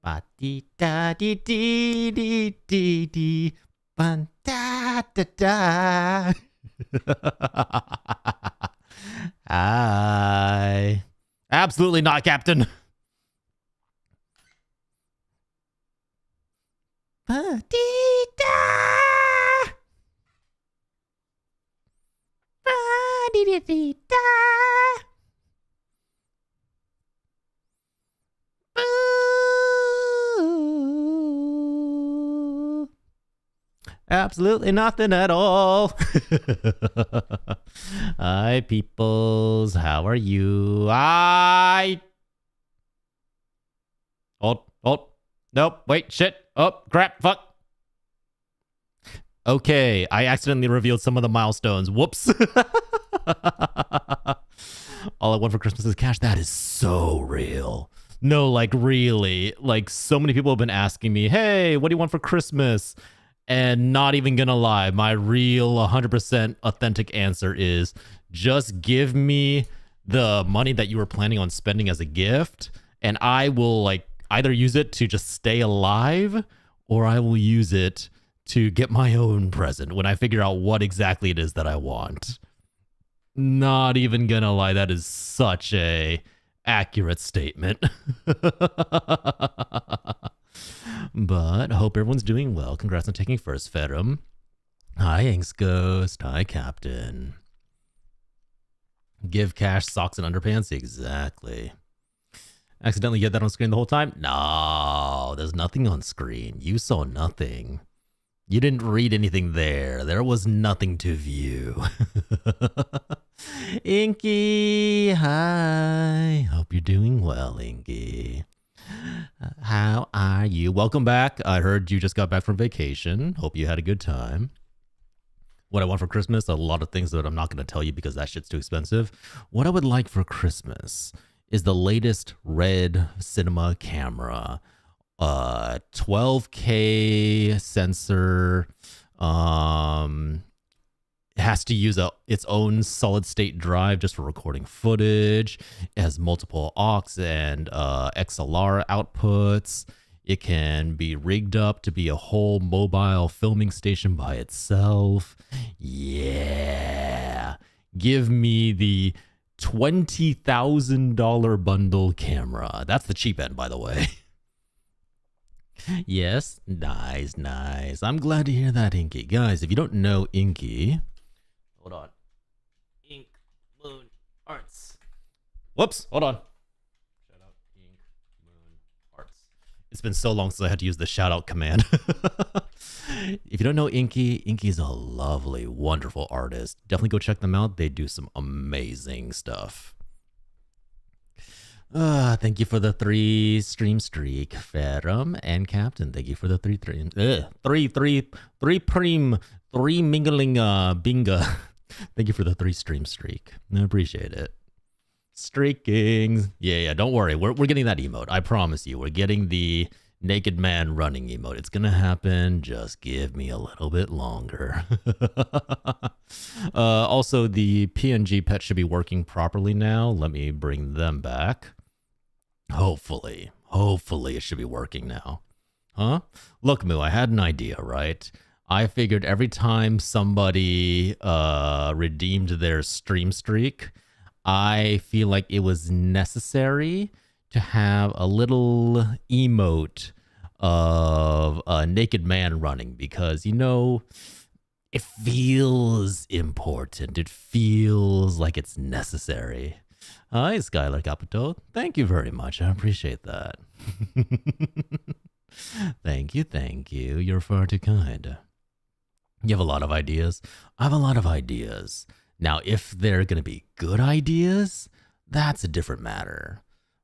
Ba dee da dee dee dee dee dee ba da da da. Hi. Absolutely not, Captain. Ba dee da. Ba dee dee dee da. Absolutely nothing at all. Hi, peoples. How are you? Hold. Nope. Wait. Shit. Oh, crap. Fuck. Okay. I accidentally revealed some of the milestones. Whoops. All I want for Christmas is cash. That is so real. No, like really. Like so many people have been asking me, hey, what do you want for Christmas? And not even gonna lie, my real 100% authentic answer is just give me the money that you were planning on spending as a gift, and I will like either use it to just stay alive, or I will use it to get my own present when I figure out what exactly it is that I want. Not even gonna lie, that is such a accurate statement. But I hope everyone's doing well. Congrats on taking first, Ferrum. Hi, Inks Ghost. Hi, Captain. Give cash, socks, and underpants? Exactly. Accidentally get that on screen the whole time? No, there's nothing on screen. You saw nothing. You didn't read anything there. There was nothing to view. Inky, hi. Hope you're doing well, Inky. How are you? Welcome back. I heard you just got back from vacation. Hope you had a good time. What I want for Christmas, a lot of things that I'm not going to tell you because that shit's too expensive. What I would like for Christmas is the latest Red Cinema camera. 12K sensor. It has to use its own solid state drive just for recording footage. It has multiple aux and XLR outputs. It can be rigged up to be a whole mobile filming station by itself. Yeah. Give me the $20,000 bundle camera. That's the cheap end, by the way. Yes. Nice, nice. I'm glad to hear that, Inky. Guys, if you don't know Inky... Hold on. Ink Moon Arts. Whoops, hold on. Shout out Ink Moon Arts. It's been so long since I had to use the shout out command. If you don't know Inky, Inky's a lovely, wonderful artist. Definitely go check them out. They do some amazing stuff. Thank you for the 3 stream streak, Ferrum and Captain. Thank you for the 3 mingling binga. Thank you for the 3 stream streak. I appreciate it. Streaking. Yeah, don't worry. We're getting that emote. I promise you. We're getting the naked man running emote. It's gonna happen. Just give me a little bit longer. Also, the PNG pet should be working properly now. Let me bring them back. Hopefully it should be working now. Huh? Look, Moo, I had an idea, right? I figured every time somebody redeemed their stream streak, I feel like it was necessary to have a little emote of a naked man running because, you know, it feels important. It feels like it's necessary. Hi, Skylar Capito. Thank you very much. I appreciate that. Thank you. You're far too kind. You have a lot of ideas. I have a lot of ideas. Now, if they're going to be good ideas, that's a different matter.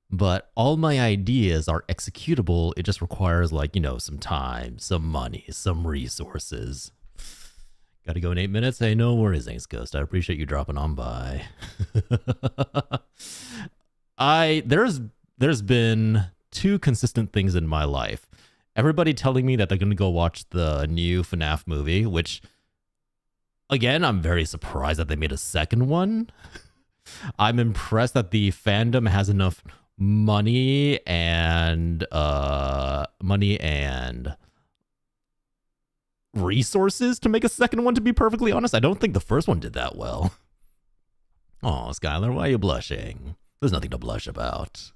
But all my ideas are executable. It just requires, like, you know, some time, some money, some resources. Got to go in 8 minutes? Hey, no worries, Thanks Ghost. I appreciate you dropping on by. There's been 2 consistent things in my life. Everybody telling me that they're going to go watch the new FNAF movie, which, again, I'm very surprised that they made a second one. I'm impressed that the fandom has enough money and resources to make a second one, to be perfectly honest. I don't think the first one did that well. Oh, Skylar, why are you blushing? There's nothing to blush about.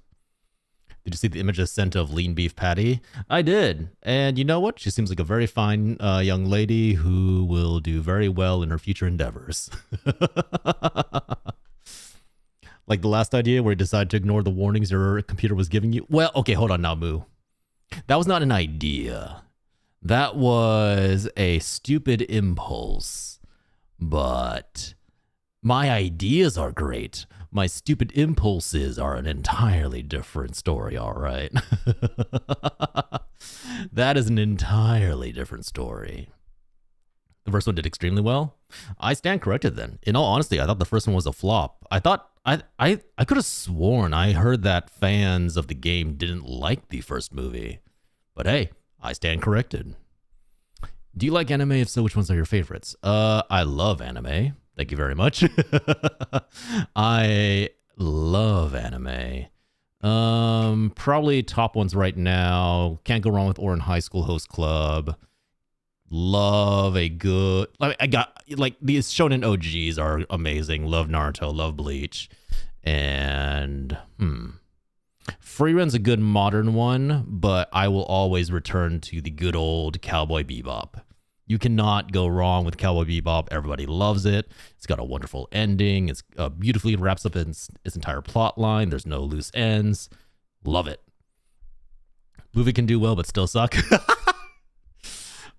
Did you see the image I sent of Lean Beef Patty? I did. And you know what? She seems like a very fine young lady who will do very well in her future endeavors. Like the last idea where you decided to ignore the warnings your computer was giving you. Well, okay, hold on now, Moo. That was not an idea. That was a stupid impulse. But my ideas are great. My stupid impulses are an entirely different story, all right? That is an entirely different story. The first one did extremely well. I stand corrected then. In all honesty, I thought the first one was a flop. I could have sworn I heard that fans of the game didn't like the first movie. But hey, I stand corrected. Do you like anime? If so, which ones are your favorites? I love anime. Thank you very much. I love anime. Probably top ones right now. Can't go wrong with Orin High School Host Club. Love a good... I got... Like, these shonen OGs are amazing. Love Naruto. Love Bleach. And... Free Run's a good modern one, but I will always return to the good old Cowboy Bebop. You cannot go wrong with Cowboy Bebop. Everybody loves it. It's got a wonderful ending. It's beautifully wraps up its entire plot line. There's no loose ends. Love it. Movie can do well, but still suck.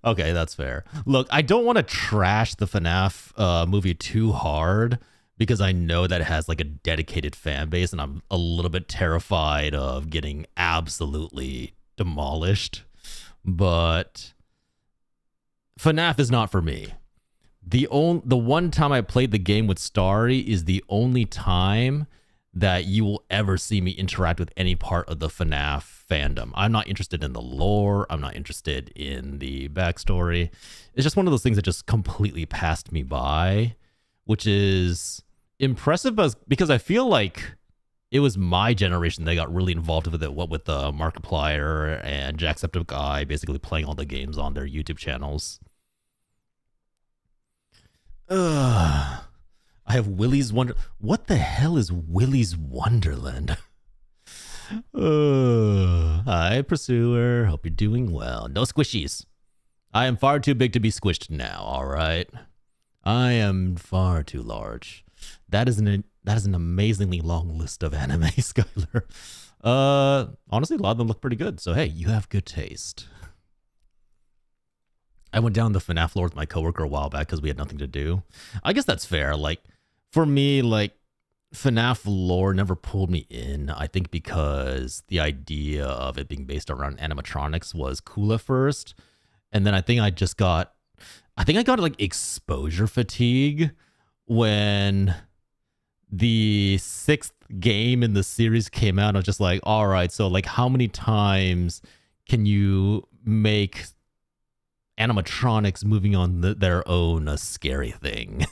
Okay, that's fair. Look, I don't want to trash the FNAF movie too hard because I know that it has like a dedicated fan base, and I'm a little bit terrified of getting absolutely demolished. But FNAF is not for me. The one time I played the game with Starry is the only time that you will ever see me interact with any part of the FNAF fandom. I'm not interested in the lore. I'm not interested in the backstory. It's just one of those things that just completely passed me by, which is impressive because I feel like it was my generation that got really involved with it, what with Markiplier and Jacksepticeye basically playing all the games on their YouTube channels. I have Willy's Wonder... What the hell is Willy's Wonderland? Hi, Pursuer. Hope you're doing well. No squishies. I am far too big to be squished now, all right? I am far too large. That is an amazingly long list of anime, Skylar. Honestly, a lot of them look pretty good. So, hey, you have good taste. I went down the FNAF lore with my coworker a while back because we had nothing to do. I guess that's fair. Like, for me, like, FNAF lore never pulled me in. I think because the idea of it being based around animatronics was cool at first. And then I think I got like exposure fatigue when the 6th game in the series came out. I was just like, all right, so like how many times can you make animatronics moving on their own a scary thing?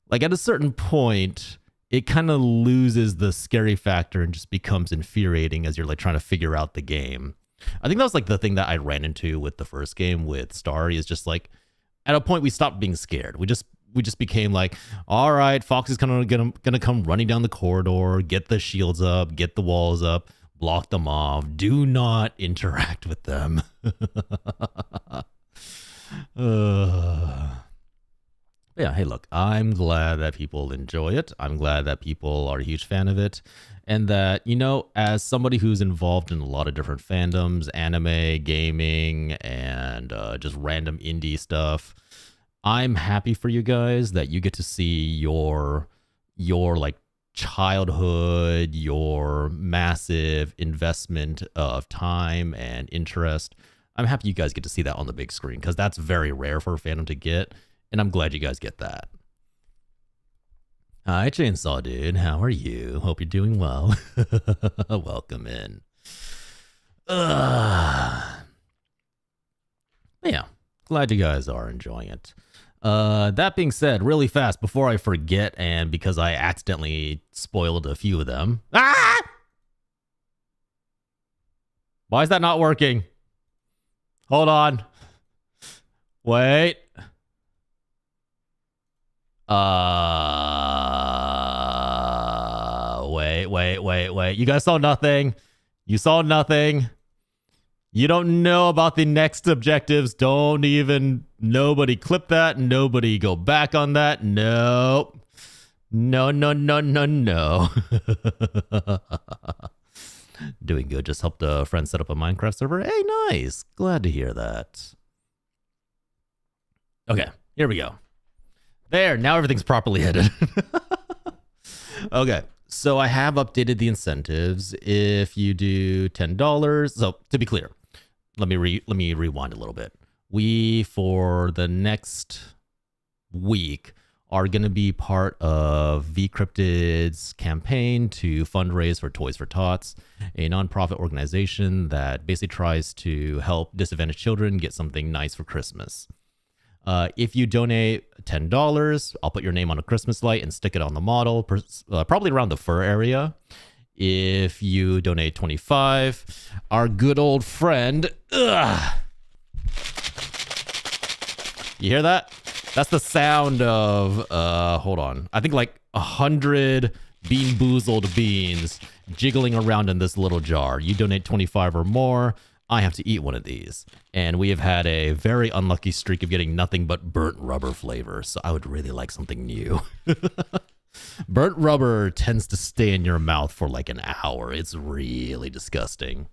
Like at a certain point, it kind of loses the scary factor and just becomes infuriating as you're like trying to figure out the game. I think that was like the thing that I ran into with the first game with Starry, is just like at a point we stopped being scared. We just became like, all right, Fox is kind of gonna come running down the corridor, get the shields up, get the walls up, block them off. Do not interact with them. Yeah, hey, look, I'm glad that people enjoy it. I'm glad that people are a huge fan of it. And that, you know, as somebody who's involved in a lot of different fandoms, anime, gaming, and just random indie stuff, I'm happy for you guys that you get to see your like childhood, your massive investment of time and interest. I'm happy you guys get to see that on the big screen because that's very rare for a fandom to get. And I'm glad you guys get that. Hi, Chainsaw Dude. How are you? Hope you're doing well. Welcome in. Yeah, glad you guys are enjoying it. That being said, really fast, before I forget, and because I accidentally spoiled a few of them. Ah! Why is that not working? Hold on. Wait. Wait. You guys saw nothing. You saw nothing. You don't know about the next objectives. Don't even, nobody clip that. Nobody go back on that. Nope. No. Doing good. Just helped a friend set up a Minecraft server. Hey, nice. Glad to hear that. Okay, here we go. There, now everything's properly headed. Okay, so I have updated the incentives. If you do $10, so to be clear, let me rewind a little bit. We, for the next week, are going to be part of vCryptid's campaign to fundraise for Toys for Tots, a nonprofit organization that basically tries to help disadvantaged children get something nice for Christmas. If you donate $10, I'll put your name on a Christmas light and stick it on the model, probably around the fur area. If you donate $25, our good old friend, you hear that? That's the sound of, hold on. I think like 100 Bean Boozled beans jiggling around in this little jar. You donate 25 or more, I have to eat one of these. And we have had a very unlucky streak of getting nothing but burnt rubber flavor. So I would really like something new. Burnt rubber tends to stay in your mouth for like an hour. It's really disgusting.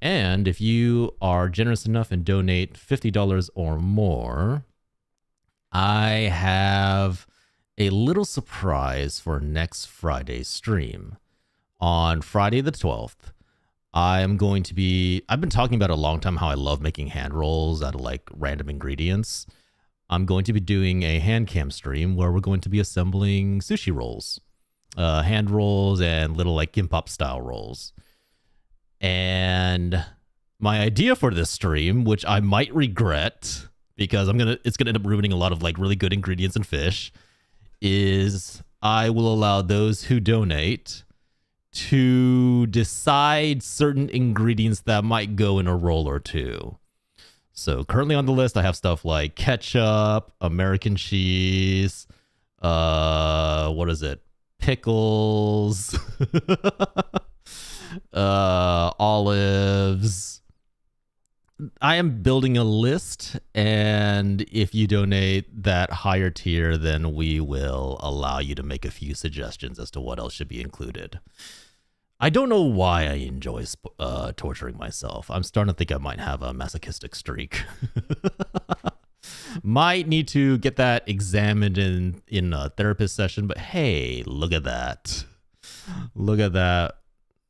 And if you are generous enough and donate $50 or more, I have a little surprise for next Friday's stream. On Friday the 12th, I've been talking about a long time how I love making hand rolls out of like random ingredients. I'm going to be doing a hand cam stream where we're going to be assembling sushi rolls, hand rolls and little like gimbap style rolls. And my idea for this stream, which I might regret because it's gonna end up ruining a lot of like really good ingredients in fish, is I will allow those who donate to decide certain ingredients that might go in a roll or two. So currently on the list, I have stuff like ketchup, American cheese, what is it? Pickles, olives. I am building a list, and if you donate that higher tier, then we will allow you to make a few suggestions as to what else should be included. I don't know why I enjoy torturing myself. I'm starting to think I might have a masochistic streak. Might need to get that examined in a therapist session, but hey, look at that. Look at that.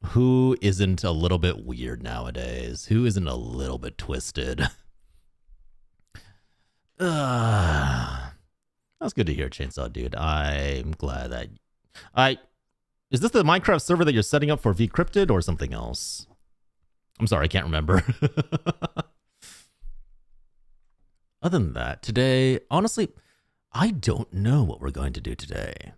Who isn't a little bit weird nowadays? Who isn't a little bit twisted? That's good to hear, Chainsaw Dude. I'm glad that Is this the Minecraft server that you're setting up for vCryptid or something else? I'm sorry, I can't remember. Other than that, today, honestly, I don't know what we're going to do today.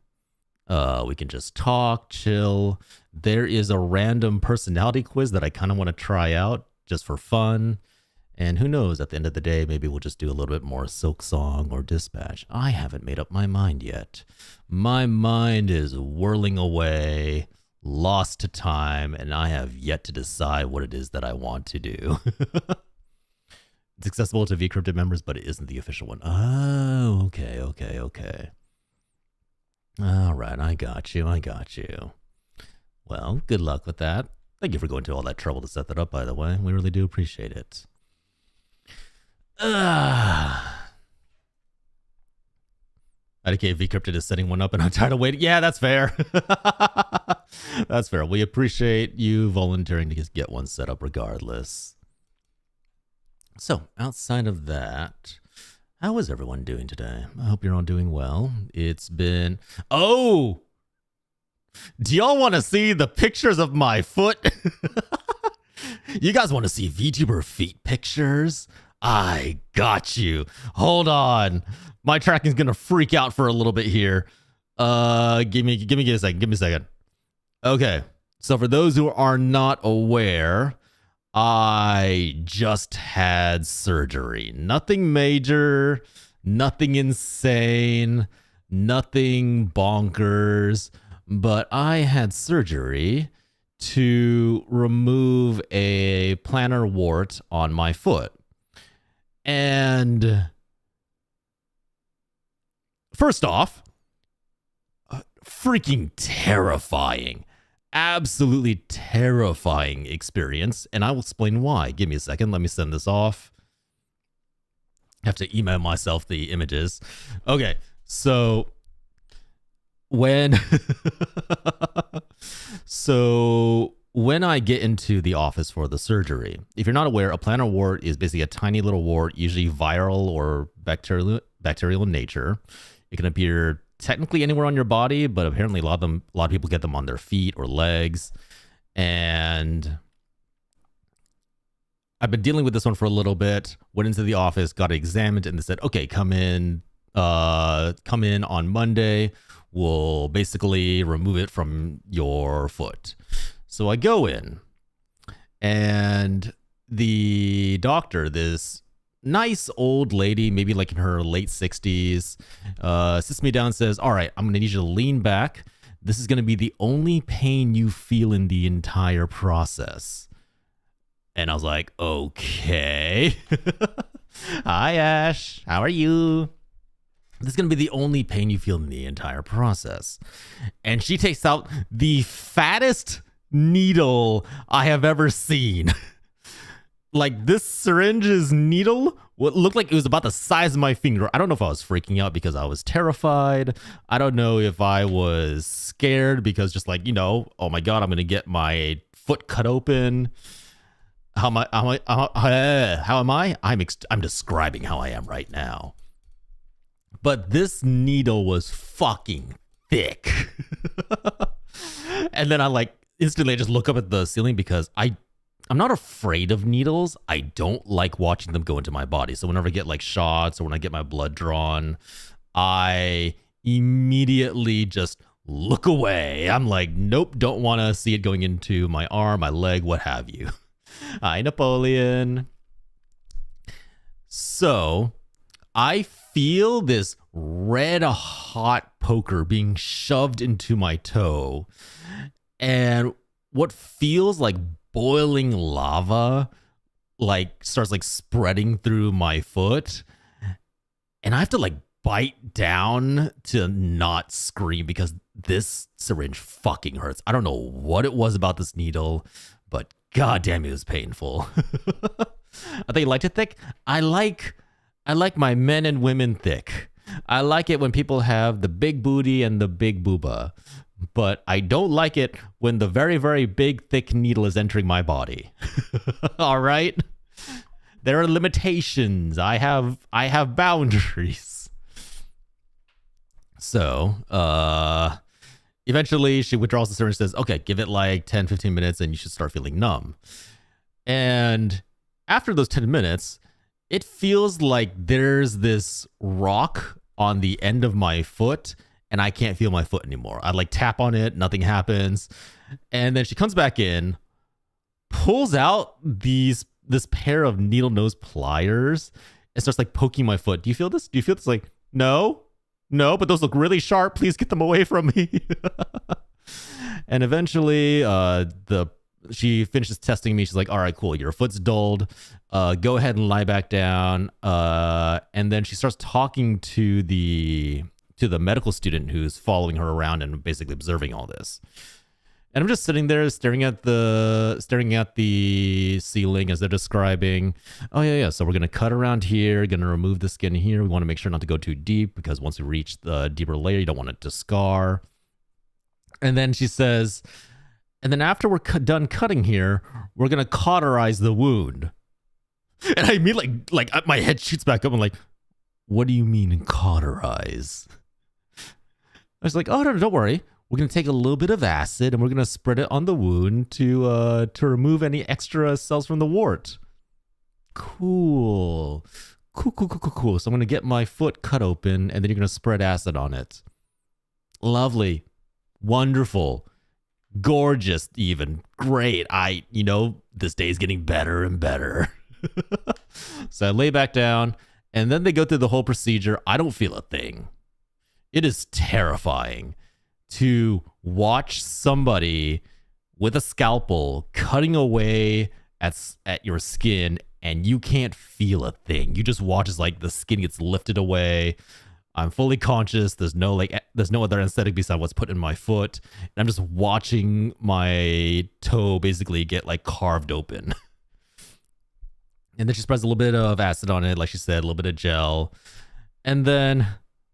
We can just talk, chill. There is a random personality quiz that I kind of want to try out just for fun. And who knows, at the end of the day, maybe we'll just do a little bit more Silk Song or Dispatch. I haven't made up my mind yet. My mind is whirling away, lost to time, and I have yet to decide what it is that I want to do. It's accessible to vCryptid members, but it isn't the official one. Oh, okay. All right, I got you. Well, good luck with that. Thank you for going to all that trouble to set that up, by the way. We really do appreciate it. IDK vCryptid is setting one up and I'm tired of waiting. Yeah, that's fair. That's fair. We appreciate you volunteering to just get one set up regardless. So, outside of that, how is everyone doing today? I hope you're all doing well. It's been... Oh! Do y'all want to see the pictures of my foot? You guys want to see VTuber feet pictures? I got you. Hold on. My tracking's gonna freak out for a little bit here. Give me a second. Give me a second. Okay. So for those who are not aware, I just had surgery. Nothing major, nothing insane, nothing bonkers, but I had surgery to remove a plantar wart on my foot. And first off, freaking terrifying. Absolutely terrifying experience, and I will explain why. Give me a second. Let me send this off. I have to email myself the images. Okay, so when when I get into the office for the surgery, if you're not aware, a plantar wart is basically a tiny little wart, usually viral or bacterial in nature. It can appear technically anywhere on your body, but apparently a lot of people get them on their feet or legs. And I've been dealing with this one for a little bit. Went into the office, got it examined, and they said, "Okay, come in on Monday. We'll basically remove it from your foot." So I go in, and the doctor, this nice old lady, maybe like in her late 60s, sits me down and says, "All right, I'm going to need you to lean back. This is going to be the only pain you feel in the entire process." And I was like, okay. "Hi, Ash. How are you? This is going to be the only pain you feel in the entire process." And she takes out the fattest needle I have ever seen. Like, this syringe's needle, what looked like it was about the size of my finger. I don't know if I was freaking out because I was terrified. I don't know if I was scared because just like, oh my God, I'm going to get my foot cut open. How am I? I'm describing how I am right now. But this needle was fucking thick. And then I instantly just look up at the ceiling because I'm not afraid of needles. I don't like watching them go into my body. So whenever I get shots or when I get my blood drawn, I immediately just look away. I'm like, nope, don't want to see it going into my arm, my leg, what have you. Hi, Napoleon. So I feel this red hot poker being shoved into my toe. And what feels like boiling lava starts spreading through my foot, and I have to bite down to not scream because this syringe fucking hurts. I don't know what it was about this needle, but goddamn, it was painful. I think you liked it thick. I like my men and women thick. I like it when people have the big booty and the big booba. But I don't like it when the very, very big, thick needle is entering my body. All right? There are limitations. I have boundaries. So, eventually she withdraws the syringe and says, "Okay, give it 10, 15 minutes and you should start feeling numb." And after those 10 minutes, it feels like there's this rock on the end of my foot and I can't feel my foot anymore. I tap on it, nothing happens. And then she comes back in, pulls out this pair of needle nose pliers and starts poking my foot. "Do you feel this? Do you feel this?" No, but those look really sharp. Please get them away from me. And eventually she finishes testing me. She's like, "All right, cool. Your foot's dulled. Go ahead and lie back down." And then she starts talking to the medical student who's following her around and basically observing all this. And I'm just sitting there staring at the ceiling as they're describing, "Oh yeah. So we're going to cut around here, going to remove the skin here. We want to make sure not to go too deep because once we reach the deeper layer, you don't want it to scar." And then she says, "And then after we're done cutting here, we're going to cauterize the wound." And I mean, my head shoots back up. I'm like, "What do you mean cauterize?" I was like, "Oh, no, don't worry. We're going to take a little bit of acid and we're going to spread it on the wound to remove any extra cells from the wart." Cool. Cool. So I'm going to get my foot cut open and then you're going to spread acid on it. Lovely. Wonderful. Gorgeous even. Great. This day's getting better and better. So I lay back down and then they go through the whole procedure. I don't feel a thing. It is terrifying to watch somebody with a scalpel cutting away at your skin and you can't feel a thing. You just watch as like the skin gets lifted away. I'm fully conscious. There's no other anesthetic besides what's put in my foot. And I'm just watching my toe basically get like carved open. And then she spreads a little bit of acid on it, like she said, a little bit of gel. And then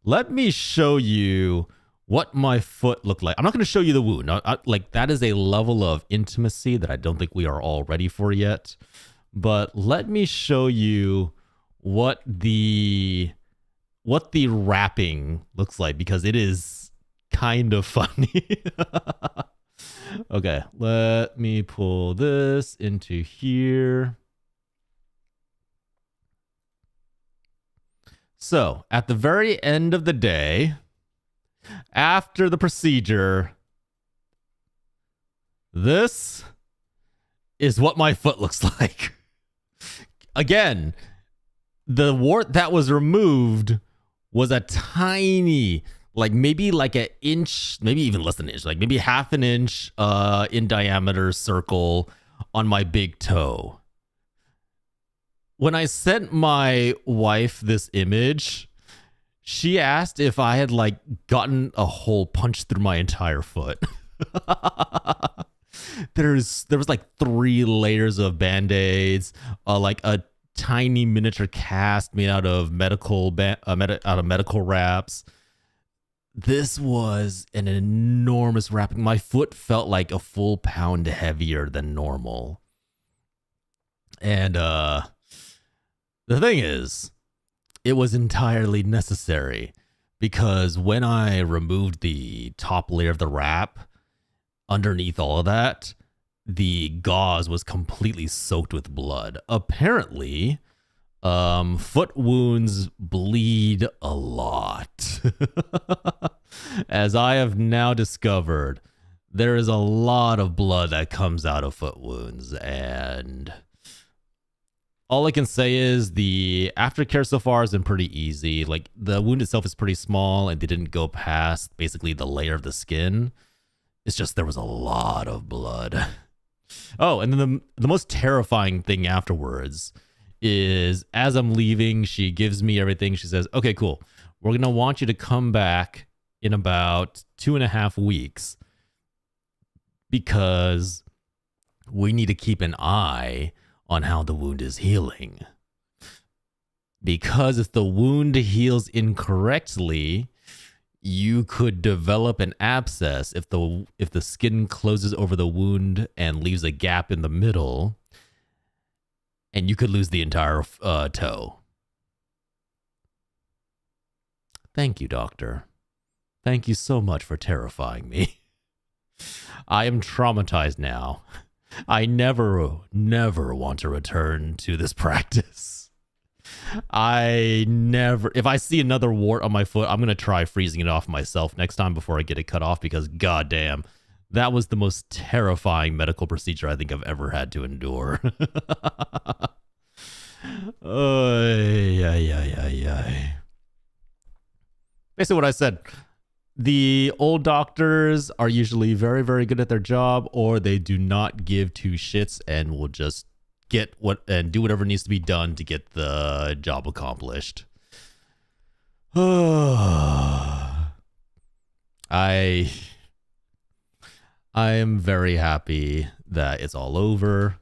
let me show you what my foot looked like. I'm not going to show you the wound. That is a level of intimacy that I don't think we are all ready for yet. But let me show you what the wrapping looks like, because it is kind of funny. Okay, let me pull this into here. So at the very end of the day, after the procedure, this is what my foot looks like. Again, the wart that was removed was a tiny, maybe like an inch, maybe even less than an inch, like maybe half an inch in diameter circle on my big toe. When I sent my wife this image, she asked if I had gotten a hole punched through my entire foot. There was 3 layers of band-aids, a tiny miniature cast made out of medical wraps. This was an enormous wrapping. My foot felt like a full pound heavier than normal. And the thing is, it was entirely necessary, because when I removed the top layer of the wrap, underneath all of that, the gauze was completely soaked with blood. Apparently, foot wounds bleed a lot. As I have now discovered, there is a lot of blood that comes out of foot wounds, and all I can say is the aftercare so far has been pretty easy. The wound itself is pretty small and they didn't go past basically the layer of the skin. It's just there was a lot of blood. Oh, and then the most terrifying thing afterwards is, as I'm leaving, she gives me everything. She says, okay, cool. We're going to want you to come back in about 2.5 weeks because we need to keep an eye on how the wound is healing. Because if the wound heals incorrectly, you could develop an abscess if the skin closes over the wound and leaves a gap in the middle, and you could lose the entire toe. Thank you, doctor. Thank you so much for terrifying me. I am traumatized now. I never want to return to this practice. If I see another wart on my foot, I'm going to try freezing it off myself next time before I get it cut off, because goddamn, that was the most terrifying medical procedure I think I've ever had to endure. Basically what I said. The old doctors are usually very, very good at their job, or they do not give 2 shits and will just do whatever needs to be done to get the job accomplished. I am very happy that it's all over,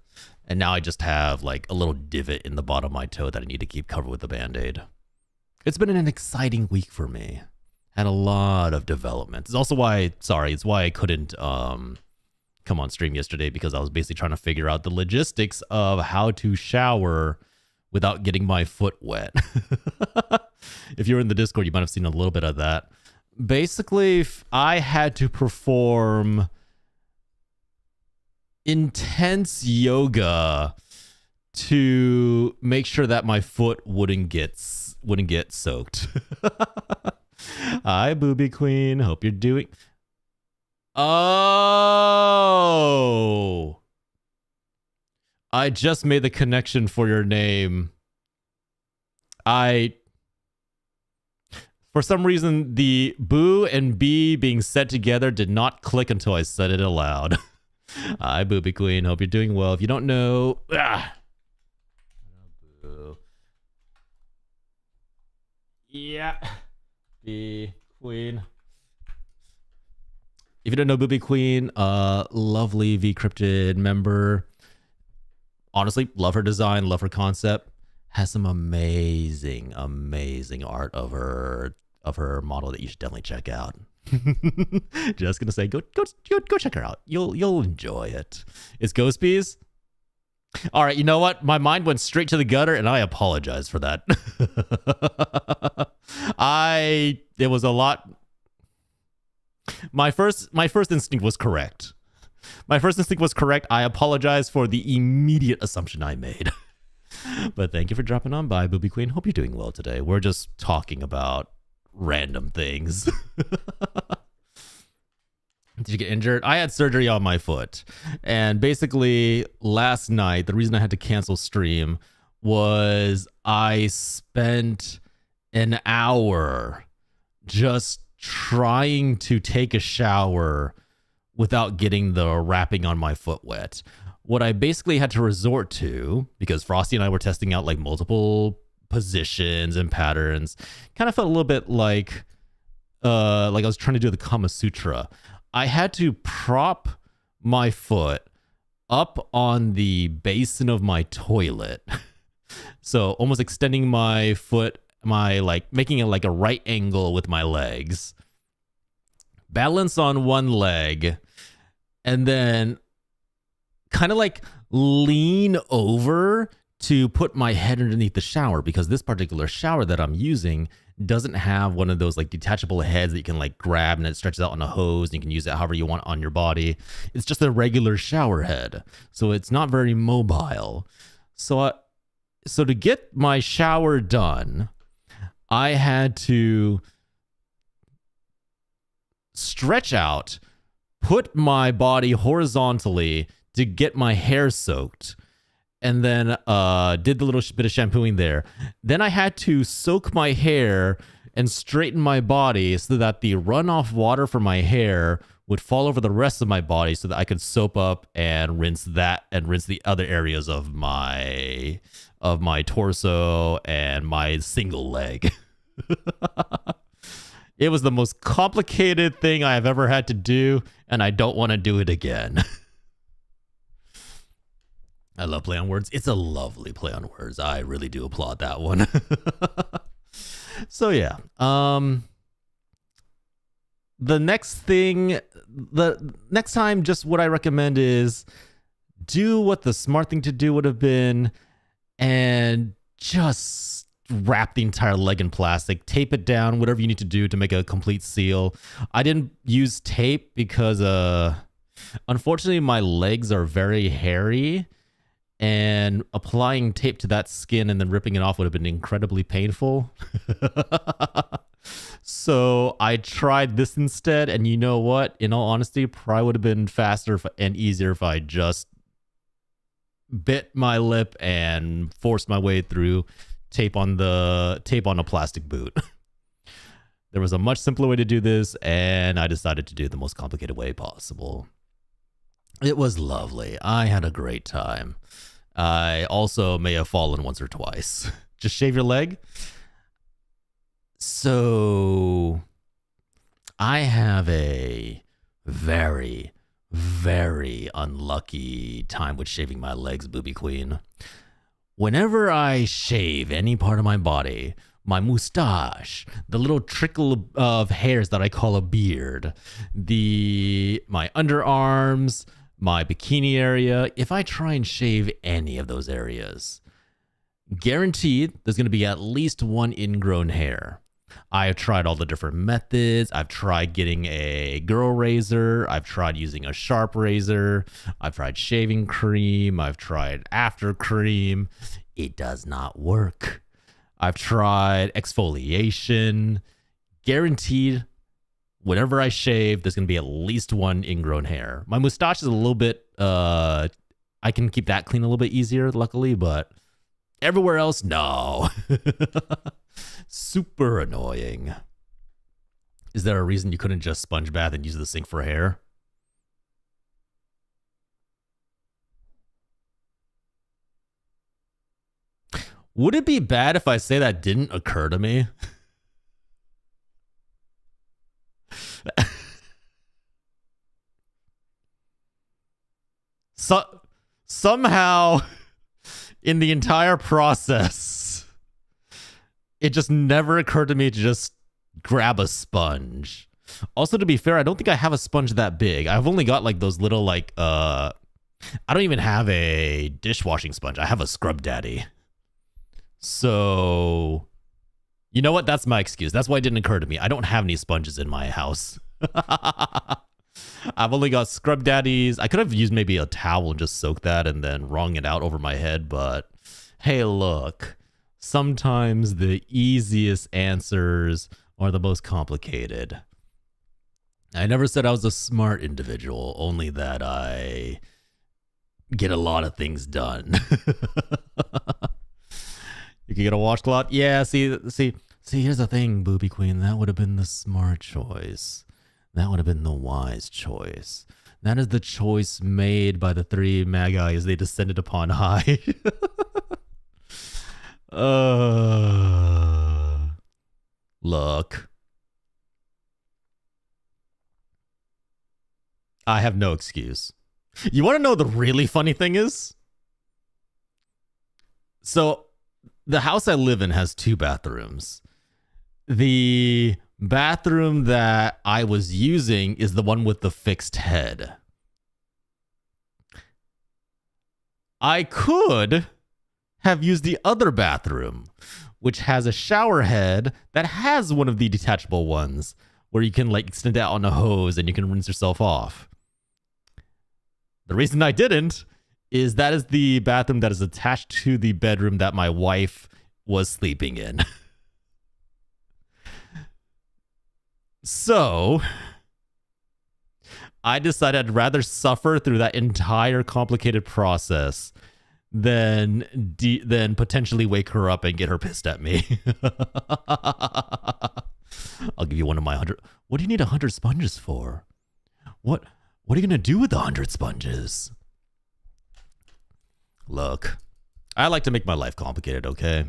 and now I just have a little divot in the bottom of my toe that I need to keep covered with a Band-Aid. It's been an exciting week for me. Had a lot of development. It's also why I couldn't come on stream yesterday, because I was basically trying to figure out the logistics of how to shower without getting my foot wet. If you're in the Discord, you might have seen a little bit of that. Basically, I had to perform intense yoga to make sure that my foot wouldn't get soaked. Hi, Booby Queen. Hope you're doing. Oh, I just made the connection for your name. For some reason, the boo and bee being said together did not click until I said it aloud. Hi, Booby Queen. Hope you're doing well. If you don't know, yeah, Bee Queen. If you don't know Booby Queen, lovely V Cryptid member. Honestly, love her design, love her concept. Has some amazing art of her model that you should definitely check out. Just gonna say, go check her out. You'll enjoy it. It's Ghost Bees. All right, you know what? My mind went straight to the gutter, and I apologize for that. It was a lot. My first instinct was correct. I apologize for the immediate assumption I made. But thank you for dropping on by, Booby Queen. Hope you're doing well today. We're just talking about random things. Did you get injured? I had surgery on my foot. And basically, last night, the reason I had to cancel stream was I spent an hour just trying to take a shower without getting the wrapping on my foot wet. What I basically had to resort to, because Frosty and I were testing out like multiple positions and patterns, kind of felt a little bit like I was trying to do the Kama Sutra. I had to prop my foot up on the basin of my toilet. So almost extending my foot, making it like a right angle with my legs. Balance on one leg, and then kind of like lean over to put my head underneath the shower, because this particular shower that I'm using doesn't have one of those like detachable heads that you can like grab and it stretches out on a hose and you can use it however you want on your body. It's just a regular shower head, so it's not very mobile. So to get my shower done, I had to stretch out, put my body horizontally to get my hair soaked, and then did the little bit of shampooing there. Then I had to soak my hair and straighten my body so that the runoff water from my hair would fall over the rest of my body so that I could soap up and rinse that and rinse the other areas of my torso and my single leg. It was the most complicated thing I have ever had to do, and I don't want to do it again. I love play on words. It's a lovely play on words. I really do applaud that one. So yeah. The next time, just what I recommend is do what the smart thing to do would have been and just wrap the entire leg in plastic, tape it down, whatever you need to do to make a complete seal. I didn't use tape because unfortunately my legs are very hairy, and applying tape to that skin and then ripping it off would have been incredibly painful. So I tried this instead, and you know what? In all honesty, probably would have been faster and easier if I just bit my lip and forced my way through tape on a plastic boot. There was a much simpler way to do this, and I decided to do it the most complicated way possible. It was lovely. I had a great time. I also may have fallen once or twice. Just shave your leg. So I have a very, very unlucky time with shaving my legs, Booby Queen. Whenever I shave any part of my body, my mustache, the little trickle of hairs that I call a beard, my underarms, my bikini area, if I try and shave any of those areas, guaranteed there's going to be at least one ingrown hair. I have tried all the different methods. I've tried getting a girl razor. I've tried using a sharp razor. I've tried shaving cream. I've tried after cream. It does not work. I've tried exfoliation. Guaranteed, whenever I shave, there's going to be at least one ingrown hair. My mustache is a little bit, I can keep that clean a little bit easier, luckily, but everywhere else, no. Super annoying. Is there a reason you couldn't just sponge bath and use the sink for hair? Would it be bad if I say that didn't occur to me? Somehow, in the entire process, it just never occurred to me to just grab a sponge. Also, to be fair, I don't think I have a sponge that big. I've only got like those little like I don't even have a dishwashing sponge. I have a scrub daddy. So, you know what? That's my excuse. That's why it didn't occur to me. I don't have any sponges in my house. I've only got scrub daddies. I could have used maybe a towel and just soaked that and then wrung it out over my head. But hey, look, sometimes the easiest answers are the most complicated. I never said I was a smart individual, only that I get a lot of things done. You can get a washcloth. Yeah, see, here's the thing, Booby Queen. That would have been the smart choice. That would have been the wise choice. That is the choice made by the three magi as they descended upon high. Look. I have no excuse. You want to know the really funny thing is? So, the house I live in has 2 bathrooms. The bathroom that I was using is the one with the fixed head. I could have used the other bathroom, which has a shower head that has one of the detachable ones where you can like extend it out on a hose and you can rinse yourself off. The reason I didn't is that is the bathroom that is attached to the bedroom that my wife was sleeping in. So, I decided I'd rather suffer through that entire complicated process than potentially wake her up and get her pissed at me. I'll give you one of my 100. What do you need 100 sponges for? What are you going to do with 100 sponges? Look, I like to make my life complicated, okay?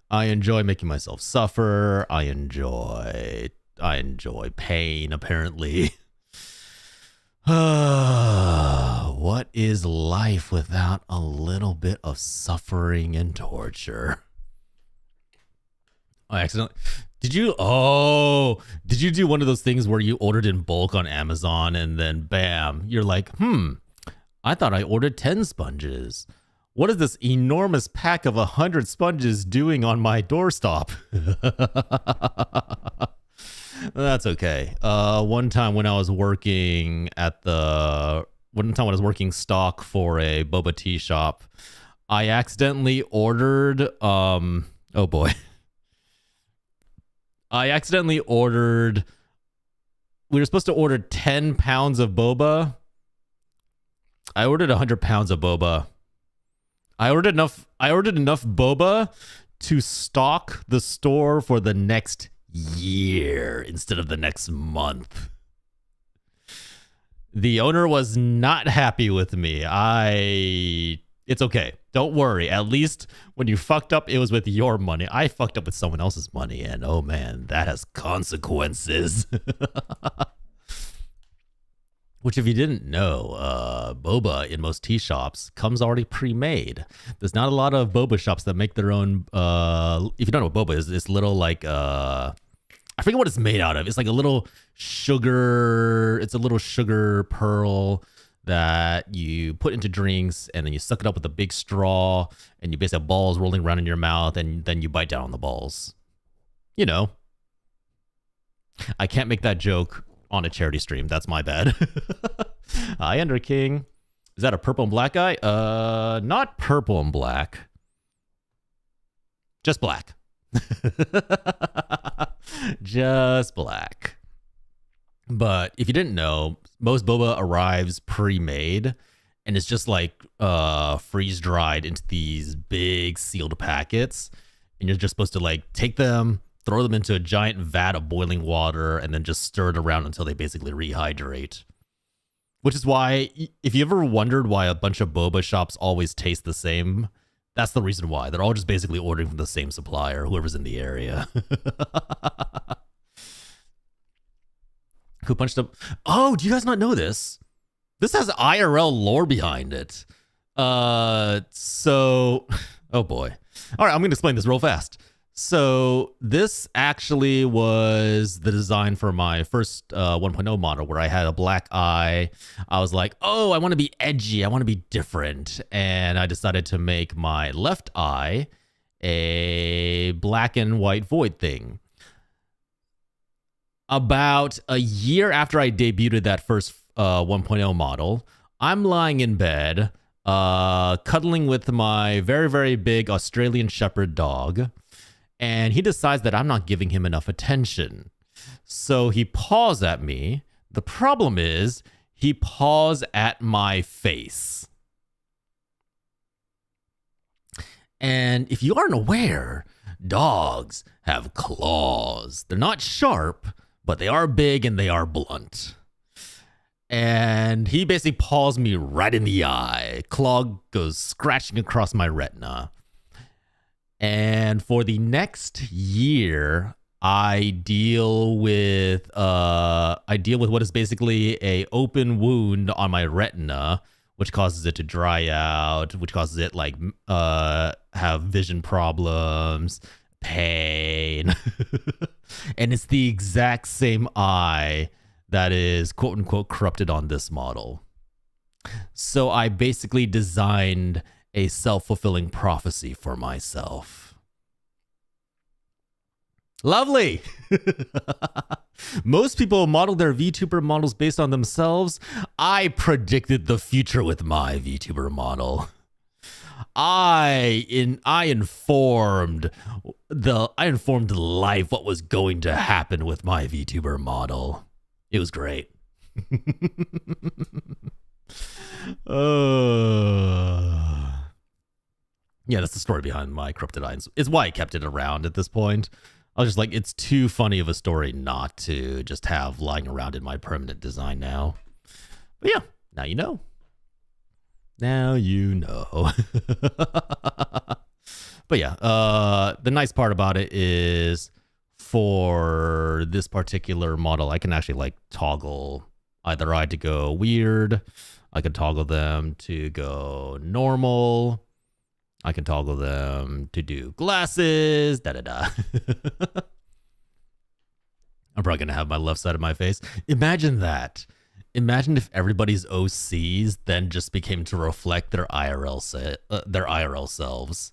I enjoy making myself suffer. I enjoy pain, apparently. What is life without a little bit of suffering and torture? I accidentally... Did you do one of those things where you ordered in bulk on Amazon and then bam, you're like, I thought I ordered 10 sponges. What is this enormous pack of 100 sponges doing on my doorstop? That's okay. One time when I was working stock for a boba tea shop, I accidentally ordered, oh boy. We were supposed to order 10 pounds of boba. I ordered 100 pounds of boba. I ordered enough boba to stock the store for the next year instead of the next month. The owner was not happy with me. It's okay. Don't worry. At least when you fucked up, it was with your money. I fucked up with someone else's money, and oh man, that has consequences. Which, if you didn't know, boba in most tea shops comes already pre-made. There's not a lot of boba shops that make their own. If you don't know what boba is, it's little like I forget what it's made out of. It's like a little sugar. It's a little sugar pearl that you put into drinks, and then you suck it up with a big straw, and you basically have balls rolling around in your mouth, and then you bite down on the balls. You know, I can't make that joke on a charity stream. That's my bad. Hi, Ender King. Is that a purple and black guy? Not purple and black. Just black. Just black. But if you didn't know, most boba arrives pre-made, and it's just like freeze-dried into these big sealed packets, and you're just supposed to like take them, throw them into a giant vat of boiling water, and then just stir it around until they basically rehydrate. Which is why, if you ever wondered why a bunch of boba shops always taste the same, that's the reason why. They're all just basically ordering from the same supplier, whoever's in the area. Who punched up? Oh, do you guys not know this? This has IRL lore behind it. So, oh boy. All right, I'm going to explain this real fast. So this actually was the design for my first 1.0 model where I had a black eye. I was like, oh, I want to be edgy. I want to be different. And I decided to make my left eye a black and white void thing. About a year after I debuted that first 1.0 model, I'm lying in bed, cuddling with my very, very big Australian Shepherd dog, and he decides that I'm not giving him enough attention. So he paws at me. The problem is, he paws at my face. And if you aren't aware, dogs have claws. They're not sharp, but they are big and they are blunt. And he basically paws me right in the eye. Claw goes scratching across my retina. And for the next year, I deal with what is basically a open wound on my retina, which causes it to dry out, which causes it like have vision problems, pain. And it's the exact same eye that is quote unquote corrupted on this model. So I basically designed a self-fulfilling prophecy for myself. Lovely. Most people model their VTuber models based on themselves. I predicted the future with my VTuber model. I informed life what was going to happen with my VTuber model. It was great. Yeah, that's the story behind my corrupted eye. It's why I kept it around at this point. I was just like, it's too funny of a story not to just have lying around in my permanent design now. But yeah, now you know. Now you know. But yeah, the nice part about it is for this particular model, I can actually like toggle either eye to go weird. I can toggle them to go normal. I can toggle them to do glasses, da-da-da. I'm probably going to have my left side of my face. Imagine that. Imagine if everybody's OCs then just became to reflect their IRL selves.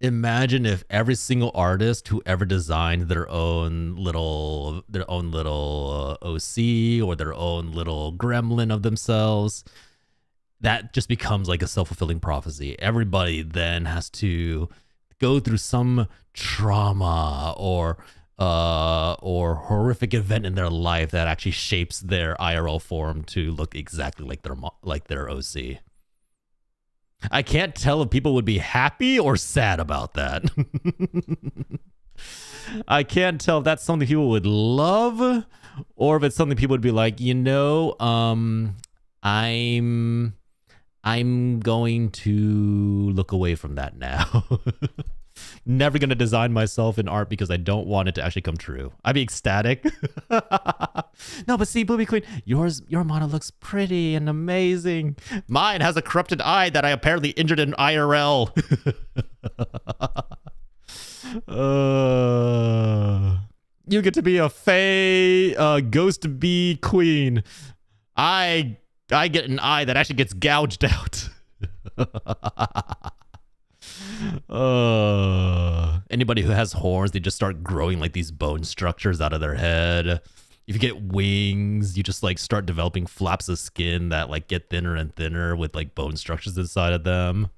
Imagine if every single artist who ever designed their own little OC or their own little gremlin of themselves, that just becomes like a self-fulfilling prophecy. Everybody then has to go through some trauma or horrific event in their life that actually shapes their IRL form to look exactly like their OC. I can't tell if people would be happy or sad about that. I can't tell if that's something people would love or if it's something people would be like, I'm going to look away from that now. Never going to design myself in art because I don't want it to actually come true. I'd be ecstatic. No, but see, Booby Queen, your model looks pretty and amazing. Mine has a corrupted eye that I apparently injured in IRL. You get to be a Fae ghost bee queen. I get an eye that actually gets gouged out. Anybody who has horns, they just start growing like these bone structures out of their head. If you get wings, you just like start developing flaps of skin that like get thinner and thinner with like bone structures inside of them.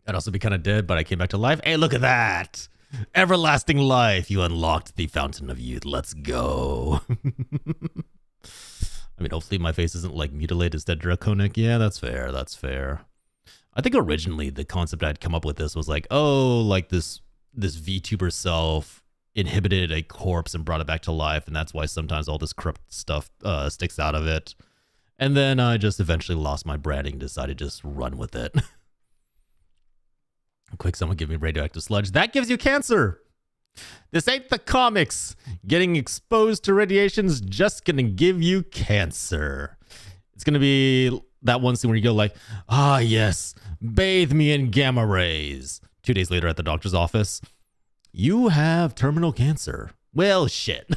I'd also be kind of dead, but I came back to life. Hey, look at that. Everlasting life. You unlocked the fountain of youth. Let's go. I mean, hopefully my face isn't like mutilated instead draconic. Yeah, that's fair. That's fair. I think originally the concept I'd come up with this was like, oh, like this VTuber self inhibited a corpse and brought it back to life, and that's why sometimes all this corrupt stuff sticks out of it. And then I just eventually lost my branding, decided to just run with it. Quick, someone give me radioactive sludge. That gives you cancer. This ain't the comics. Getting exposed to radiation's just gonna give you cancer. It's gonna be that one scene where you go like, ah, yes, bathe me in gamma rays. 2 days later at the doctor's office, you have terminal cancer. Well, shit.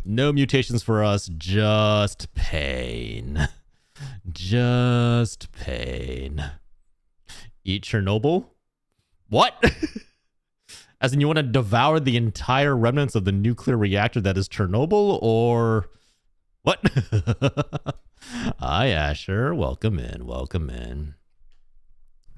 No mutations for us, just pain. Just pain. Eat Chernobyl? What? As in you want to devour the entire remnants of the nuclear reactor that is Chernobyl, or what? Hi, Asher. Welcome in. Welcome in.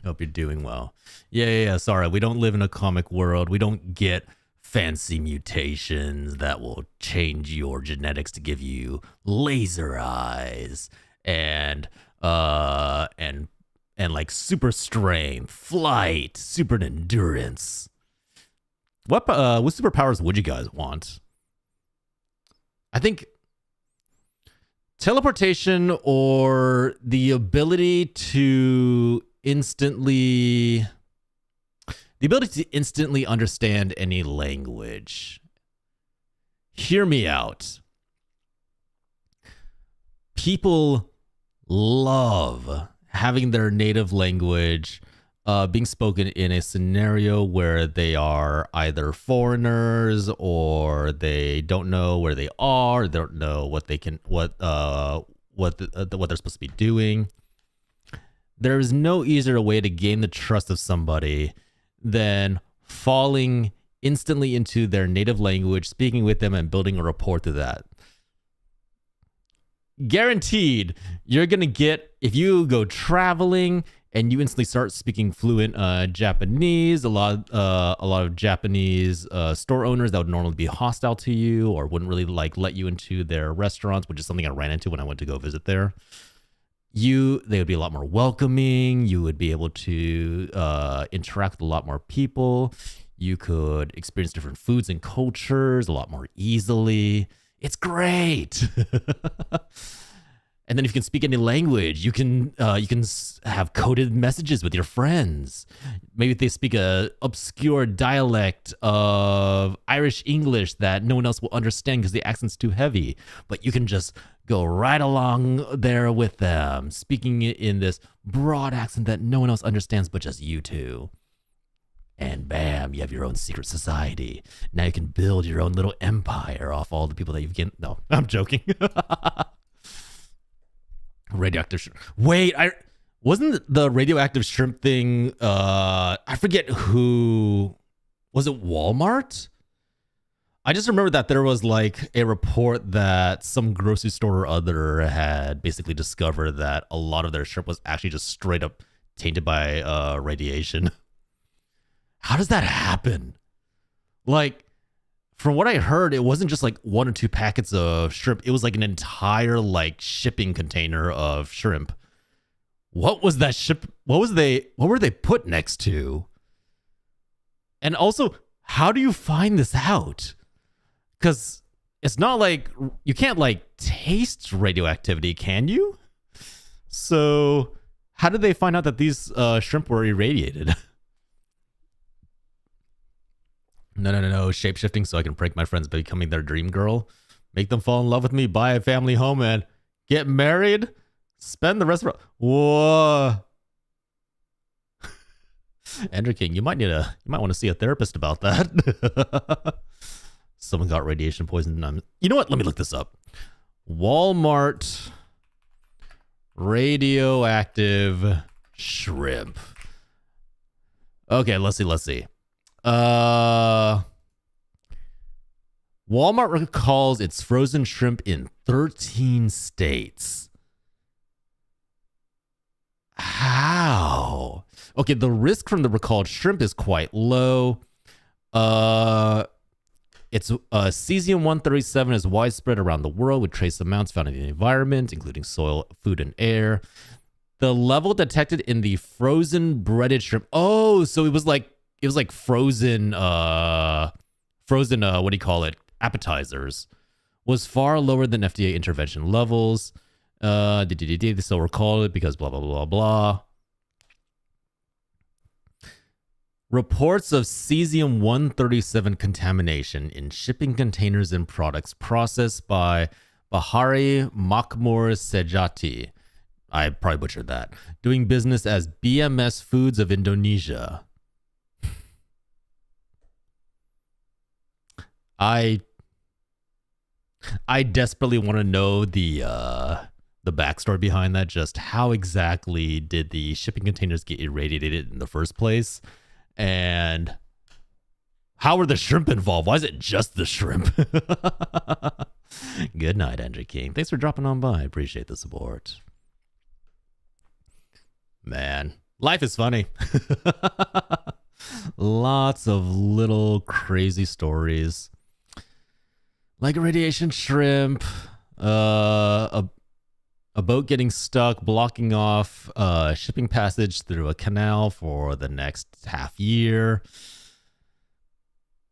Hope you're doing well. Yeah. Sorry, we don't live in a comic world. We don't get fancy mutations that will change your genetics to give you laser eyes and like super strength, flight, super endurance. What superpowers would you guys want? I think teleportation or the ability to instantly understand any language. Hear me out. People love having their native language being spoken in a scenario where they are either foreigners or they don't know where they are, they don't know what they're supposed to be doing. There is no easier way to gain the trust of somebody than falling instantly into their native language, speaking with them, and building a rapport through that. Guaranteed, you're gonna get, if you go traveling and you instantly start speaking fluent Japanese, a lot of Japanese store owners that would normally be hostile to you or wouldn't really like let you into their restaurants, which is something I ran into when I went to go visit there. They would be a lot more welcoming. You would be able to interact with a lot more people. You could experience different foods and cultures a lot more easily. It's great. And then if you can speak any language, you can have coded messages with your friends. Maybe if they speak a obscure dialect of Irish English that no one else will understand because the accent's too heavy, but you can just go right along there with them, speaking in this broad accent that no one else understands but just you two. And bam, you have your own secret society. Now you can build your own little empire off all the people that you've get. No, I'm joking. Radioactive shrimp. Wait, wasn't the radioactive shrimp thing, I forget who, was it Walmart? I just remember that there was like a report that some grocery store or other had basically discovered that a lot of their shrimp was actually just straight up tainted by radiation. How does that happen? Like, from what I heard, it wasn't just like 1 or 2 packets of shrimp. It was like an entire like shipping container of shrimp. What was that ship? What were they put next to? And also, how do you find this out? Because it's not like you can't like taste radioactivity, can you? So how did they find out that these shrimp were irradiated? No, shape-shifting so I can prank my friends by becoming their dream girl, make them fall in love with me, buy a family home, and get married, spend the rest of... Whoa. Ender King, you might want to see a therapist about that. Someone got radiation poison. You know what? Let me look this up. Walmart radioactive shrimp. Okay, let's see. Walmart recalls its frozen shrimp in 13 states. How? Okay, the risk from the recalled shrimp is quite low. It's cesium-137 is widespread around the world with trace amounts found in the environment, including soil, food, and air. The level detected in the frozen breaded shrimp. Oh, so it was like frozen what do you call it? Appetizers was far lower than FDA intervention levels. They still recall it because blah blah blah blah. Reports of cesium-137 contamination in shipping containers and products processed by Bahari Makmur Sejati. I probably butchered that. Doing business as BMS Foods of Indonesia. I desperately want to know the backstory behind that. Just how exactly did the shipping containers get irradiated in the first place? And how are the shrimp involved? Why is it just the shrimp? Good night, Andrew King. Thanks for dropping on by. I appreciate the support. Man, life is funny. Lots of little crazy stories. Like radiation shrimp, a boat getting stuck, blocking off shipping passage through a canal for the next half year.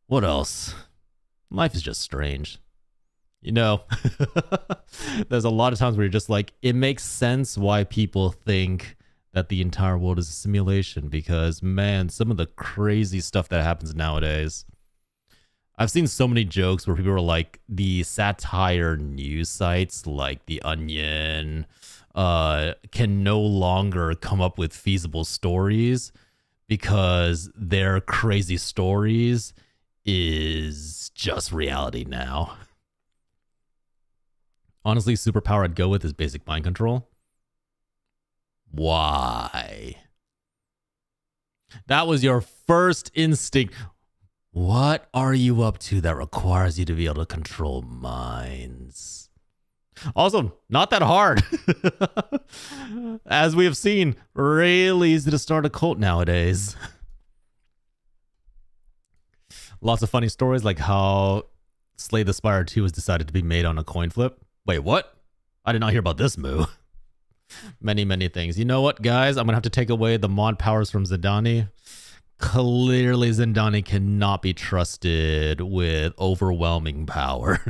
What else? Life is just strange. You know, there's a lot of times where you're just like, it makes sense why people think that the entire world is a simulation, because, man, some of the crazy stuff that happens nowadays. I've seen so many jokes where people are like, the satire news sites like The Onion can no longer come up with feasible stories because their crazy stories is just reality now. Honestly, superpower I'd go with is basic mind control. Why? That was your first instinct. What are you up to that requires you to be able to control minds? Also, not that hard. As we have seen, really easy to start a cult nowadays. Lots of funny stories like how Slay the Spire 2 was decided to be made on a coin flip. Wait, what? I did not hear about this move. Many, many things. You know what, guys? I'm going to have to take away the mod powers from Zidane. Clearly, Zindani cannot be trusted with overwhelming power.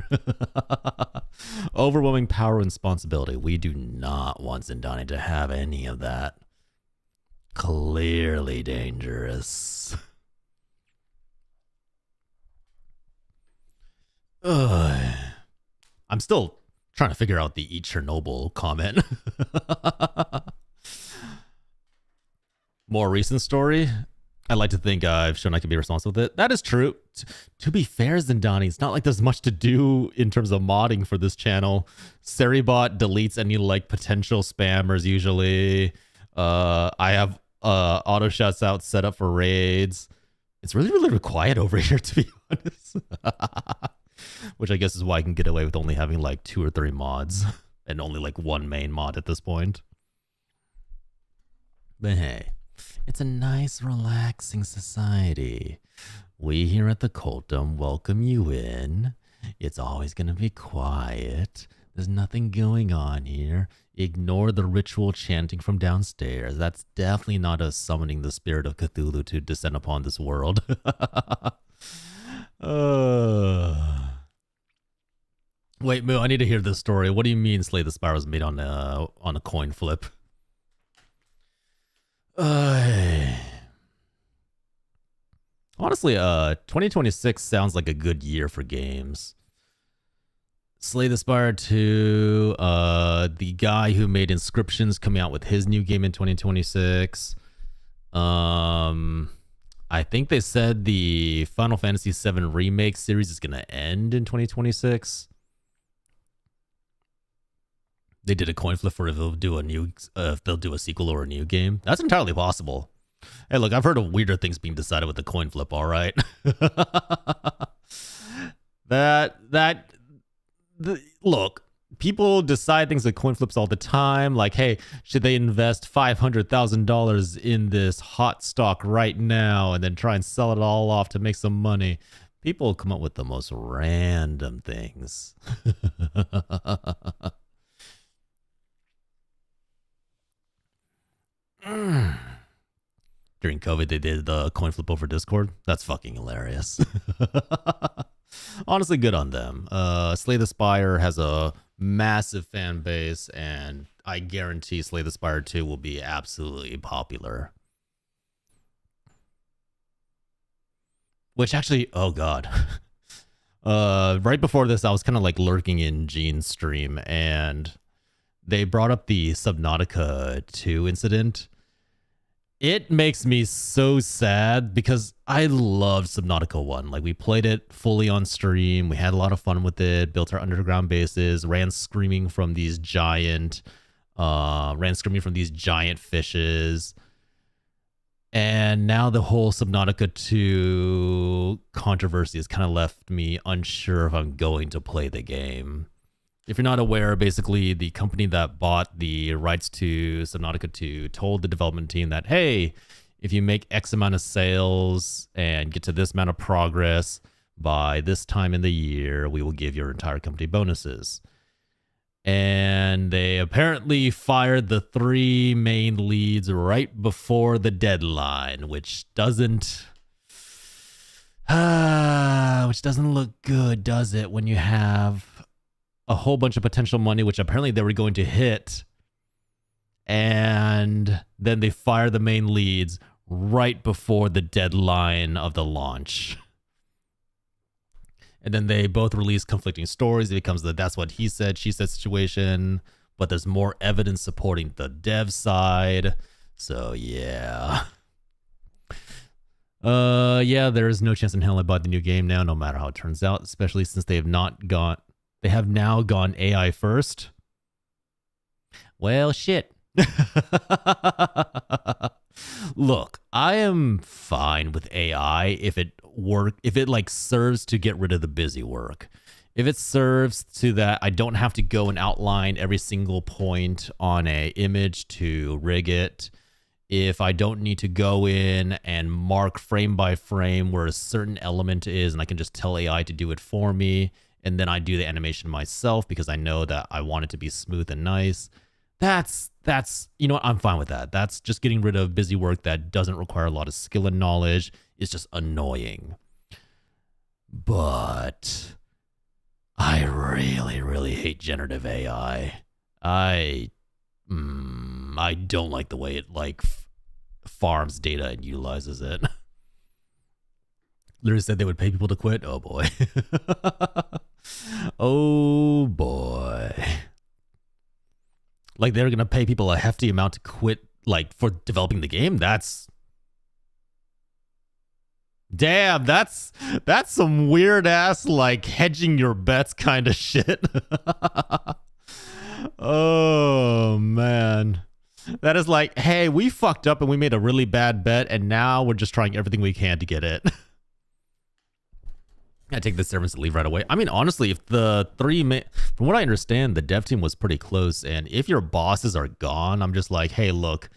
Overwhelming power and responsibility. We do not want Zindani to have any of that. Clearly dangerous. I'm still trying to figure out the Eat Chernobyl comment. More recent story. I like to think I've shown I can be responsible with it. That is true. To be fair, Zindani, it's not like there's much to do in terms of modding for this channel. Seribot deletes any like potential spammers usually. I have auto shouts out set up for raids. It's really, really quiet over here, to be honest. Which I guess is why I can get away with only having like 2 or 3 mods and only like 1 main mod at this point. But hey, it's a nice, relaxing society. We here at the Cultum welcome you in. It's always going to be quiet. There's nothing going on here. Ignore the ritual chanting from downstairs. That's definitely not us summoning the spirit of Cthulhu to descend upon this world. Wait, Moo, I need to hear this story. What do you mean Slay the Spire was made on a coin flip? Honestly, 2026 sounds like a good year for games. Slay the Spire 2, the guy who made Inscriptions coming out with his new game in 2026. I think they said the Final Fantasy VII Remake series is going to end in 2026. They did a coin flip for if they'll do a sequel or a new game. That's entirely possible. Hey, look, I've heard of weirder things being decided with the coin flip, all right? That people decide things with coin flips all the time. Like, hey, should they invest $500,000 in this hot stock right now and then try and sell it all off to make some money? People come up with the most random things. During COVID, they did the coin flip over Discord. That's fucking hilarious. Honestly, good on them. Slay the Spire has a massive fan base, and I guarantee Slay the Spire 2 will be absolutely popular. Which actually, oh god. Right before this, I was kind of like lurking in Gene's stream, and they brought up the Subnautica 2 incident. It makes me so sad because I loved Subnautica 1. Like, we played it fully on stream. We had a lot of fun with it, built our underground bases, ran screaming from these giant fishes. And now the whole Subnautica 2 controversy has kind of left me unsure if I'm going to play the game. If you're not aware, basically the company that bought the rights to Subnautica 2 told the development team that, hey, if you make X amount of sales and get to this amount of progress by this time in the year, we will give your entire company bonuses. And they apparently fired the 3 main leads right before the deadline, which doesn't look good, does it, when you have a whole bunch of potential money, which apparently they were going to hit, and then they fire the main leads right before the deadline of the launch. And then they both release conflicting stories. It becomes the that's what he said, she said situation, but there's more evidence supporting the dev side. So yeah. Yeah, there is no chance in hell I bought the new game now, no matter how it turns out, especially since they have now gone AI first. Well, shit. Look, I am fine with AI if it like serves to get rid of the busy work. If it serves to that I don't have to go and outline every single point on a image to rig it. If I don't need to go in and mark frame by frame where a certain element is and I can just tell AI to do it for me, and then I do the animation myself because I know that I want it to be smooth and nice. That's you know what, I'm fine with that. That's just getting rid of busy work that doesn't require a lot of skill and knowledge. It's just annoying. But I really, really hate generative AI. I don't like the way it like farms data and utilizes it. Literally said they would pay people to quit. Oh boy. Oh boy. Like they're gonna pay people a hefty amount to quit, like for developing the game. That's damn. That's some weird ass like hedging your bets kind of shit. Oh man, that is like, hey, we fucked up and we made a really bad bet, and now we're just trying everything we can to get it. I take the servants to leave right away. I mean, honestly, if the from what I understand, the dev team was pretty close. And if your bosses are gone, I'm just like, hey, look,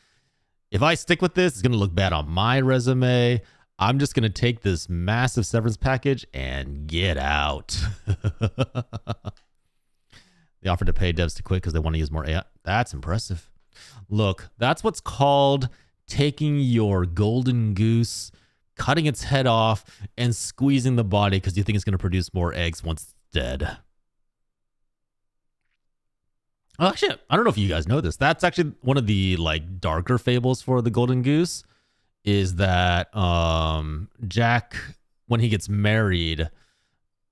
if I stick with this, it's going to look bad on my resume. I'm just going to take this massive severance package and get out. They offered to pay devs to quit because they want to use more AI. That's impressive. Look, that's what's called taking your golden goose, cutting its head off, and squeezing the body because you think it's going to produce more eggs once it's dead. Oh, actually, I don't know if you guys know this. That's actually one of the like darker fables for the golden goose, is that Jack, when he gets married,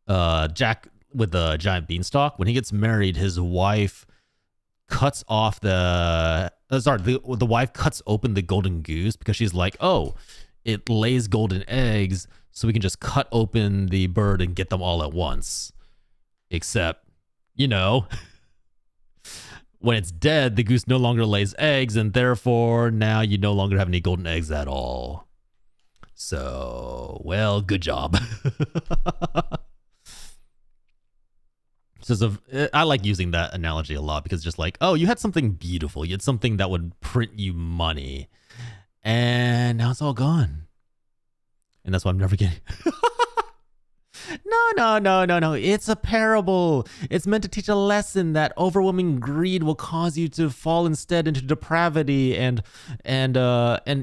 Jack with the giant beanstalk, when he gets married, his wife cuts off the wife cuts open the golden goose because she's like, oh, it lays golden eggs, so we can just cut open the bird and get them all at once. Except, you know, when it's dead, the goose no longer lays eggs, and therefore now you no longer have any golden eggs at all. So, well, good job. I like using that analogy a lot because just like, oh, you had something beautiful. You had something that would print you money. And now it's all gone. And that's why I'm never getting... No. It's a parable. It's meant to teach a lesson that overwhelming greed will cause you to fall instead into depravity and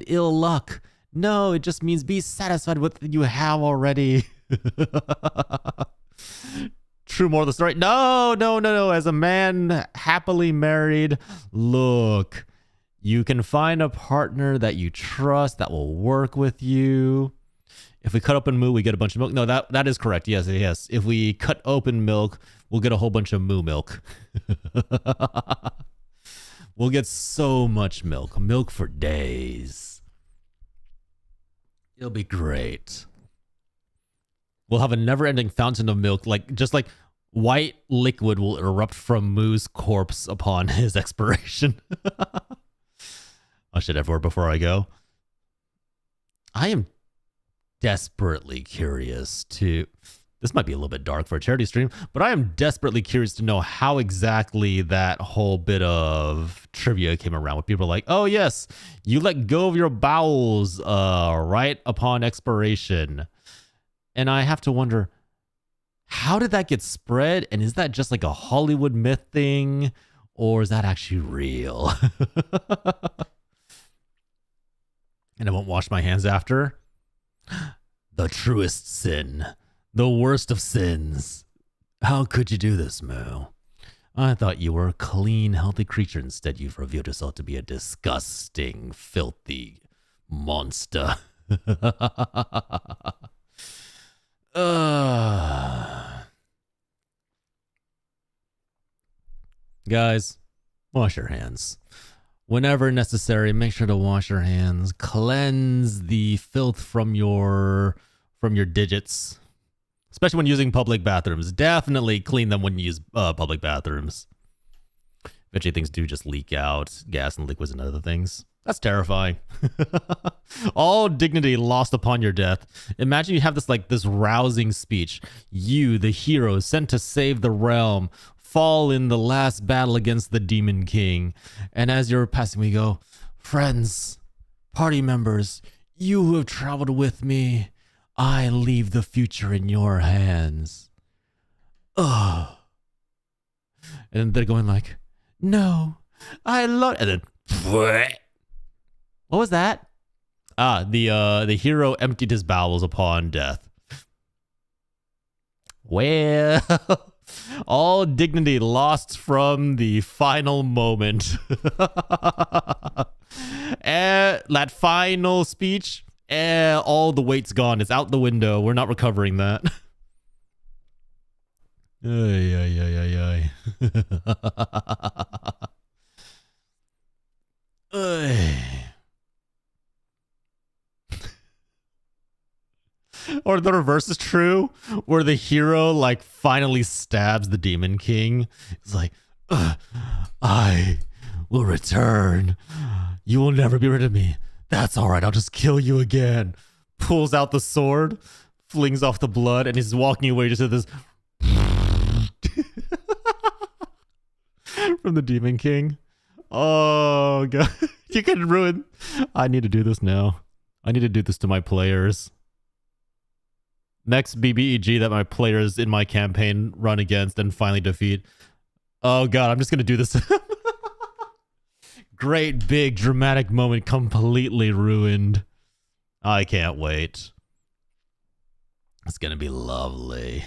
ill luck. No, it just means be satisfied with what you have already. True moral of the story. No. As a man happily married, look, you can find a partner that you trust that will work with you. If we cut open moo, we get a bunch of milk. No, that is correct. Yes. If we cut open milk, we'll get a whole bunch of moo milk. We'll get so much milk. Milk for days. It'll be great. We'll have a never-ending fountain of milk, just like white liquid will erupt from Moo's corpse upon his expiration. Oh shit, everywhere before I go. I am desperately curious to... This might be a little bit dark for a charity stream, but I am desperately curious to know how exactly that whole bit of trivia came around. With people like, oh yes, you let go of your bowels right upon expiration. And I have to wonder, how did that get spread? And is that just like a Hollywood myth thing? Or is that actually real? And I won't wash my hands after? The truest sin. The worst of sins. How could you do this, Moo? I thought you were a clean, healthy creature. Instead, you've revealed yourself to be a disgusting, filthy monster. Guys, wash your hands. Whenever necessary, make sure to wash your hands. Cleanse the filth from your digits. Especially when using public bathrooms. Definitely clean them when you use public bathrooms. Eventually things do just leak out. Gas and liquids and other things. That's terrifying. All dignity lost upon your death. Imagine you have this rousing speech. You, the hero, sent to save the realm, fall in the last battle against the Demon King. And as you're passing, we go, friends, party members, you who have traveled with me, I leave the future in your hands. Ugh. And they're going like, no, I love... And then... What was that? The hero emptied his bowels upon death. Well, all dignity lost from the final moment. That final speech, all the weight's gone. It's out the window. We're not recovering that. Ay. Or the reverse is true, where the hero finally stabs the Demon King. It's like, I will return. You will never be rid of me. That's all right. I'll just kill you again. Pulls out the sword, flings off the blood, and he's walking away just to this from the Demon King. Oh god, you can ruin. I need to do this now. I need to do this to my players. Next BBEG that my players in my campaign run against and finally defeat. Oh god, I'm just gonna do this. Great big dramatic moment completely ruined. I can't wait. It's gonna be lovely.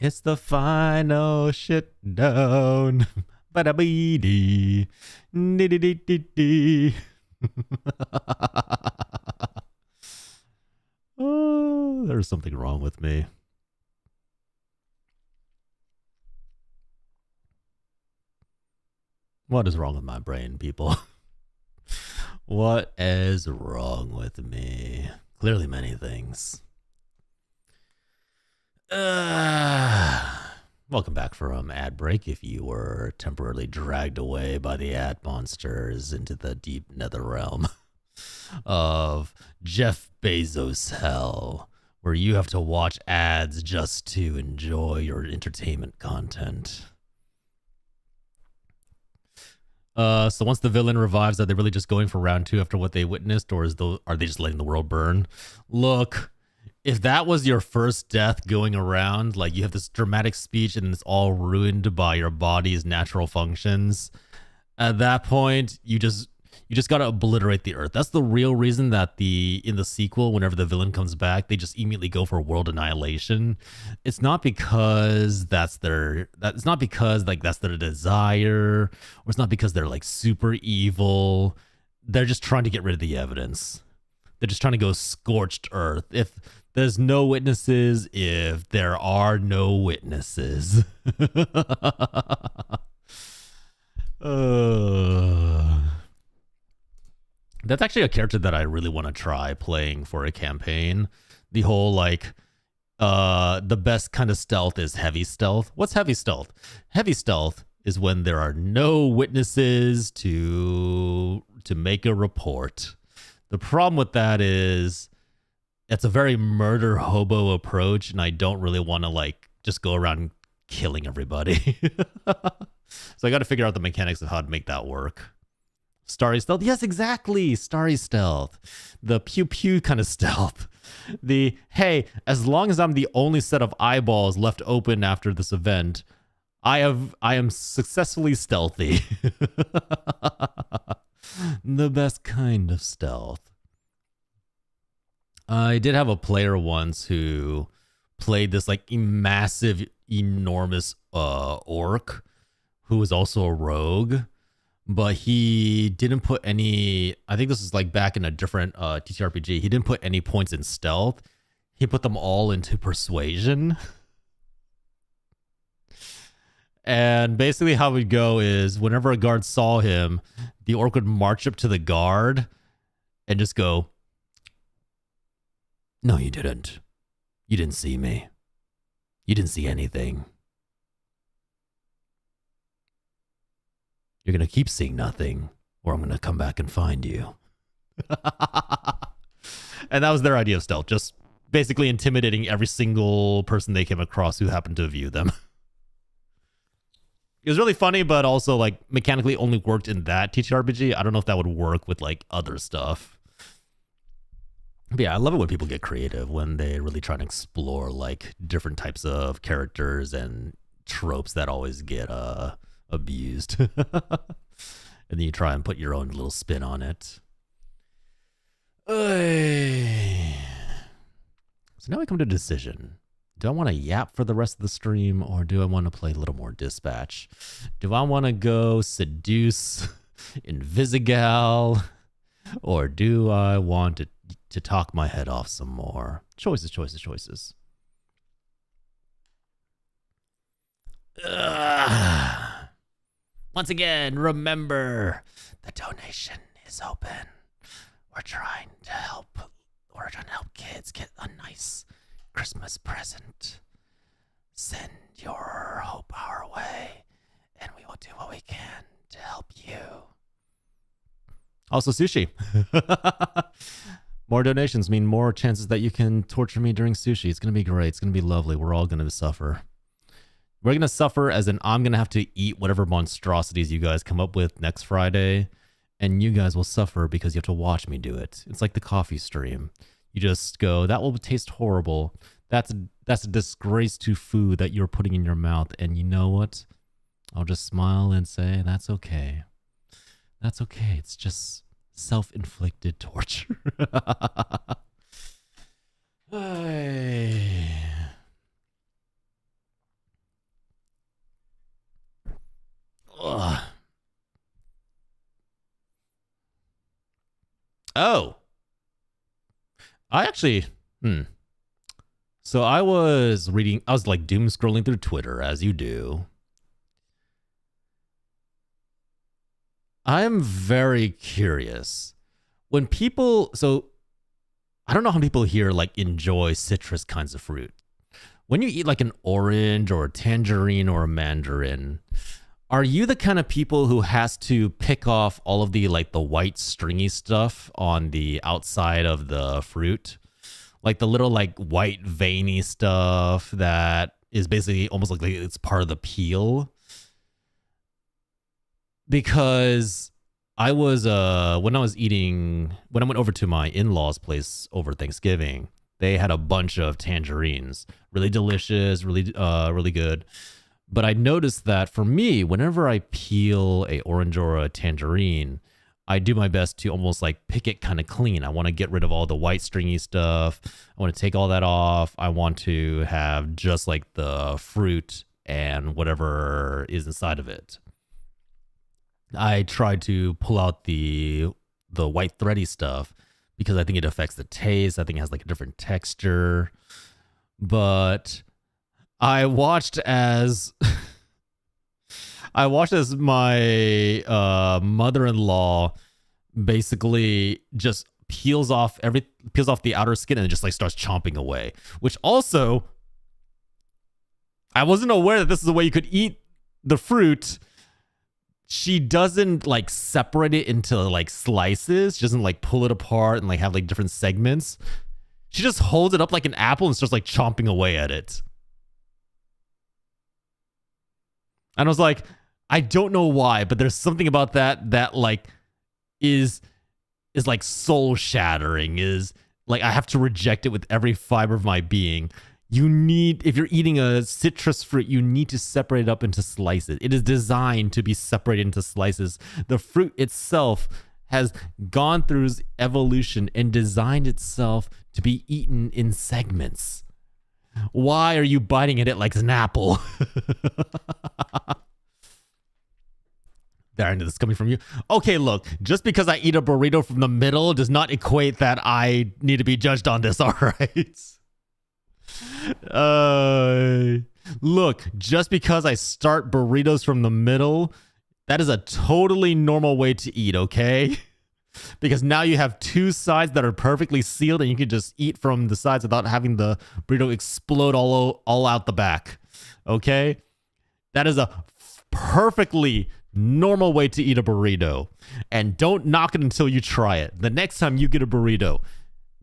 It's the final shit down. Ba-da-bee-dee. Dee-dee-dee-dee-dee. Oh, there's something wrong with me. What is wrong with my brain, people? What is wrong with me? Clearly many things. Welcome back from ad break. If you were temporarily dragged away by the ad monsters into the deep nether realm of Jeff Bezos hell, where you have to watch ads just to enjoy your entertainment content. So once the villain revives, are they really just going for round 2 after what they witnessed, or are they just letting the world burn? Look, if that was your first death going around, like you have this dramatic speech and it's all ruined by your body's natural functions, at that point you just gotta obliterate the earth. That's the real reason that in the sequel, whenever the villain comes back, they just immediately go for world annihilation. It's not because that's their desire, or it's not because they're like super evil. They're just trying to get rid of the evidence. They're just trying to go scorched earth. If there's no witnesses, if there are no witnesses. That's actually a character that I really want to try playing for a campaign. The whole the best kind of stealth is heavy stealth. What's heavy stealth? Heavy stealth is when there are no witnesses to make a report. The problem with that is it's a very murder hobo approach, and I don't really want to just go around killing everybody. So I got to figure out the mechanics of how to make that work. Starry stealth? Yes, exactly. Starry stealth. The pew pew kind of stealth. The, hey, as long as I'm the only set of eyeballs left open after this event, I am successfully stealthy. The best kind of stealth. I did have a player once who played this massive, enormous orc who was also a rogue. But he didn't put any, I think this is back in a different TTRPG. He didn't put any points in stealth. He put them all into persuasion. And basically how it would go is whenever a guard saw him, the orc would march up to the guard and just go, "No, you didn't. You didn't see me. You didn't see anything. You're going to keep seeing nothing, or I'm going to come back and find you." And that was their idea of stealth, just basically intimidating every single person they came across who happened to view them. It was really funny, but also mechanically only worked in that TTRPG. I don't know if that would work with other stuff. But yeah, I love it when people get creative, when they really try to explore different types of characters and tropes that always get abused. And then you try and put your own little spin on it. So now we come to a decision. Do I want to yap for the rest of the stream, or do I want to play a little more dispatch? Do I want to go seduce Invisigal, or do I want to talk my head off some more? Choices, choices, choices. Once again, remember, the donation is open. We're trying to help kids get a nice Christmas present. Send your hope our way, and we will do what we can to help you. Also, sushi. More donations mean more chances that you can torture me during sushi. It's going to be great. It's going to be lovely. We're all going to suffer. We're going to suffer as in I'm going to have to eat whatever monstrosities you guys come up with next Friday. And you guys will suffer because you have to watch me do it. It's like the coffee stream. You just go, that will taste horrible. That's a disgrace to food that you're putting in your mouth. And you know what? I'll just smile and say, that's okay. That's okay. It's just self-inflicted torture. Ugh. Oh. I actually, So I was doom scrolling through Twitter, as you do. I'm very curious. When people, I don't know how people here enjoy citrus kinds of fruit. When you eat an orange or a tangerine or a mandarin, Are you the kind of people who has to pick off all of the like the white stringy stuff on the outside of the fruit? Like the little like white veiny stuff that is basically almost like it's part of the peel? Because I was when I went over to my in-laws place over Thanksgiving, they had a bunch of tangerines. Really delicious, really good. But I noticed that for me, whenever I peel a orange or a tangerine, I do my best to almost like pick it kind of clean. I want to get rid of all the white stringy stuff. I want to take all that off. I want to have just like the fruit and whatever is inside of it. I try to pull out the white thready stuff because I think it affects the taste. I think it has like a different texture. But I watched as my mother-in-law basically just peels off the outer skin and just like starts chomping away. Which also, I wasn't aware that this is the way you could eat the fruit. She doesn't like separate it into like slices. She doesn't like pull it apart and like have like different segments. She just holds it up like an apple and starts like chomping away at it. And I was like, I don't know why, but there's something about that like is like soul shattering, is like I have to reject it with every fiber of my being. If you're eating a citrus fruit, you need to separate it up into slices. It is designed to be separated into slices. The fruit itself has gone through evolution and designed itself to be eaten in segments. Why are you biting at it like an apple? There, I knew this coming from you. Okay, look, just because I eat a burrito from the middle does not equate that I need to be judged on this, all right? Look, just because I start burritos from the middle, that is a totally normal way to eat, okay? Because now you have two sides that are perfectly sealed and you can just eat from the sides without having the burrito explode all out the back, okay? That is a perfectly normal way to eat a burrito. And don't knock it until you try it. The next time you get a burrito,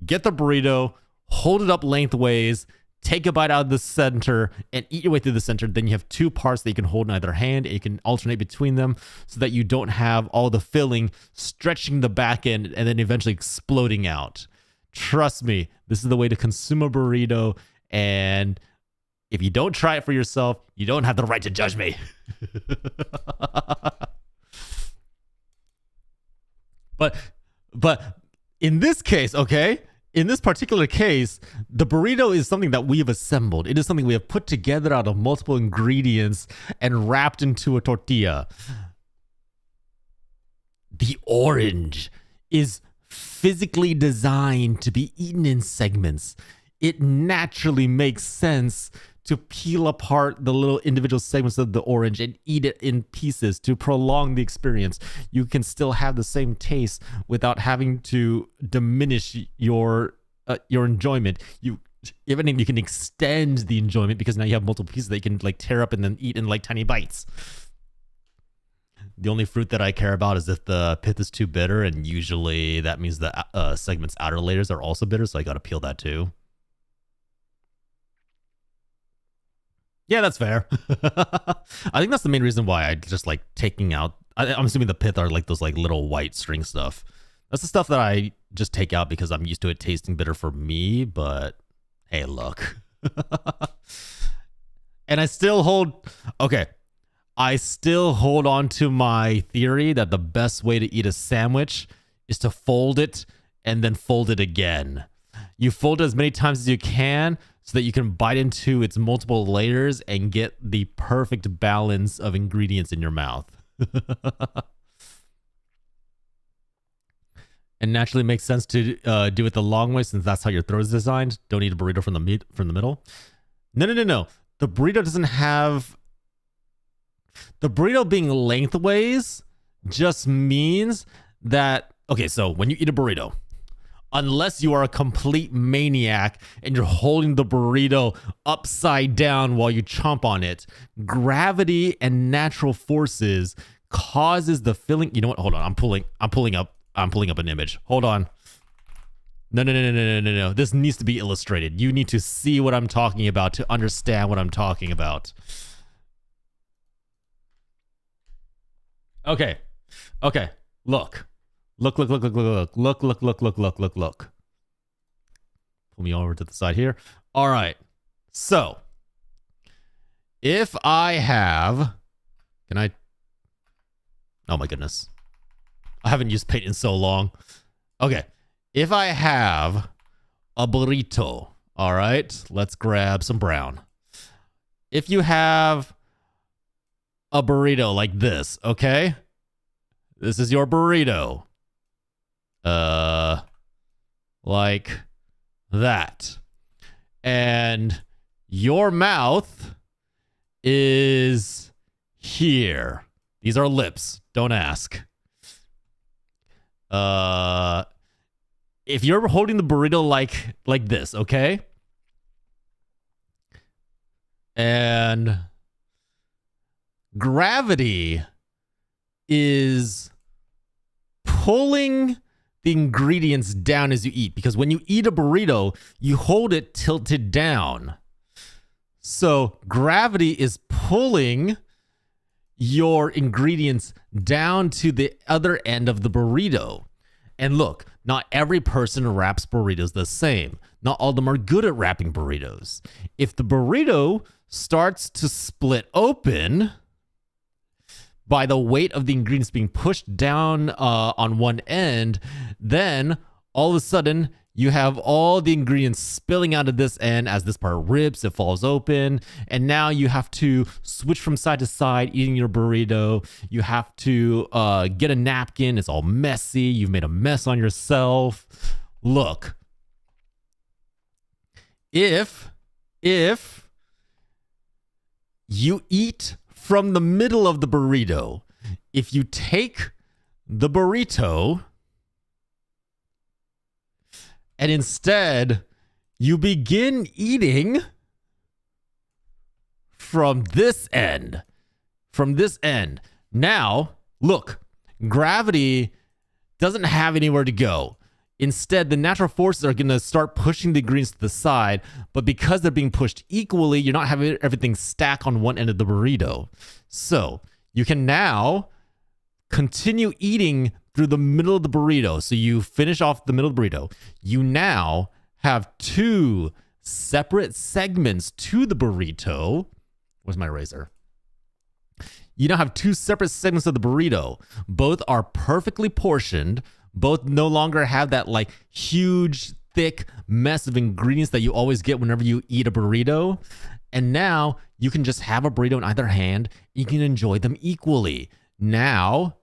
get the burrito, hold it up lengthways, take a bite out of the center, and eat your way through the center. Then you have two parts that you can hold in either hand, and you can alternate between them so that you don't have all the filling stretching the back end and then eventually exploding out. Trust me, this is the way to consume a burrito, and if you don't try it for yourself, you don't have the right to judge me. But in this case, okay? In this particular case, the burrito is something that we have assembled. It is something we have put together out of multiple ingredients and wrapped into a tortilla. The orange is physically designed to be eaten in segments. It naturally makes sense to peel apart the little individual segments of the orange and eat it in pieces to prolong the experience. You can still have the same taste without having to diminish your enjoyment. If anything, you can extend the enjoyment because now you have multiple pieces that you can like tear up and then eat in like tiny bites. The only fruit that I care about is if the pith is too bitter, and usually that means the segment's outer layers are also bitter, so I gotta peel that too. Yeah, that's fair. I think that's the main reason why I just like taking out. I'm assuming the pith are like those like little white string stuff. That's the stuff that I just take out because I'm used to it tasting bitter for me. But hey, look. And I still hold on to my theory that the best way to eat a sandwich is to fold it and then fold it again. You fold it as many times as you can so that you can bite into its multiple layers and get the perfect balance of ingredients in your mouth. And naturally makes sense to do it the long way since that's how your throat is designed. Don't eat a burrito from the middle. No. The burrito doesn't have... The burrito being lengthways just means that... Okay, so when you eat a burrito, Unless you are a complete maniac and you're holding the burrito upside down while you chomp on it. Gravity and natural forces causes the filling. You know what? Hold on. I'm pulling up an image. Hold on. No. This needs to be illustrated. You need to see what I'm talking about to understand what I'm talking about. Okay. Look. Look. Pull me over to the side here. All right. So, if I have... Can I... Oh my goodness. I haven't used paint in so long. Okay. If I have a burrito, all right, let's grab some brown. If you have a burrito like this, okay? This is your burrito. Like that. And your mouth is here. These are lips. Don't ask. If you're holding the burrito like this, okay? And gravity is pulling the ingredients down as you eat, because when you eat a burrito, you hold it tilted down. So gravity is pulling your ingredients down to the other end of the burrito. And look, not every person wraps burritos the same. Not all of them are good at wrapping burritos. If the burrito starts to split open by the weight of the ingredients being pushed down on one end, then all of a sudden you have all the ingredients spilling out of this end. As this part rips, it falls open, and now you have to switch from side to side eating your burrito. You have to get a napkin. It's all messy. You've made a mess on yourself. Look, if you eat from the middle of the burrito, if you take the burrito and instead you begin eating from this end, now look, gravity doesn't have anywhere to go. Instead, the natural forces are going to start pushing the ingredients to the side, but because they're being pushed equally, you're not having everything stack on one end of the burrito. So you can now continue eating through the middle of the burrito. So you finish off the middle of the burrito. You now have two separate segments to the burrito. Where's my razor? You now have two separate segments of the burrito. Both are perfectly portioned. Both no longer have that like huge, thick mess of ingredients that you always get whenever you eat a burrito. And now you can just have a burrito in either hand. You can enjoy them equally. Now,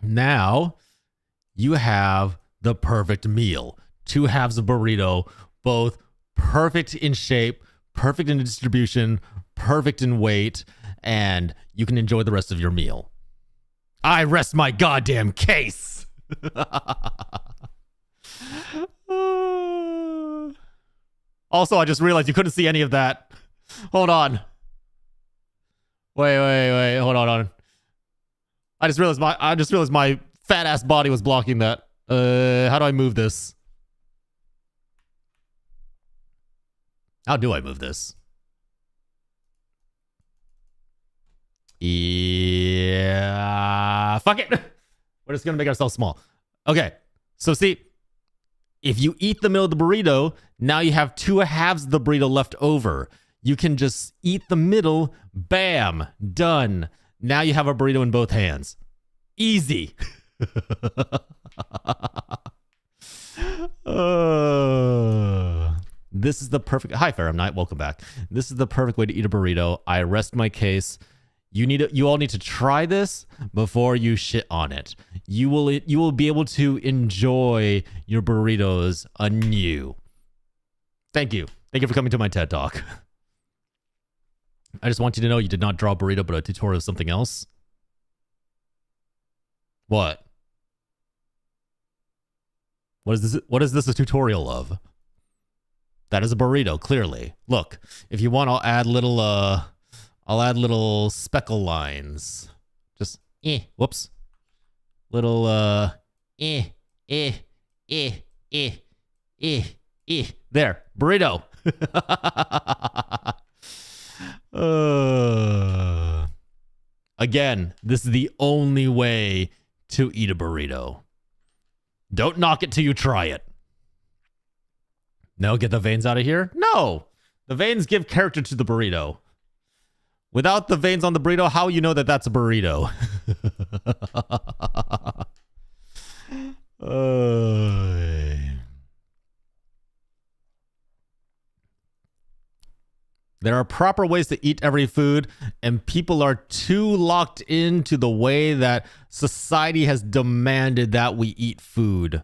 now you have the perfect meal. Two halves of burrito, both perfect in shape, perfect in distribution, perfect in weight, and you can enjoy the rest of your meal. I rest my goddamn case. Also, I just realized you couldn't see any of that. Hold on. Wait. Hold on. I just realized my fat ass body was blocking that. How do I move this? How do I move this? Yeah, fuck it. We're just gonna make ourselves small. Okay, so see, if you eat the middle of the burrito, now you have two halves of the burrito left over. You can just eat the middle, bam, done. Now you have a burrito in both hands. Easy. This is the perfect... Hi, Farum Knight. Welcome back. This is the perfect way to eat a burrito. I rest my case. You all need to try this before you shit on it. You will be able to enjoy your burritos anew. Thank you. Thank you for coming to my TED Talk. I just want you to know you did not draw a burrito, but a tutorial of something else. What? What is this? What is this a tutorial of? That is a burrito, clearly. Look, if you want, I'll add little speckle lines. Just whoops. Little there, burrito. Again, this is the only way to eat a burrito. Don't knock it till you try it. No, get the veins out of here? No. The veins give character to the burrito. Without the veins on the burrito, how you know that that's a burrito? There are proper ways to eat every food, and people are too locked into the way that society has demanded that we eat food.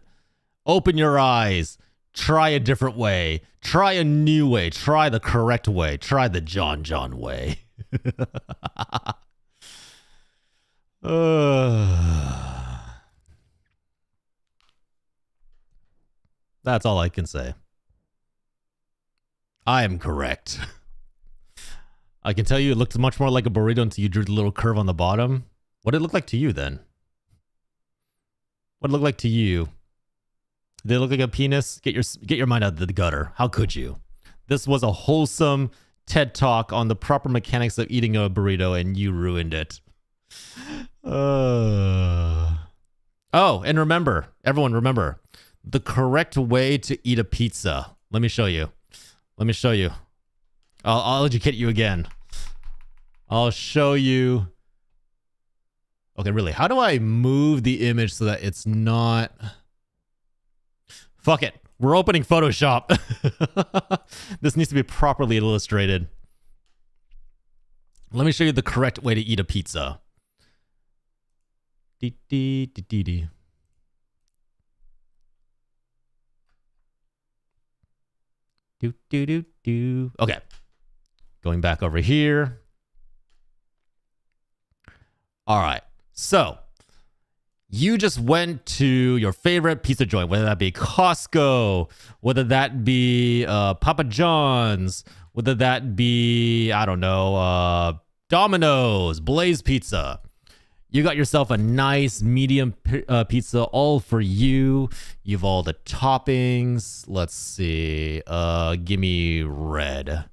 Open your eyes. Try a different way. Try a new way. Try the correct way. Try the John way. That's all I can say. I am correct. I can tell you it looks much more like a burrito until you drew the little curve on the bottom. What did it look like to you then? What did it look like to you? Did it look like a penis? Get your mind out of the gutter. How could you? This was a wholesome TED Talk on the proper mechanics of eating a burrito, and you ruined it. Oh, and remember, everyone remember, the correct way to eat a pizza. Let me show you. Let me show you. I'll educate you again. I'll show you. Okay, really, how do I move the image so that it's not... Fuck it. We're opening Photoshop. This needs to be properly illustrated. Let me show you the correct way to eat a pizza. Dee. Do. Okay. Going back over here. All right. So, you just went to your favorite pizza joint, whether that be Costco, whether that be Papa John's, whether that be, I don't know, Domino's, Blaze Pizza. You got yourself a nice medium pizza all for you. You've all the toppings. Let's see. Give me red.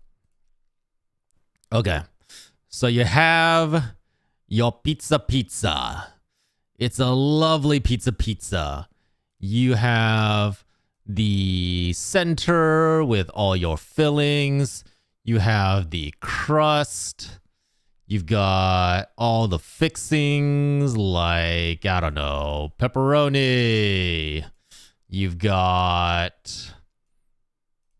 Okay. So you have your pizza. It's a lovely pizza. You have the center with all your fillings. You have the crust. You've got all the fixings like, I don't know, pepperoni. You've got,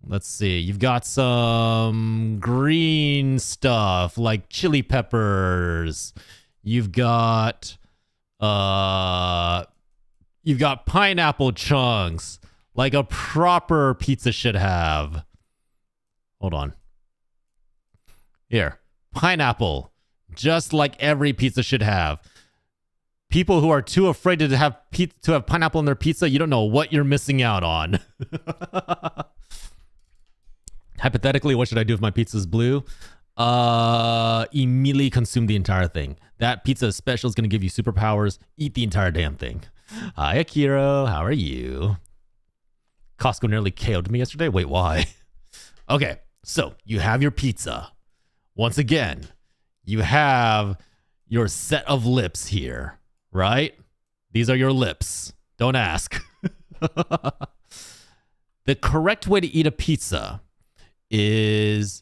let's see, you've got some green stuff like chili peppers. You've got pineapple chunks like a proper pizza should have. Hold on. Here, pineapple. Just like every pizza should have. People who are too afraid to have pineapple in their pizza, you don't know what you're missing out on. Hypothetically, what should I do if my pizza is blue? Immediately consume the entire thing. That pizza special is going to give you superpowers. Eat the entire damn thing. Hi, Akira. How are you? Costco nearly KO'd me yesterday. Wait, why? Okay, so you have your pizza. Once again, you have your set of lips here, right? These are your lips. Don't ask. The correct way to eat a pizza is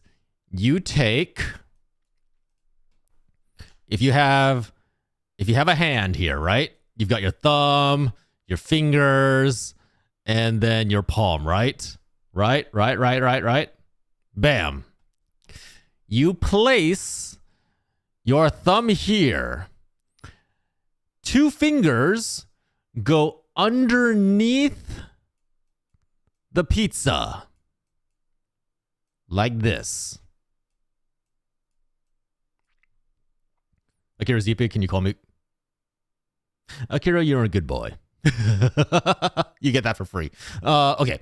you take, if you have a hand here, right? You've got your thumb, your fingers, and then your palm, right? Right. Bam. You place your thumb here. 2 fingers go underneath the pizza. Like this. Akira ZP, can you call me? Akira, you're a good boy. You get that for free. Okay.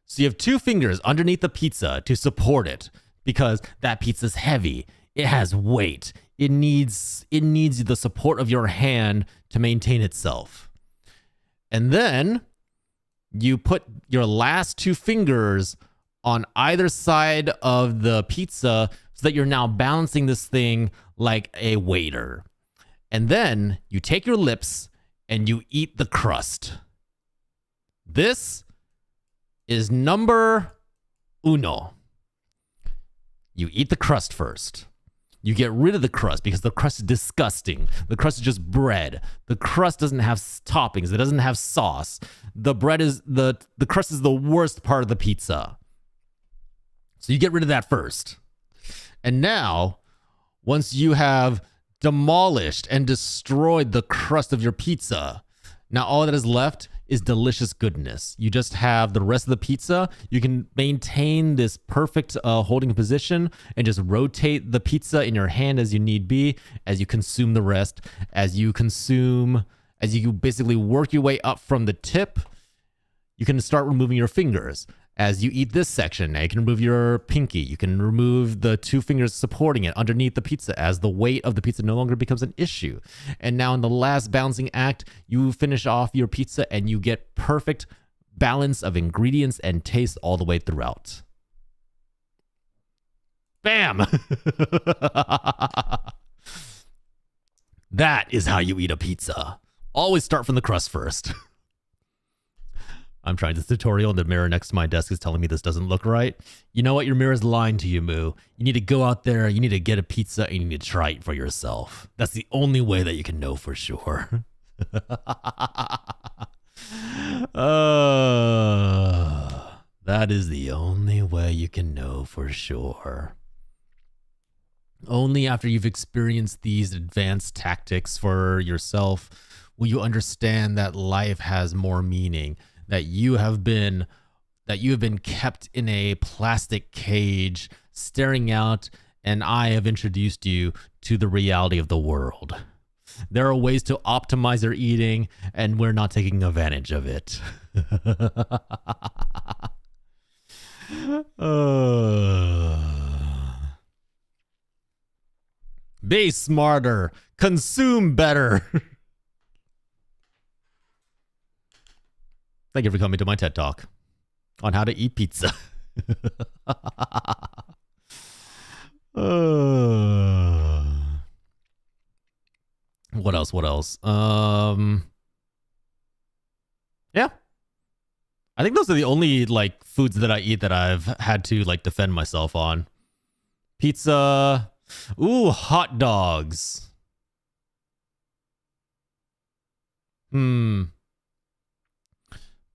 So you have 2 fingers underneath the pizza to support it because that pizza's heavy. It has weight. It needs the support of your hand to maintain itself. And then you put your last 2 fingers on either side of the pizza so that you're now balancing this thing like a waiter. And then you take your lips and you eat the crust. This is number uno. You eat the crust first. You get rid of the crust because the crust is disgusting. The crust is just bread. The crust doesn't have toppings. It doesn't have sauce. The crust is the worst part of the pizza. So you get rid of that first. And now, once you have demolished and destroyed the crust of your pizza, now all that is left is delicious goodness. You just have the rest of the pizza. You can maintain this perfect holding position and just rotate the pizza in your hand as you need be, as you consume the rest, as you basically work your way up from the tip. You can start removing your fingers. As you eat this section, now you can remove your pinky. You can remove the 2 fingers supporting it underneath the pizza as the weight of the pizza no longer becomes an issue. And now in the last balancing act, you finish off your pizza and you get perfect balance of ingredients and taste all the way throughout. Bam! That is how you eat a pizza. Always start from the crust first. I'm trying this tutorial and the mirror next to my desk is telling me this doesn't look right. You know what? Your mirror's lying to you, Moo. You need to go out there, you need to get a pizza, and you need to try it for yourself. That's the only way that you can know for sure. That is the only way you can know for sure. Only after you've experienced these advanced tactics for yourself will you understand that life has more meaning. That you have been kept in a plastic cage staring out, and I have introduced you to the reality of the world. There are ways to optimize your eating, and we're not taking advantage of it. Be smarter, consume better. Thank you for coming to my TED Talk on how to eat pizza. What else? Yeah. I think those are the only like foods that I eat that I've had to like defend myself on. Pizza. Ooh, hot dogs.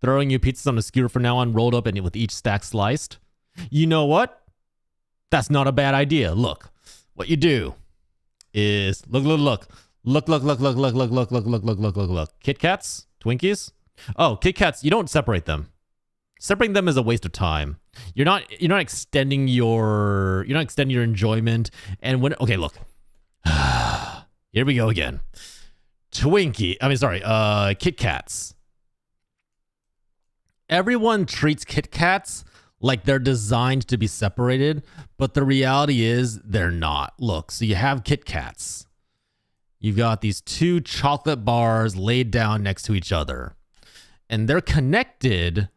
Throwing you pizzas on a skewer from now on, rolled up and with each stack sliced. You know what? That's not a bad idea. Look, what you do is look. Kit Kats, Twinkies. Oh, Kit Kats. You don't separate them. Separating them is a waste of time. You're not extending your enjoyment. And when look. Here we go again. Kit Kats. Everyone treats Kit Kats like they're designed to be separated, but the reality is they're not. Look, so you have Kit Kats. You've got these 2 chocolate bars laid down next to each other, and they're connected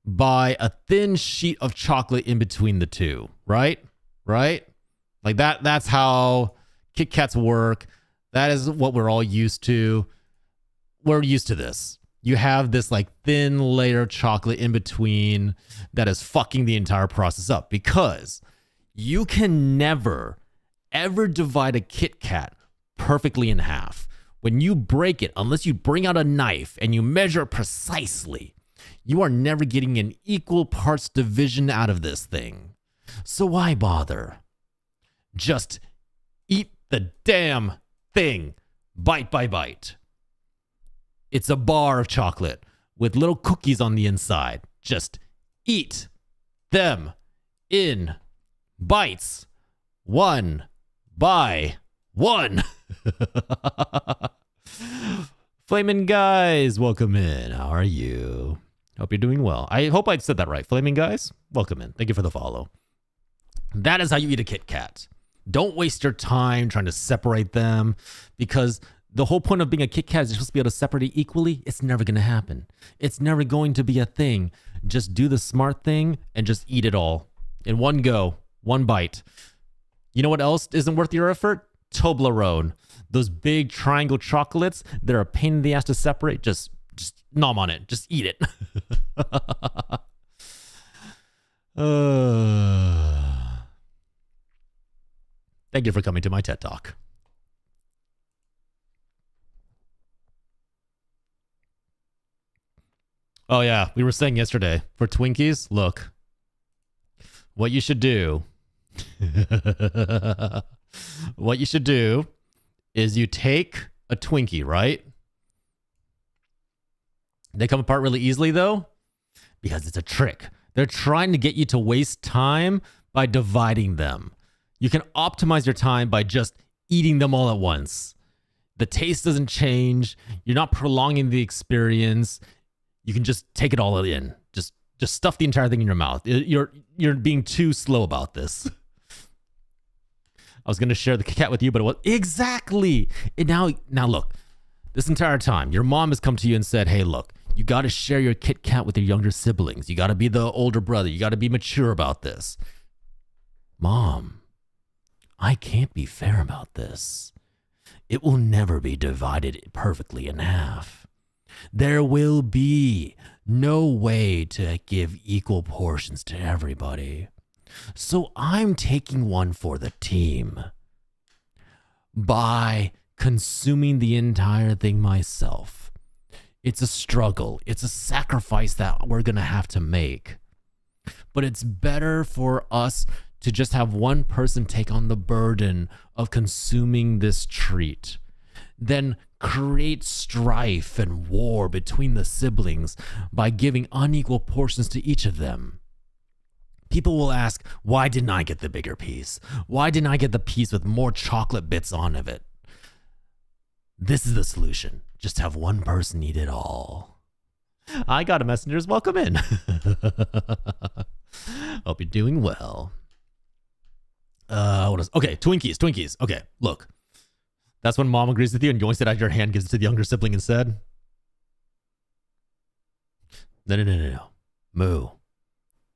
by a thin sheet of chocolate in between the 2, right? Like that's how Kit Kats work. That is what we're all used to. We're used to this. You have this like thin layer of chocolate in between that is fucking the entire process up, because you can never, ever divide a Kit Kat perfectly in half. When you break it, unless you bring out a knife and you measure precisely, you are never getting an equal parts division out of this thing. So why bother? Just eat the damn thing, bite by bite. It's a bar of chocolate with little cookies on the inside. Just eat them in bites, one by one. Flamin' guys, welcome in. How are you? Hope you're doing well. I hope I said that right. Flaming guys, welcome in. Thank you for the follow. That is how you eat a Kit Kat. Don't waste your time trying to separate them, because the whole point of being a Kit Kat is you're supposed to be able to separate it equally. It's never going to happen. It's never going to be a thing. Just do the smart thing and just eat it all in one go, one bite. You know what else isn't worth your effort? Toblerone. Those big triangle chocolates that are a pain in the ass to separate. Just nom on it. Just eat it. Thank you for coming to my TED Talk. Oh yeah, we were saying yesterday, for Twinkies, look, what you should do, what you should do is you take a Twinkie, right? They come apart really easily though, because it's a trick. They're trying to get you to waste time by dividing them. You can optimize your time by just eating them all at once. The taste doesn't change. You're not prolonging the experience. You can just take it all in. Just stuff the entire thing in your mouth. You're being too slow about this. I was going to share the Kit Kat with you, but it was exactly. And now look, this entire time, your mom has come to you and said, hey, look, you got to share your Kit Kat with your younger siblings. You got to be the older brother. You got to be mature about this. Mom, I can't be fair about this. It will never be divided perfectly in half. There will be no way to give equal portions to everybody. So I'm taking one for the team by consuming the entire thing myself. It's a struggle. It's a sacrifice that we're going to have to make. But it's better for us to just have one person take on the burden of consuming this treat than create strife and war between the siblings by giving unequal portions to each of them. People will ask, why didn't I get the bigger piece? Why didn't I get the piece with more chocolate bits on of it? This is the solution. Just have one person eat it all. I got a messengers. Welcome in. Hope you're doing well. Okay, Twinkies. Okay, look. That's when mom agrees with you and you only sit out your hand, gives it to the younger sibling instead. No. Moo.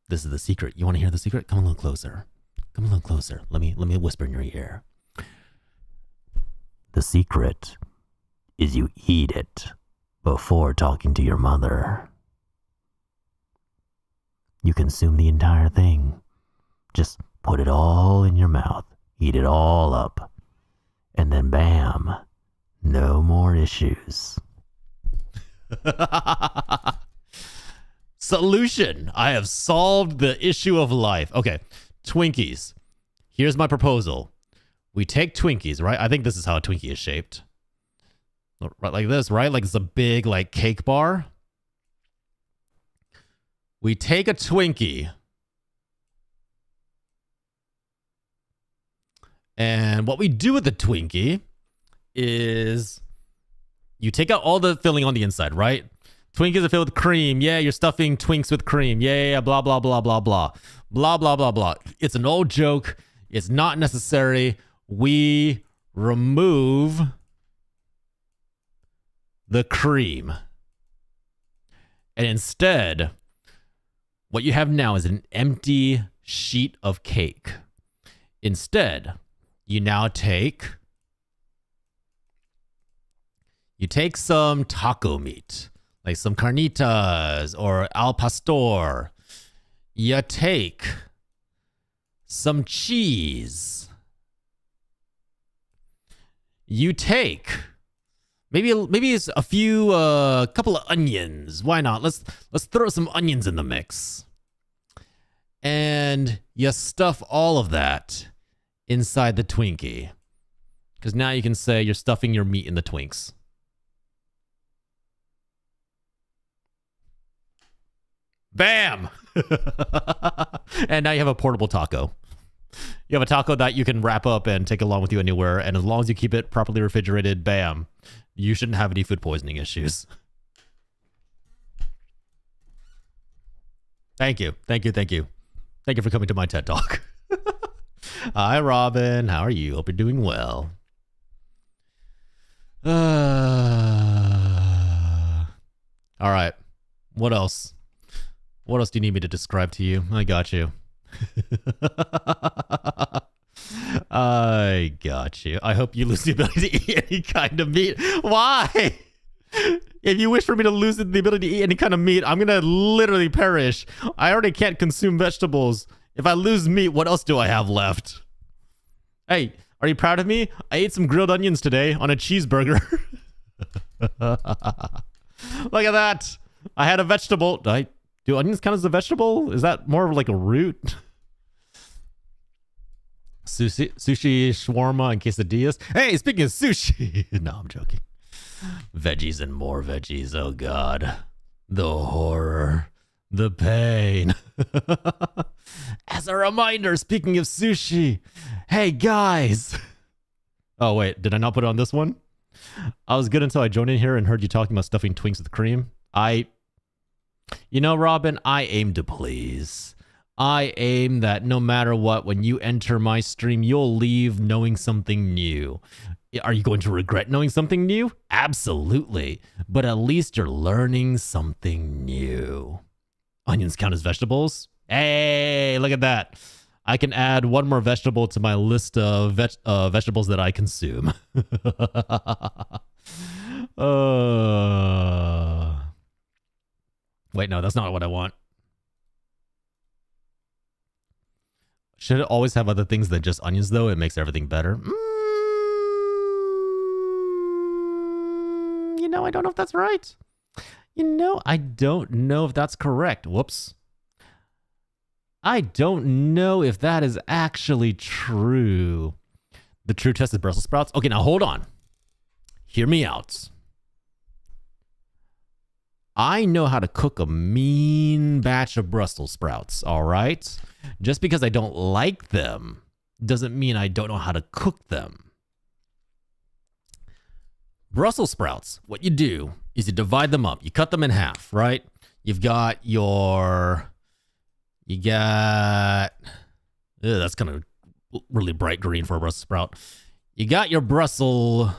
This is the secret. You want to hear the secret? Come a little closer. Come a little closer. Let me whisper in your ear. The secret is you eat it before talking to your mother. You consume the entire thing. Just put it all in your mouth. Eat it all up. And then bam, no more issues. Solution. I have solved the issue of life. Okay, Twinkies. Here's my proposal. We take Twinkies, right? I think this is how a Twinkie is shaped. Right, like this, right? Like it's a big like cake bar. We take a Twinkie. And what we do with the Twinkie is you take out all the filling on the inside, right? Twinkies are filled with cream. Yeah, you're stuffing Twinks with cream. Yeah, blah, blah, blah, blah, blah. Blah, blah, blah, blah. It's an old joke. It's not necessary. We remove the cream. And instead, what you have now is an empty sheet of cake. Instead, you now take some taco meat, like some carnitas or al pastor. You take some cheese. You take maybe it's a few couple of onions. Why not? Let's throw some onions in the mix. And you stuff all of that inside the Twinkie. Because now you can say you're stuffing your meat in the Twinks. Bam! And now you have a portable taco. You have a taco that you can wrap up and take along with you anywhere. And as long as you keep it properly refrigerated, bam, you shouldn't have any food poisoning issues. Thank you. Thank you. Thank you. Thank you for coming to my TED Talk. Hi, Robin. How are you? Hope you're doing well. All right. What else? What else do you need me to describe to you? I got you. I got you. I hope you lose the ability to eat any kind of meat. Why? If you wish for me to lose the ability to eat any kind of meat, I'm gonna literally perish. I already can't consume vegetables. If I lose meat, what else do I have left? Hey, are you proud of me? I ate some grilled onions today on a cheeseburger. Look at that. I had a vegetable. Do onions count as a vegetable? Is that more of like a root? Sushi, shawarma, and quesadillas. Hey, speaking of sushi. No, I'm joking. Veggies and more veggies. Oh, God. The horror. The pain. As a reminder, speaking of sushi. Hey, guys. Oh, wait. Did I not put it on this one? I was good until I joined in here and heard you talking about stuffing Twinks with cream. You know, Robin, I aim to please. I aim that no matter what, when you enter my stream, you'll leave knowing something new. Are you going to regret knowing something new? Absolutely. But at least you're learning something new. Onions count as vegetables? Hey, look at that. I can add one more vegetable to my list of vegetables that I consume. Wait, no, that's not what I want. Should it always have other things than just onions, though? It makes everything better. You know, I don't know if that's right. You know, I don't know if that's correct. Whoops. I don't know if that is actually true. The true test is Brussels sprouts. Okay, now hold on. Hear me out. I know how to cook a mean batch of Brussels sprouts, all right? Just because I don't like them doesn't mean I don't know how to cook them. Brussels sprouts, what you do is you divide them up. You cut them in half, right? You got, that's kind of really bright green for a Brussels sprout. You got your Brussels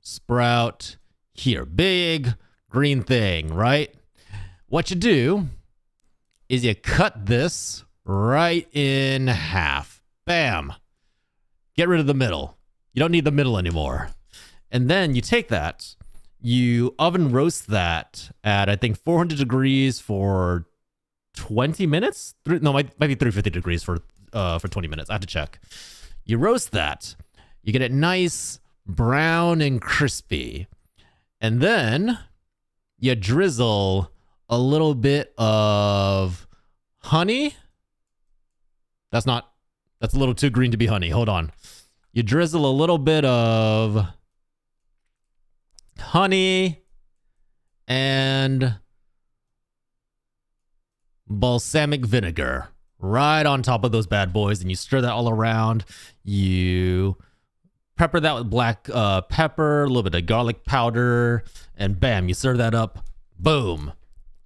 sprout here, big green thing, right? What you do is you cut this right in half. Bam. Get rid of the middle. You don't need the middle anymore. And then you take that, you oven roast that at, I think, 400 degrees for 20 minutes? No, might be 350 degrees for 20 minutes. I have to check. You roast that. You get it nice, brown, and crispy. And then you drizzle a little bit of honey. That's a little too green to be honey. Hold on. You drizzle a little bit of honey and balsamic vinegar right on top of those bad boys, and you stir that all around. You pepper that with black pepper, a little bit of garlic powder, and bam, you serve that up. Boom.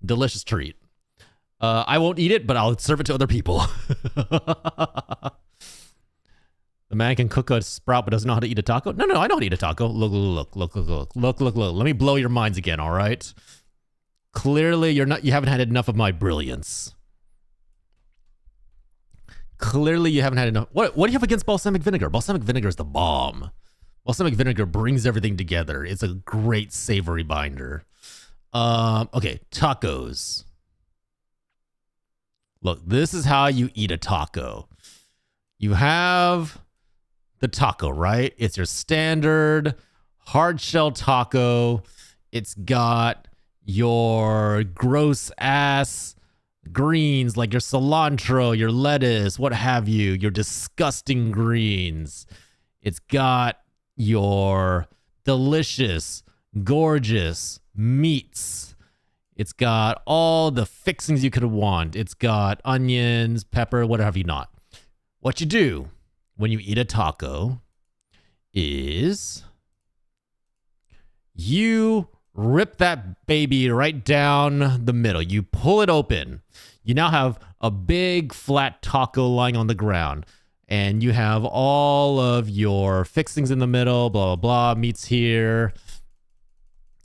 Delicious treat. I won't eat it, but I'll serve it to other people. The man can cook a sprout but doesn't know how to eat a taco? No, I know how to eat a taco. Look. Let me blow your minds again, all right? Clearly, you haven't had enough of my brilliance. Clearly, you haven't had enough. What do you have against balsamic vinegar? Balsamic vinegar is the bomb. Balsamic vinegar brings everything together. It's a great savory binder. Okay, tacos. Look, this is how you eat a taco. You have the taco, right? It's your standard hard shell taco. It's got your gross ass greens like your cilantro, your lettuce, what have you, your disgusting greens. It's got your delicious, gorgeous meats. It's got all the fixings you could want. It's got onions, pepper, whatever have you not. What you do when you eat a taco is you Rip that baby right down the middle. You pull it open. You now have a big flat taco lying on the ground. And you have all of your fixings in the middle, blah, blah, blah. Meat's here.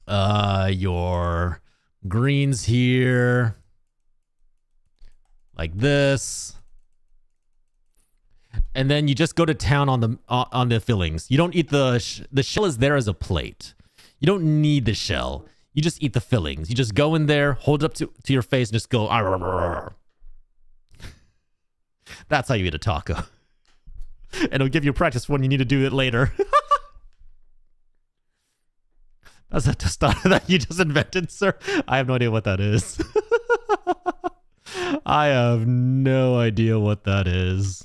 Your greens here. Like this. And then you just go to town on the fillings. You don't eat the shell is there as a plate. You don't need the shell. You just eat the fillings. You just go in there, hold it up to your face, and just go. Arr, arr, arr. That's how you eat a taco. And it'll give you practice when you need to do it later. That's a tostada that you just invented, sir. I have no idea what that is. I have no idea what that is.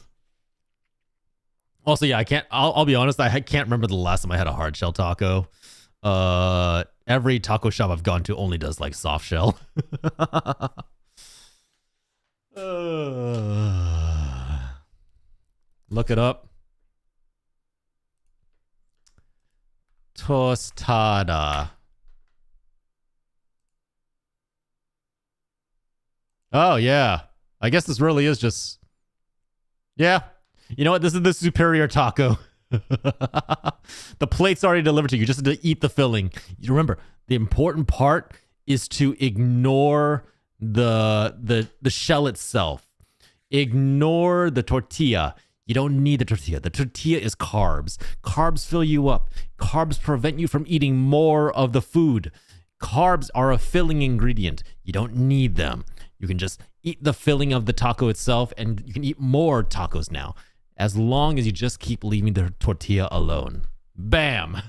Also, yeah, I'll be honest, I can't remember the last time I had a hard shell taco. Every taco shop I've gone to only does like soft shell. Look it up. Tostada. Oh, yeah. I guess this really is just... Yeah. You know what? This is the superior taco. The plate's already delivered to you. You just have to eat the filling. You remember, the important part is to ignore the shell itself. Ignore the tortilla. You don't need the tortilla. The tortilla is carbs. Carbs fill you up. Carbs prevent you from eating more of the food. Carbs are a filling ingredient. You don't need them. You can just eat the filling of the taco itself, and you can eat more tacos now, as long as you just keep leaving the tortilla alone. Bam!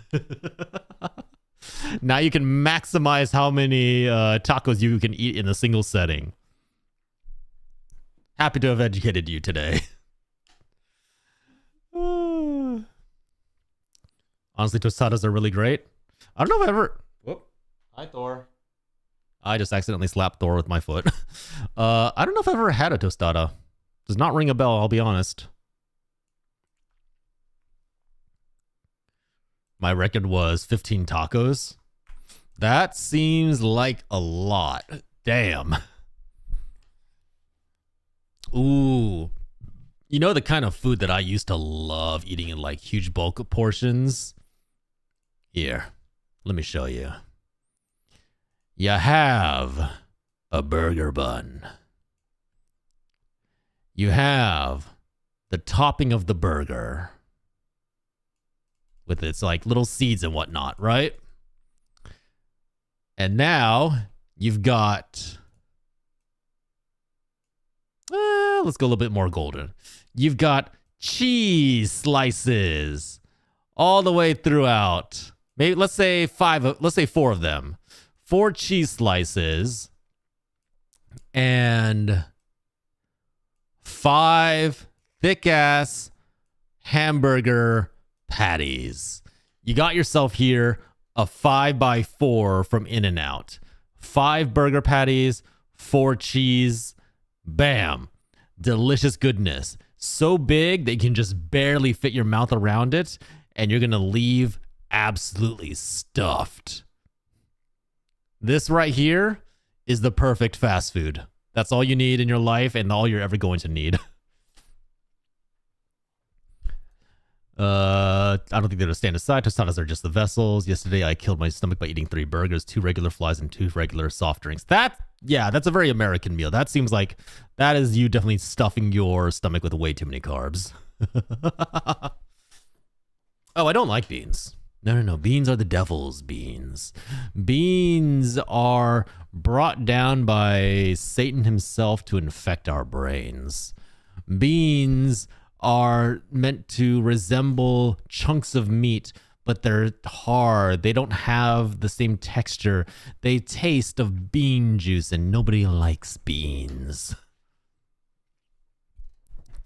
Now you can maximize how many tacos you can eat in a single setting. Happy to have educated you today. Honestly, tostadas are really great. I don't know if I ever... Whoop. Hi, Thor. I just accidentally slapped Thor with my foot. I don't know if I've ever had a tostada. Does not ring a bell, I'll be honest. My record was 15 tacos. That seems like a lot. Damn. Ooh. You know the kind of food that I used to love eating in like huge bulk portions? Here, let me show you. You have a burger bun. You have the topping of the burger with its like little seeds and whatnot, right? And now you've got, let's go a little bit more golden. You've got cheese slices all the way throughout. Maybe let's say four of them. 4 cheese slices and 5 thick-ass hamburger patties. You got yourself here a 5x4 from In-N-Out. 5 burger patties, 4 cheese. Bam. Delicious goodness. So big that you can just barely fit your mouth around it, and you're going to leave absolutely stuffed. This right here is the perfect fast food. That's all you need in your life and all you're ever going to need. I don't think they're to stand aside. Tostadas are just the vessels. Yesterday, I killed my stomach by eating 3 burgers, 2 regular fries, and 2 regular soft drinks. That's a very American meal. That seems like that is you definitely stuffing your stomach with way too many carbs. Oh, I don't like beans. No. Beans are the devil's beans. Beans are brought down by Satan himself to infect our brains. Beans are meant to resemble chunks of meat, but they're hard. They don't have the same texture. They taste of bean juice, and nobody likes beans.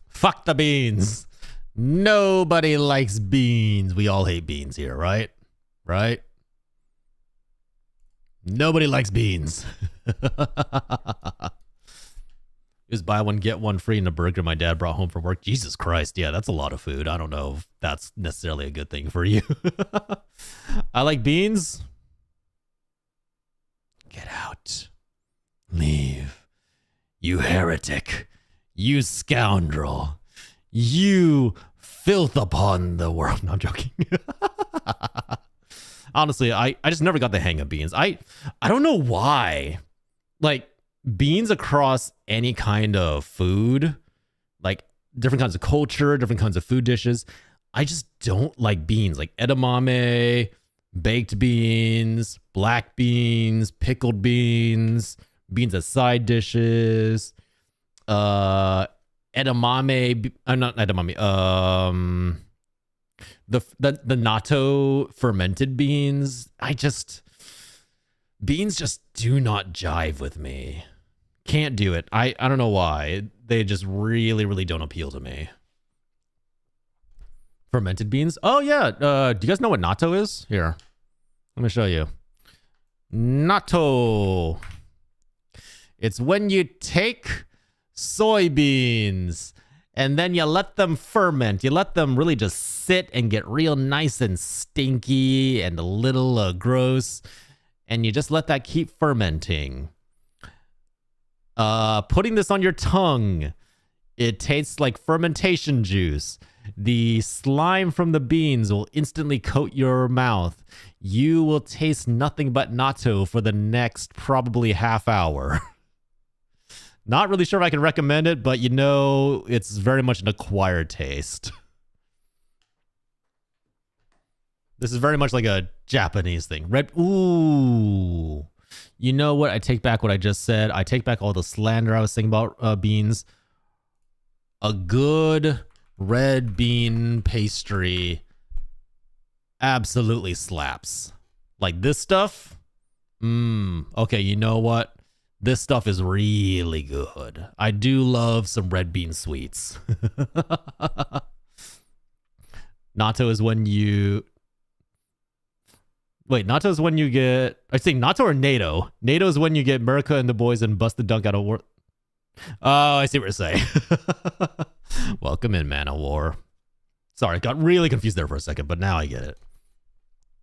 Fuck the beans. Nobody likes beans. We all hate beans here, right? Right? Nobody likes beans. It was buy one, get one free in a burger my dad brought home from work. Jesus Christ. Yeah, that's a lot of food. I don't know if that's necessarily a good thing for you. I like beans. Get out. Leave. You heretic. You scoundrel. You filth upon the world. No, I'm joking. Honestly, I just never got the hang of beans. I don't know why. Like, beans across any kind of food, like different kinds of culture, different kinds of food dishes. I just don't like beans. Like edamame, baked beans, black beans, pickled beans, beans as side dishes, edamame, not edamame, the natto fermented beans. Beans just do not jive with me. Can't do it. I don't know why. They just really, really don't appeal to me. Fermented beans? Oh yeah. Do you guys know what natto is? Here, let me show you. Natto. It's when you take soybeans and then you let them ferment. You let them really just sit and get real nice and stinky and a little gross. And you just let that keep fermenting. Putting this on your tongue, it tastes like fermentation juice. The slime from the beans will instantly coat your mouth. You will taste nothing but natto for the next probably half hour. Not really sure if I can recommend it, but you know, it's very much an acquired taste. This is very much like a Japanese thing. Ooh. You know what? I take back what I just said. I take back all the slander I was saying about beans. A good red bean pastry absolutely slaps. Like this stuff. Okay, you know what? This stuff is really good. I do love some red bean sweets. Natto is when you... Wait, natto is when you get... I think natto or NATO? NATO is when you get America and the boys and bust the dunk out of war. Oh, I see what you're saying. Welcome in, Man of War. Sorry, got really confused there for a second, but now I get it.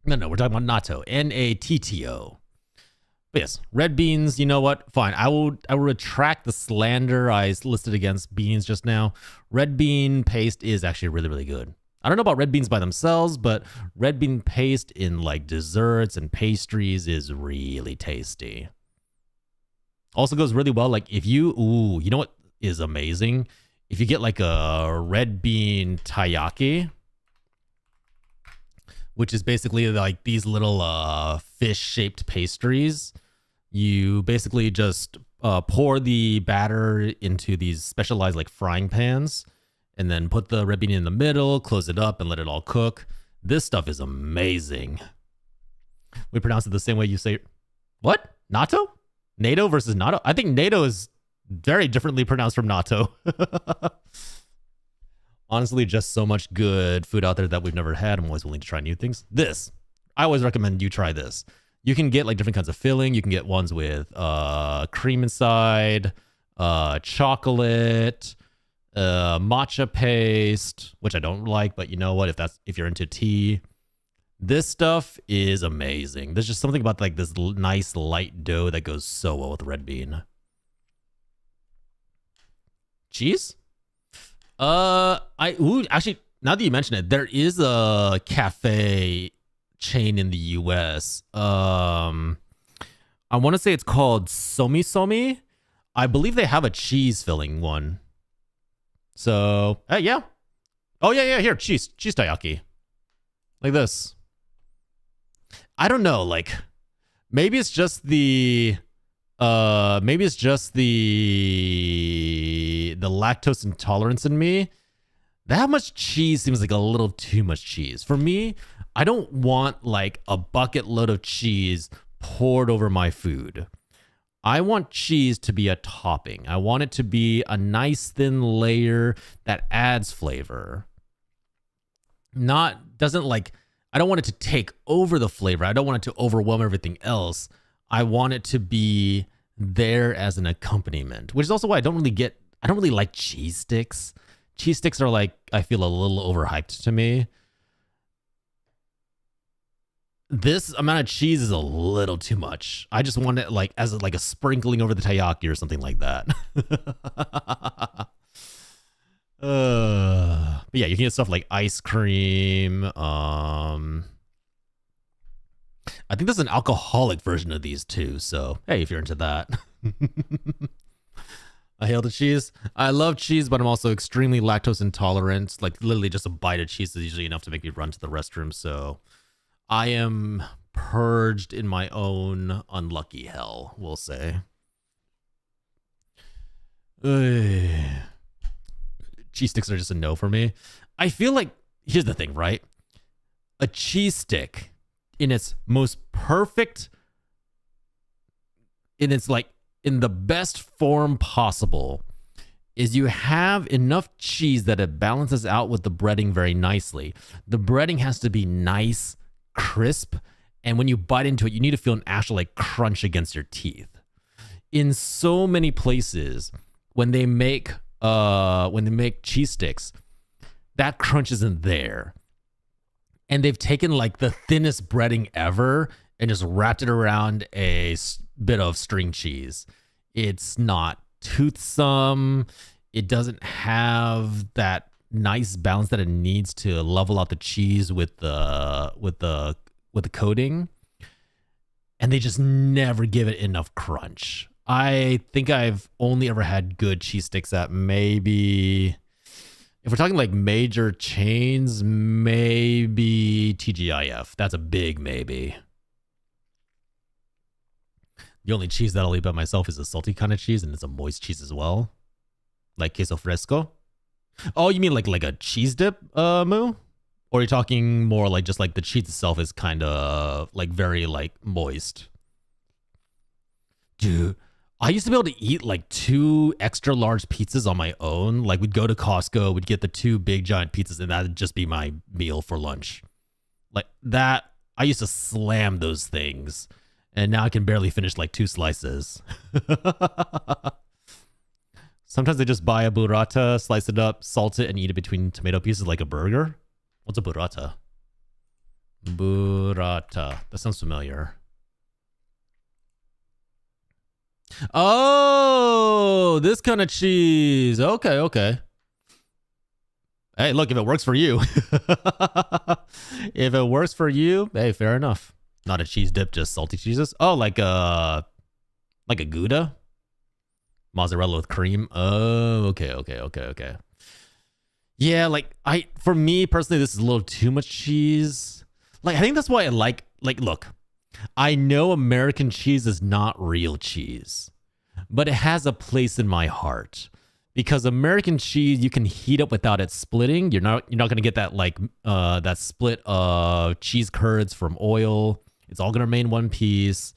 No, we're talking about natto. Natto. But yes, red beans, you know what? Fine. I will retract the slander I listed against beans just now. Red bean paste is actually really, really good. I don't know about red beans by themselves, but red bean paste in like desserts and pastries is really tasty. Also goes really well. Like if you, you know what is amazing? If you get like a red bean taiyaki, which is basically like these little fish-shaped pastries. You basically just pour the batter into these specialized like frying pans and then put the red bean in the middle, close it up, and let it all cook. This stuff is amazing. We pronounce it the same way you say... What? Natto? NATO versus natto? I think NATO is very differently pronounced from natto. Honestly, just so much good food out there that we've never had. I'm always willing to try new things. This, I always recommend you try this. You can get like different kinds of filling. You can get ones with cream inside, chocolate, matcha paste, which I don't like, but you know what? If you're into tea, this stuff is amazing. There's just something about like this nice light dough that goes so well with red bean. Cheese? Actually, now that you mention it, there is a cafe chain in the US. I want to say it's called Somi Somi. I believe they have a cheese filling one. So, yeah. Oh, yeah, here, cheese taiyaki. Like this. I don't know, like, maybe it's just the lactose intolerance in me. That much cheese seems like a little too much cheese. For me, I don't want like a bucket load of cheese poured over my food. I want cheese to be a topping. I want it to be a nice thin layer that adds flavor. I don't want it to take over the flavor. I don't want it to overwhelm everything else. I want it to be there as an accompaniment, which is also why I don't really like cheese sticks. Cheese sticks are like, I feel a little overhyped to me. This amount of cheese is a little too much. I just want it like as like a sprinkling over the taiyaki or something like that. But yeah, you can get stuff like ice cream. I think there's an alcoholic version of these too. So hey, if you're into that. I hail the cheese. I love cheese, but I'm also extremely lactose intolerant. Like literally just a bite of cheese is usually enough to make me run to the restroom. So I am purged in my own unlucky hell, we'll say. Cheese sticks are just a no for me. I feel like, here's the thing, right? A cheese stick in its most perfect, in its like, in the best form possible, is you have enough cheese that it balances out with the breading very nicely. The breading has to be nice, crisp, and when you bite into it, you need to feel an actual like crunch against your teeth. In so many places, when they make cheese sticks, that crunch isn't there. And they've taken like the thinnest breading ever and just wrapped it around a bit of string cheese. It's not toothsome. It doesn't have that nice balance that it needs to level out the cheese with the coating. And they just never give it enough crunch. I think I've only ever had good cheese sticks at maybe, if we're talking like major chains, maybe TGIF. That's a big maybe. The only cheese that I'll eat by myself is a salty kind of cheese, and it's a moist cheese as well. Like queso fresco. Oh, you mean like a cheese dip, Moo? Or are you talking more like just like the cheese itself is kind of like very like moist? Dude, I used to be able to eat like 2 extra large pizzas on my own. Like we'd go to Costco, we'd get the 2 big giant pizzas, and that'd just be my meal for lunch. Like that, I used to slam those things. And now I can barely finish like 2 slices. Sometimes I just buy a burrata, slice it up, salt it, and eat it between tomato pieces like a burger. What's a burrata? Burrata. That sounds familiar. Oh, this kind of cheese. Okay. Hey, look, if it works for you. If it works for you, hey, fair enough. Not a cheese dip, just salty cheeses. Oh, like a Gouda? Mozzarella with cream. Oh, okay. Yeah, like for me personally, this is a little too much cheese. Like, I think that's why I like, look, I know American cheese is not real cheese, but it has a place in my heart because American cheese, you can heat up without it splitting. You're not going to get that like, that split of cheese curds from oil. It's all going to remain one piece.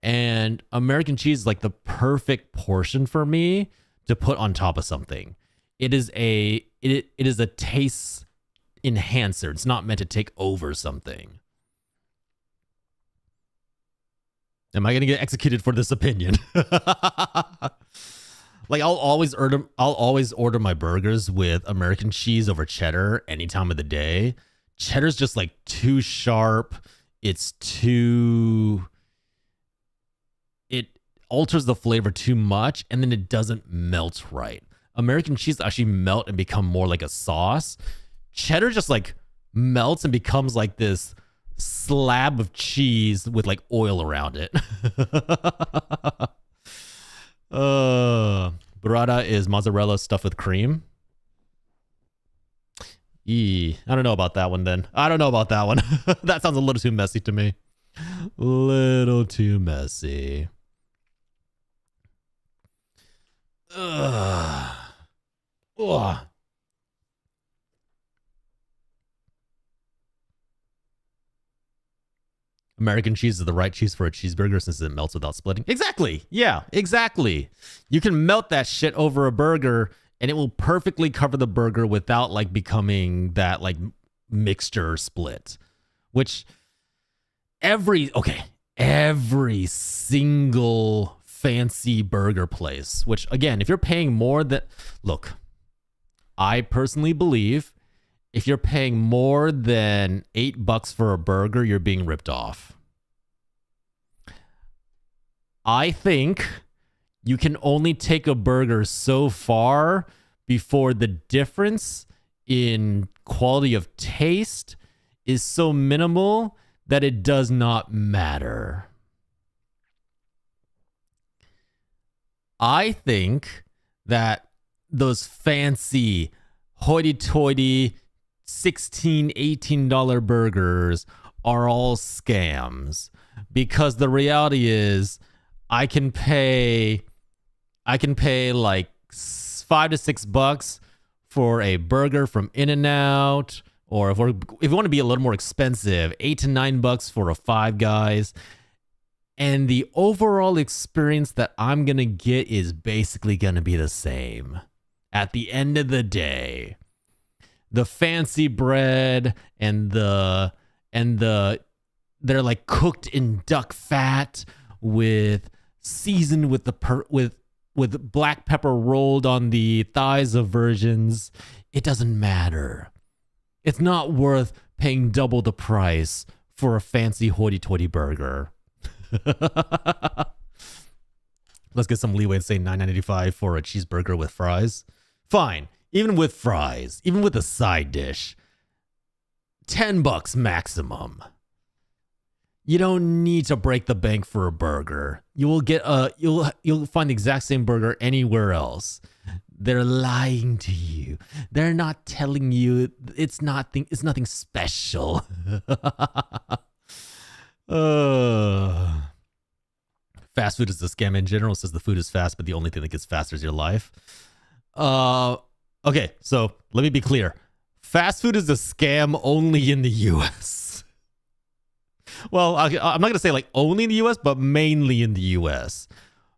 And American cheese is like the perfect portion for me to put on top of something. It is a taste enhancer. It's not meant to take over something. Am I going to get executed for this opinion? Like I'll always order my burgers with American cheese over cheddar any time of the day. Cheddar's just like too sharp. It's too, it alters the flavor too much, and then it doesn't melt right. American cheese actually melt and become more like a sauce. Cheddar just like melts and becomes like this slab of cheese with like oil around it. Burrata is mozzarella stuffed with cream. I don't know about that one then. I don't know about that one. That sounds a little too messy to me. Little too messy. Ugh. American cheese is the right cheese for a cheeseburger since it melts without splitting. Exactly. Yeah, exactly. You can melt that shit over a burger and it will perfectly cover the burger without like becoming that like mixture split, which every single fancy burger place, which again, if you're paying more than, look, I personally believe if you're paying more than $8 for a burger, you're being ripped off. I think you can only take a burger so far before the difference in quality of taste is so minimal that it does not matter. I think that those fancy hoity-toity $16, $18 burgers are all scams, because the reality is I can pay like $5 to $6 for a burger from In-N-Out, or if we want to be a little more expensive, $8 to $9 for a Five Guys. And the overall experience that I'm going to get is basically going to be the same. At the end of the day, the fancy bread and they're like cooked in duck fat with seasoned with with black pepper rolled on the thighs of virgins. It doesn't matter. It's not worth paying double the price for a fancy hoity-toity burger. Let's get some leeway and say $9.95 for a cheeseburger with fries. Fine. Even with fries, even with a side dish, $10 maximum. You don't need to break the bank for a burger. You will get you'll find the exact same burger anywhere else. They're lying to you. They're not telling you it's nothing special. Fast food is a scam in general. It says the food is fast, but the only thing that gets faster is your life. Okay, so let me be clear. Fast food is a scam only in the US. Well, I'm not going to say like only in the US, but mainly in the US.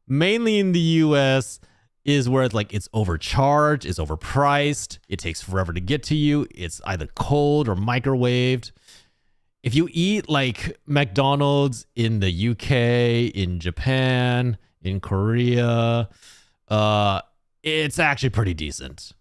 Mainly in the US is where it's overcharged, it's overpriced, it takes forever to get to you, it's either cold or microwaved. If you eat like McDonald's in the UK, in Japan, in Korea, it's actually pretty decent.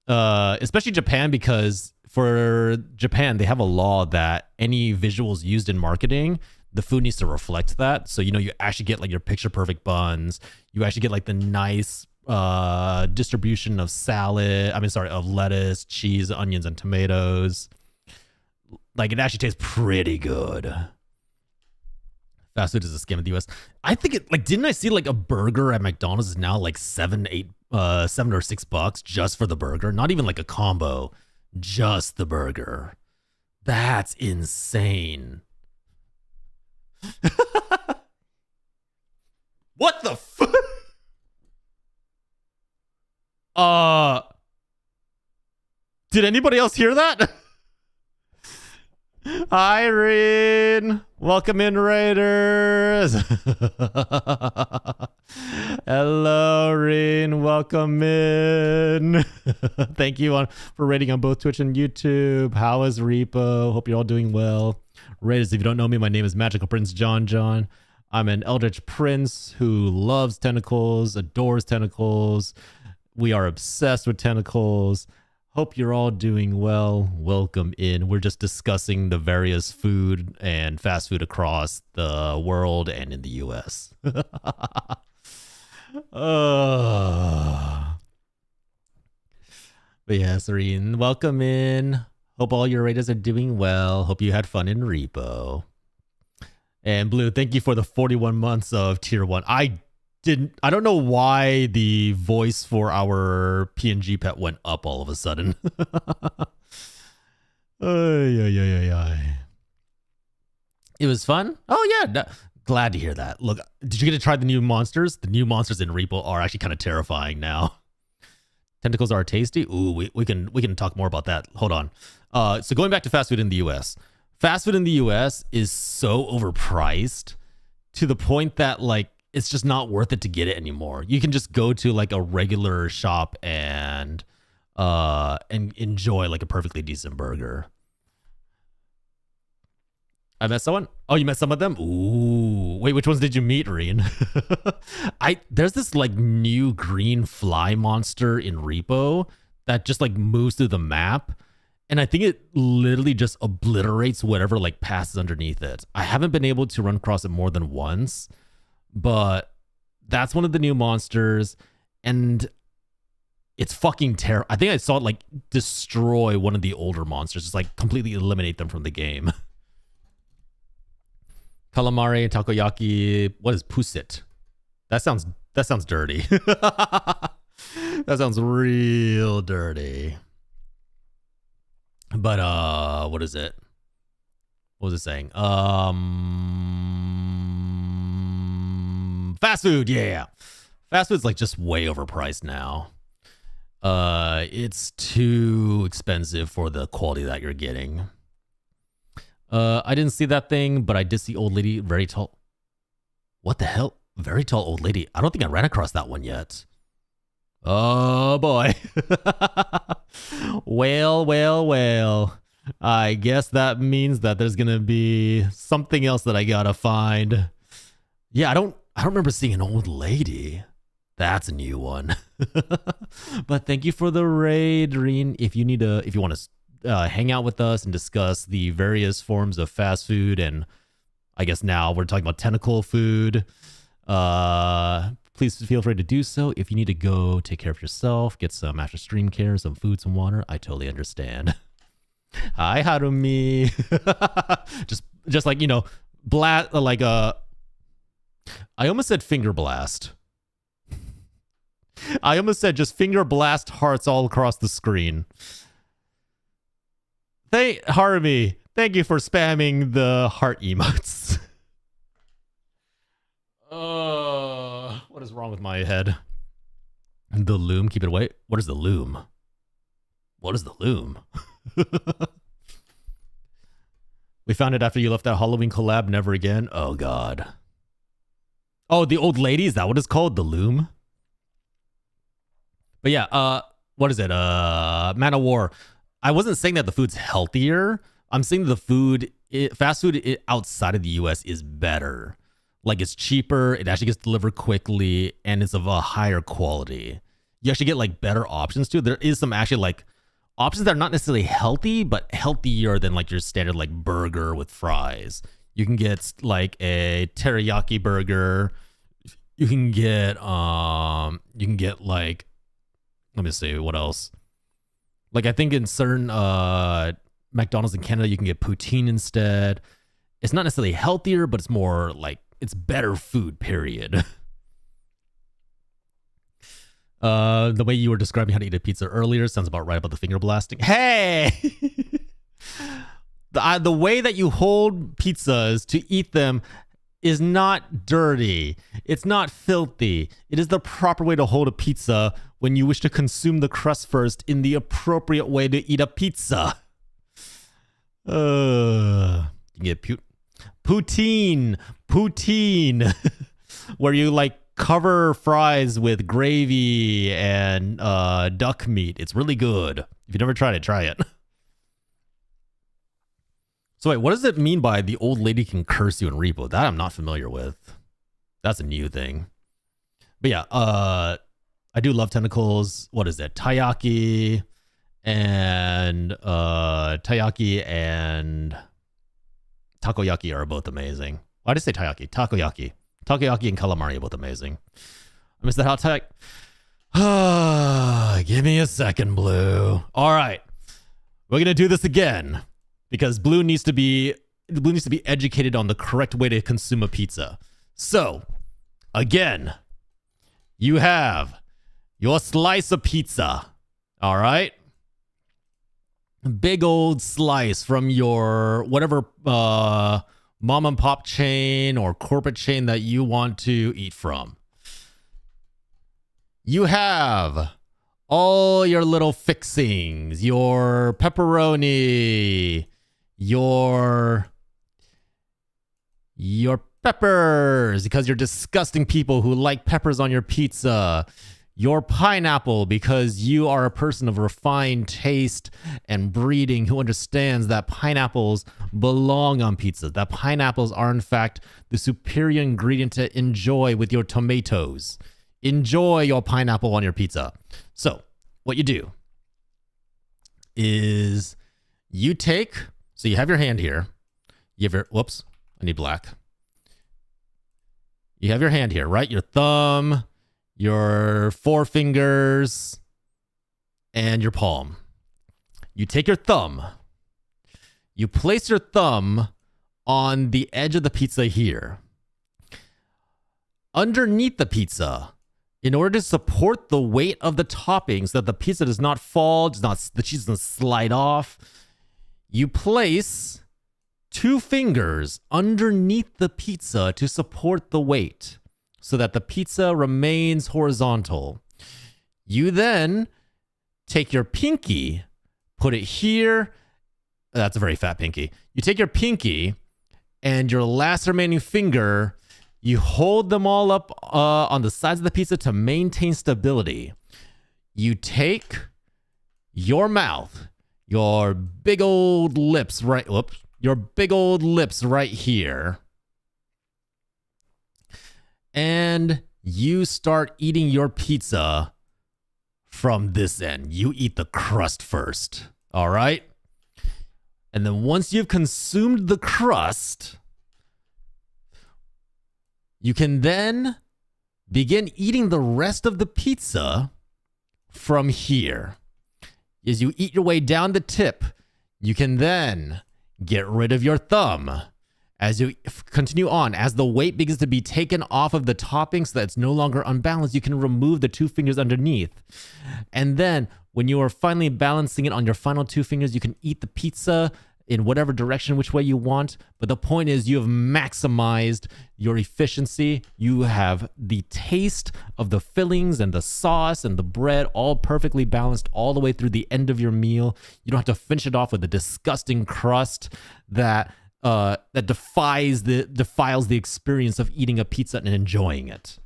Especially Japan, because for Japan, they have a law that any visuals used in marketing, the food needs to reflect that. So, you actually get like your picture perfect buns. You actually get like the nice distribution of of lettuce, cheese, onions, and tomatoes. Like, it actually tastes pretty good. Fast food is a scam in the US. I think didn't I see like a burger at McDonald's is now like $7 or $6 just for the burger? Not even like a combo, just the burger. That's insane. What the did anybody else hear that? Irene, welcome in, Raiders. Hello, Irene, welcome in. Thank you for rating on both Twitch and YouTube. How is Repo? Hope you're all doing well. Raiders, if you don't know me, my name is Magical Prince John. I'm an Eldritch Prince who loves tentacles, adores tentacles. We are obsessed with tentacles. Hope you're all doing well. Welcome in. We're just discussing the various food and fast food across the world and in the US. But yeah, Serene, welcome in. Hope all your raiders are doing well. Hope you had fun in Repo. And Blue, thank you for the 41 months of tier 1. I don't know why the voice for our PNG pet went up all of a sudden. It was fun. Oh yeah, glad to hear that. Look, did you get to try the new monsters? The new monsters in Repo are actually kind of terrifying now. Tentacles are tasty. Ooh, we can talk more about that. Hold on. So going back to fast food in the US. Fast food in the US is so overpriced to the point that like it's just not worth it to get it anymore. You can just go to like a regular shop and enjoy like a perfectly decent burger. I met someone. Oh, you met some of them? Ooh. Wait, which ones did you meet, Reen? There's this like new green fly monster in Repo that just like moves through the map. And I think it literally just obliterates whatever like passes underneath it. I haven't been able to run across it more than once, but that's one of the new monsters. And it's fucking terrible. I think I saw it like destroy one of the older monsters, just like completely eliminate them from the game. Calamari, takoyaki, what is pusit? That sounds dirty. That sounds real dirty. But what is it? What was it saying? Fast food, yeah. Fast food's like just way overpriced now. It's too expensive for the quality that you're getting. I didn't see that thing, but I did see old lady, very tall. What the hell? Very tall old lady. I don't think I ran across that one yet. Oh boy. Well. I guess that means that there's gonna be something else that I gotta find. Yeah, I don't remember seeing an old lady. That's a new one. But thank you for the raid, Reen. If you want to hang out with us and discuss the various forms of fast food, and I guess now we're talking about tentacle food, please feel free to do so. If you need to go take care of yourself, get some after stream care, some food, some water, I totally understand. Hi, Harumi. just like, blast, like I almost said finger blast. I almost said just finger blast hearts all across the screen. Harumi, thank you for spamming the heart emotes. What is wrong with my head? The loom, keep it away. What is the loom? What is the loom? We found it after you left that Halloween collab, never again. Oh god. Oh, the old lady, is that what it's called? The loom? But yeah, what is it? Man of War. I wasn't saying that the food's healthier. I'm saying the food, fast food outside of the US is better. Like, it's cheaper, it actually gets delivered quickly, and it's of a higher quality. You actually get like better options too. There is some actually like options that are not necessarily healthy, but healthier than like your standard like burger with fries. You can get like a teriyaki burger. You can get like, let me see what else. Like, I think in certain McDonald's in Canada, you can get poutine instead. It's not necessarily healthier, but it's more like, it's better food, period. The way you were describing how to eat a pizza earlier sounds about right about the finger blasting. Hey! The way that you hold pizzas to eat them is not dirty. It's not filthy. It is the proper way to hold a pizza when you wish to consume the crust first in the appropriate way to eat a pizza. You get poutine, where you like cover fries with gravy and duck meat. It's really good. If you've never tried it, try it. So wait, what does it mean by the old lady can curse you in repo? That I'm not familiar with. That's a new thing. But yeah, I do love tentacles. What is it? Taiyaki and takoyaki are both amazing. Why did I say taiyaki? Takoyaki. Takoyaki and calamari are both amazing. I missed that hot tag. Give me a second, Blue. All right. We're going to do this again because Blue needs to be educated on the correct way to consume a pizza. So, again, you have your slice of pizza. All right? Big old slice from your whatever mom and pop chain or corporate chain that you want to eat from. You have all your little fixings, your pepperoni, your peppers, because you're disgusting people who like peppers on your pizza. Your pineapple, because you are a person of refined taste and breeding who understands that pineapples belong on pizza. That pineapples are, in fact, the superior ingredient to enjoy with your tomatoes. Enjoy your pineapple on your pizza. So, what you do is you take, so you have your hand here. You have your, whoops, I need black. You have your hand here, right? Your thumb, your forefingers, and your palm. You take your thumb. You place your thumb on the edge of the pizza here. Underneath the pizza, in order to support the weight of the toppings so that the pizza does not fall, the cheese doesn't slide off, you place 2 fingers underneath the pizza to support the weight so that the pizza remains horizontal. You then take your pinky, put it here. That's a very fat pinky. You take your pinky and your last remaining finger, you hold them all up on the sides of the pizza to maintain stability. You take your mouth, your big old lips right, whoops, your big old lips right here, and you start eating your pizza from this end. You eat the crust first, all right? And then once you've consumed the crust, you can then begin eating the rest of the pizza from here. As you eat your way down the tip, you can then get rid of your thumb. As you continue on, as the weight begins to be taken off of the topping so that it's no longer unbalanced, you can remove the 2 fingers underneath. And then when you are finally balancing it on your final 2 fingers, you can eat the pizza in whatever direction, which way you want. But the point is you have maximized your efficiency. You have the taste of the fillings and the sauce and the bread all perfectly balanced all the way through the end of your meal. You don't have to finish it off with a disgusting crust that defiles the experience of eating a pizza and enjoying it.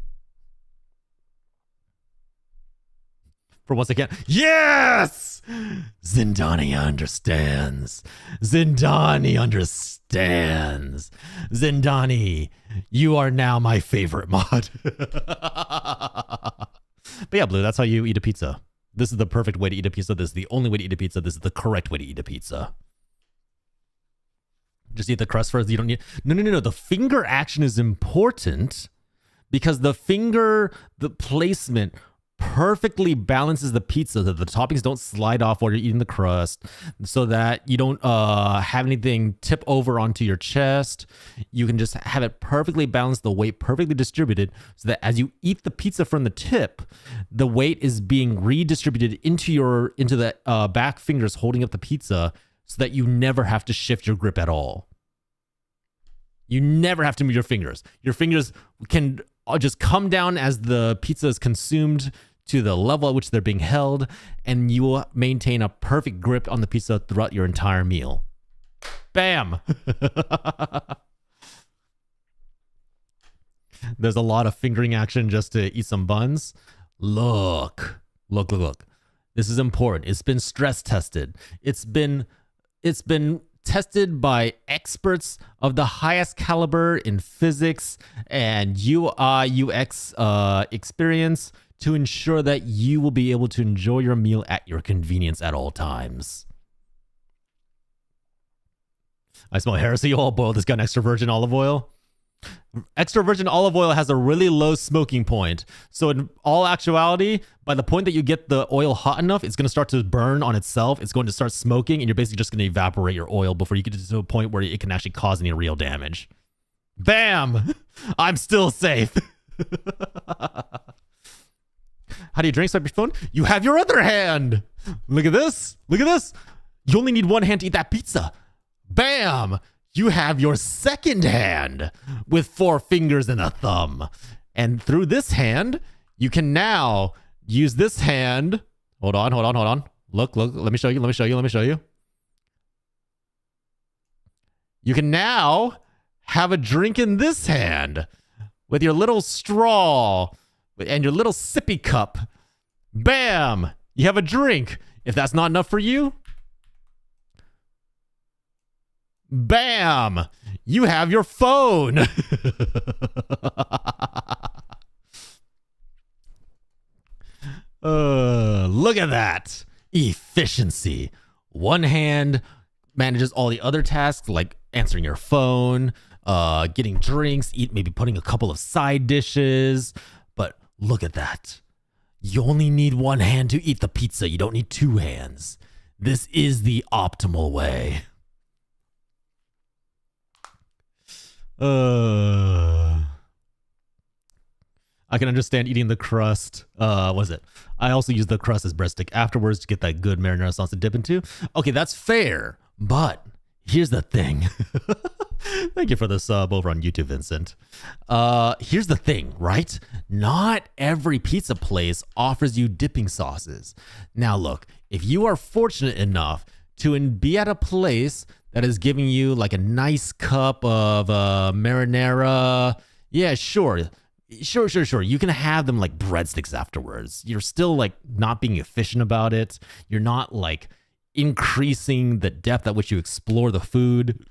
For once again, yes! Zindani understands. Zindani understands. Zindani, you are now my favorite mod. But yeah, Blue, that's how you eat a pizza. This is the perfect way to eat a pizza. This is the only way to eat a pizza. This is the correct way to eat a pizza. Just eat the crust first. You don't need... No. The finger action is important because the placement perfectly balances the pizza so that the toppings don't slide off while you're eating the crust, so that you don't have anything tip over onto your chest. You can just have it perfectly balanced, the weight perfectly distributed, so that as you eat the pizza from the tip, the weight is being redistributed into the back fingers holding up the pizza, so that you never have to shift your grip at all. You never have to move your fingers. Your fingers can just come down as the pizza is consumed to the level at which they're being held, and you will maintain a perfect grip on the pizza throughout your entire meal. Bam! There's a lot of fingering action just to eat some buns. Look. This is important. It's been stress tested. It's been tested by experts of the highest caliber in physics and UI, UX experience to ensure that you will be able to enjoy your meal at your convenience at all times. I smell heresy. I'll boil this gun extra virgin olive oil. Extra virgin olive oil has a really low smoking point. So in all actuality, by the point that you get the oil hot enough, it's going to start to burn on itself. It's going to start smoking, and you're basically just going to evaporate your oil before you get to a point where it can actually cause any real damage. Bam! I'm still safe. How do you drink? Swipe your phone? You have your other hand. Look at this. You only need one hand to eat that pizza. Bam! You have your second hand with 4 fingers and a thumb. And through this hand, you can now use this hand. Hold on. Look. Let me show you. You can now have a drink in this hand with your little straw and your little sippy cup. Bam! You have a drink. If that's not enough for you, bam! You have your phone. Look at that. Efficiency. One hand manages all the other tasks like answering your phone, getting drinks, maybe putting a couple of side dishes. But look at that. You only need one hand to eat the pizza. You don't need two hands. This is the optimal way. I can understand eating the crust. What is it? I also use the crust as breadstick afterwards to get that good marinara sauce to dip into. Okay, that's fair. But here's the thing. Thank you for the sub over on YouTube, Vincent. Here's the thing, right? Not every pizza place offers you dipping sauces. Now, look, if you are fortunate enough to be at a place that is giving you like a nice cup of marinara, yeah, sure. You can have them like breadsticks afterwards. You're still like not being efficient about it. You're not like increasing the depth at which you explore the food,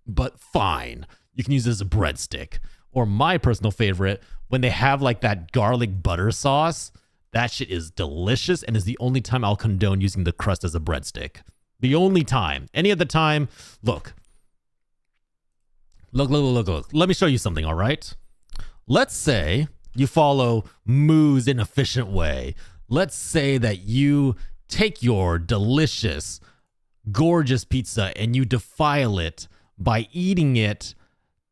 but fine. You can use it as a breadstick. Or my personal favorite, when they have like that garlic butter sauce, that shit is delicious and is the only time I'll condone using the crust as a breadstick. The only time. Any other time, look. Let me show you something, all right? Let's say you follow Moo's inefficient way. Let's say that you take your delicious, gorgeous pizza and you defile it by eating it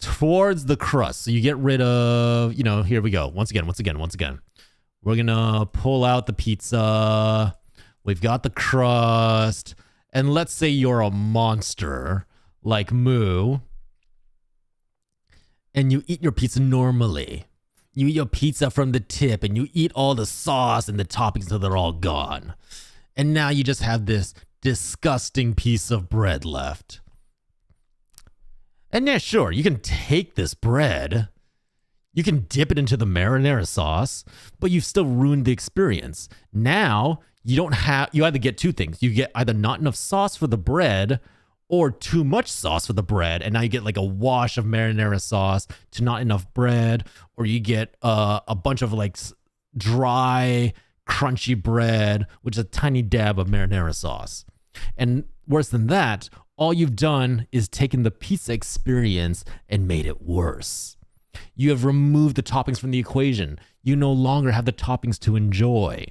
towards the crust. So you get rid of, here we go. Once again. We're going to pull out the pizza. We've got the crust. And let's say you're a monster like Moo. And you eat your pizza normally. You eat your pizza from the tip and you eat all the sauce and the toppings until they're all gone. And now you just have this disgusting piece of bread left. And yeah, sure, you can take this bread, you can dip it into the marinara sauce, but you've still ruined the experience. Now, you either get two things. You get either not enough sauce for the bread or too much sauce for the bread, and now you get like a wash of marinara sauce to not enough bread, or you get a bunch of like dry, crunchy bread, which is a tiny dab of marinara sauce. And worse than that, all you've done is taken the pizza experience and made it worse. You have removed the toppings from the equation. You no longer have the toppings to enjoy.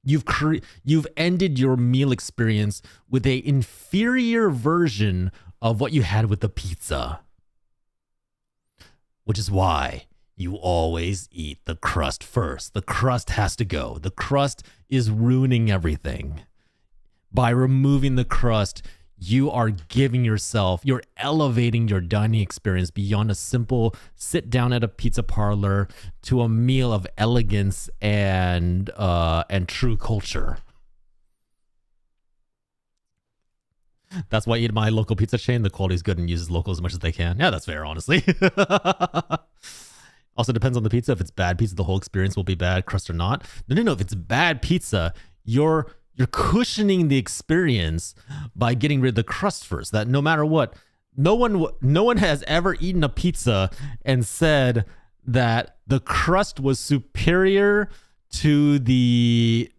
You've ended your meal experience with an inferior version of what you had with the pizza. Which is why you always eat the crust first. The crust has to go. The crust is ruining everything. By removing the crust, you're elevating your dining experience beyond a simple sit down at a pizza parlor to a meal of elegance and true culture. That's why I eat my local pizza chain. The quality is good and uses local as much as they can. Yeah, that's fair, honestly. Also depends on the pizza. If it's bad pizza, the whole experience will be bad, crust or not. No. If it's bad pizza, you're cushioning the experience by getting rid of the crust first. That no matter what, no one has ever eaten a pizza and said that the crust was superior to the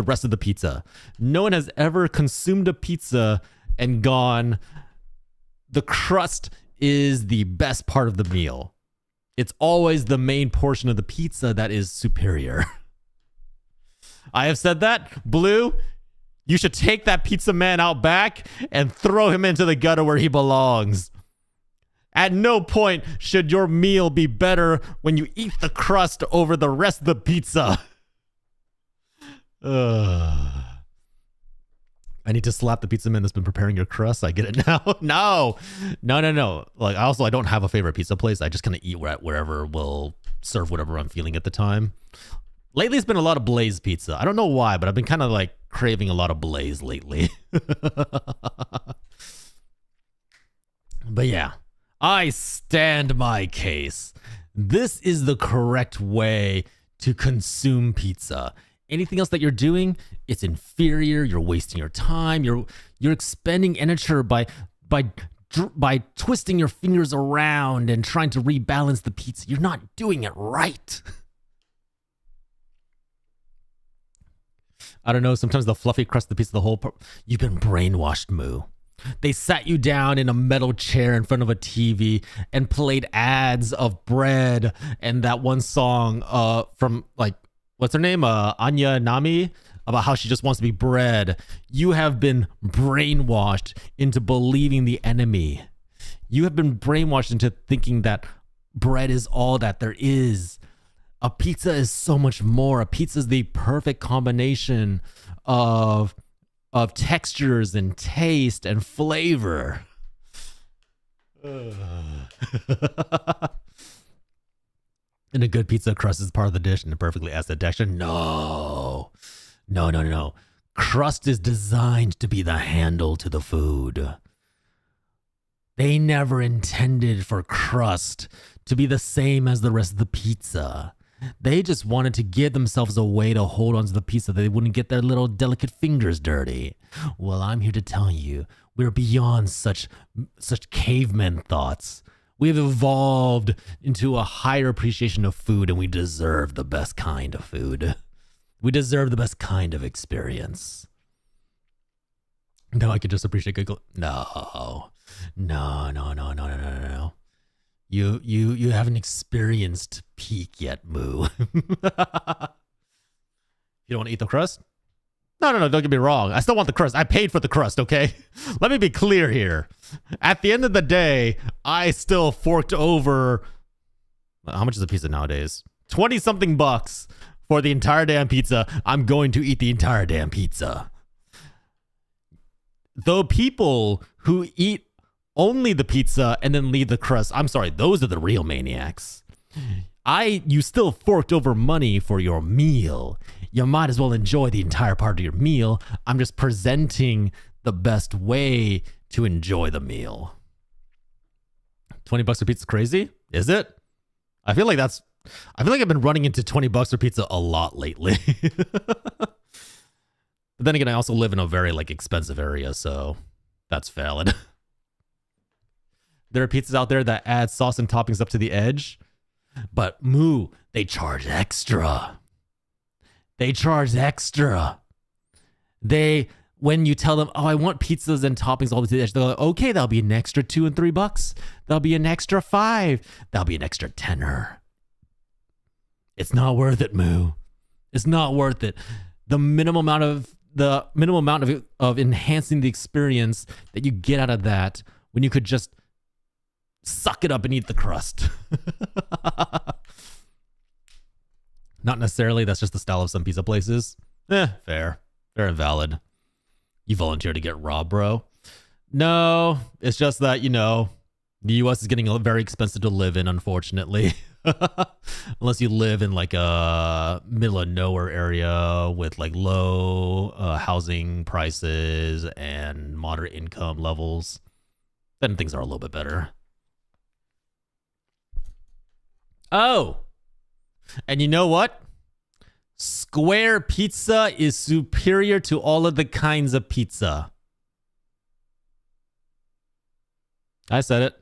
rest of the pizza. No one has ever consumed a pizza and gone, the crust is the best part of the meal. It's always the main portion of the pizza that is superior. I have said that. Blue, you should take that pizza man out back and throw him into the gutter where he belongs. At no point should your meal be better when you eat the crust over the rest of the pizza. I need to slap the pizza man that's been preparing your crust. I get it now. No. Like, I don't have a favorite pizza place. I just kind of eat wherever will serve whatever I'm feeling at the time. Lately, it's been a lot of Blaze pizza. I don't know why, but I've been kind of like craving a lot of Blaze lately. But yeah, I stand my case. This is the correct way to consume pizza. Anything else that you're doing, it's inferior. You're wasting your time. You're expending energy by twisting your fingers around and trying to rebalance the pizza. You're not doing it right. I don't know. Sometimes the fluffy crust of the pizza, the whole part. You've been brainwashed, Moo. They sat you down in a metal chair in front of a TV and played ads of bread and that one song from like, what's her name? Anya Nami, about how she just wants to be bread. You have been brainwashed into believing the enemy. You have been brainwashed into thinking that bread is all that there is. A pizza is so much more. A pizza is the perfect combination of textures and taste and flavor. And a good pizza crust is part of the dish and a perfectly acid texture. No. Crust is designed to be the handle to the food. They never intended for crust to be the same as the rest of the pizza. They just wanted to give themselves a way to hold onto the pizza so they wouldn't get their little delicate fingers dirty. Well, I'm here to tell you, we're beyond such caveman thoughts. We've evolved into a higher appreciation of food, and we deserve the best kind of food. We deserve the best kind of experience. No, I could just appreciate good. No. You haven't experienced peak yet, Moo. You don't want to eat the crust? No, don't get me wrong. I still want the crust. I paid for the crust, okay? Let me be clear here. At the end of the day, I still forked over... How much is a pizza nowadays? 20-something bucks for the entire damn pizza. I'm going to eat the entire damn pizza. The people who eat only the pizza and then leave the crust, I'm sorry, those are the real maniacs. You still forked over money for your meal. You might as well enjoy the entire part of your meal. I'm just presenting the best way to enjoy the meal. 20 bucks for pizza is crazy? Is it? I feel like I've been running into 20 bucks for pizza a lot lately. But then again, I also live in a very expensive area, so that's valid. There are pizzas out there that add sauce and toppings up to the edge, but Moo, they charge extra. When you tell them, oh, I want pizzas and toppings all the way to the edge, they're like, okay, that'll be an extra $2 and $3. That'll be an extra $5. That'll be an extra tenner. It's not worth it, Moo. It's not worth it. The minimum amount of enhancing the experience that you get out of that when you could just suck it up and eat the crust. Not necessarily. That's just the style of some pizza places. Fair and valid. You volunteer to get robbed, bro? No, it's just that, the U.S. is getting very expensive to live in, unfortunately. Unless you live in a middle of nowhere area with low housing prices and moderate income levels, then things are a little bit better. Oh, and you know what? Square pizza is superior to all of the kinds of pizza. I said it.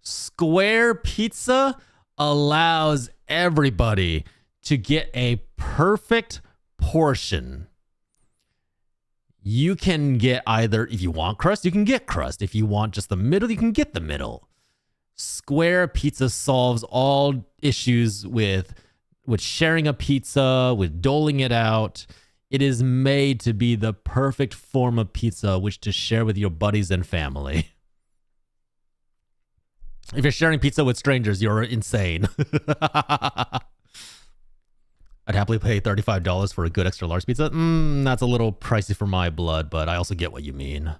Square pizza allows everybody to get a perfect portion. You can get either, if you want crust, you can get crust. If you want just the middle, you can get the middle. Square pizza solves all issues with sharing a pizza, with doling it out. It is made to be the perfect form of pizza which to share with your buddies and family. If you're sharing pizza with strangers, you're insane. I'd happily pay $35 for a good extra large pizza. That's a little pricey for my blood, but I also get what you mean.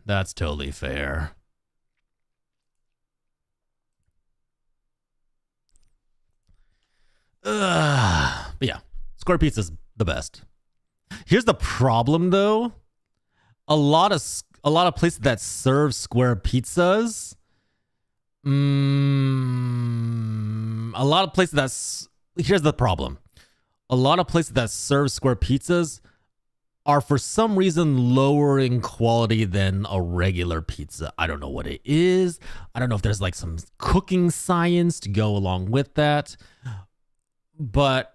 That's totally fair. But yeah, square pizza's the best. Here's the problem, though. A lot of places that serve square pizzas. Here's the problem. A lot of places that serve square pizzas are for some reason lower in quality than a regular pizza. I don't know what it is. I don't know if there's some cooking science to go along with that. But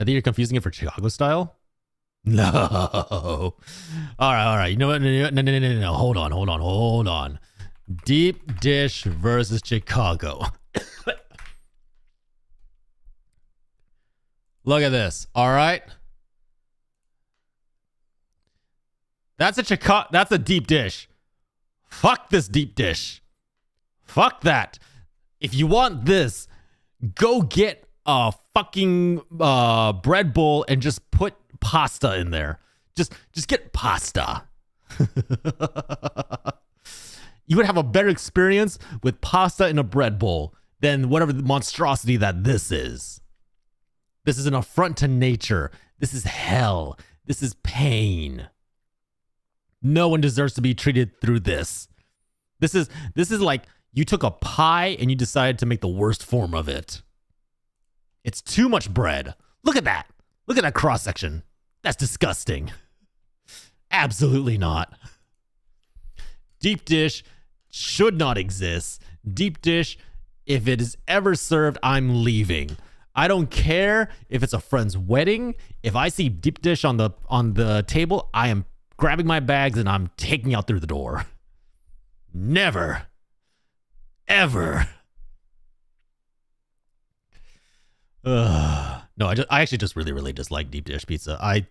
I think you're confusing it for Chicago style. No. All right. You know what? No. Hold on. Deep dish versus Chicago. Look at this. All right. That's a deep dish. Fuck this deep dish. Fuck that. If you want this, go get a fucking bread bowl and just put pasta in there. Just get pasta. You would have a better experience with pasta in a bread bowl than whatever the monstrosity that this is. This is an affront to nature. This is hell. This is pain. No one deserves to be treated through this. This is like you took a pie and you decided to make the worst form of it. It's too much bread. Look at that. Look at that cross section. That's disgusting. Absolutely not. Deep dish should not exist. Deep dish, if it is ever served, I'm leaving. I don't care if it's a friend's wedding. If I see deep dish on the table, I am grabbing my bags and I'm taking out through the door. Never. Ever. No, I actually just really dislike deep dish pizza. I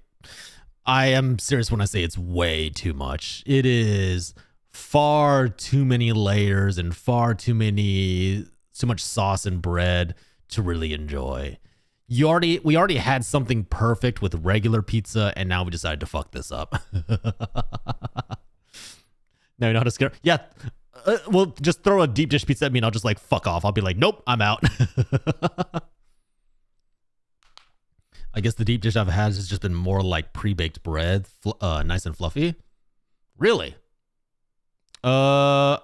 am serious when I say it's way too much. It is far too many layers and too much sauce and bread to really enjoy. We already had something perfect with regular pizza, and now we decided to fuck this up. Now you know how to scare? Yeah. Well, just throw a deep dish pizza at me and I'll just like fuck off. I'll be like, nope, I'm out. I guess the deep dish I've had has just been more like pre-baked bread, nice and fluffy. Really? The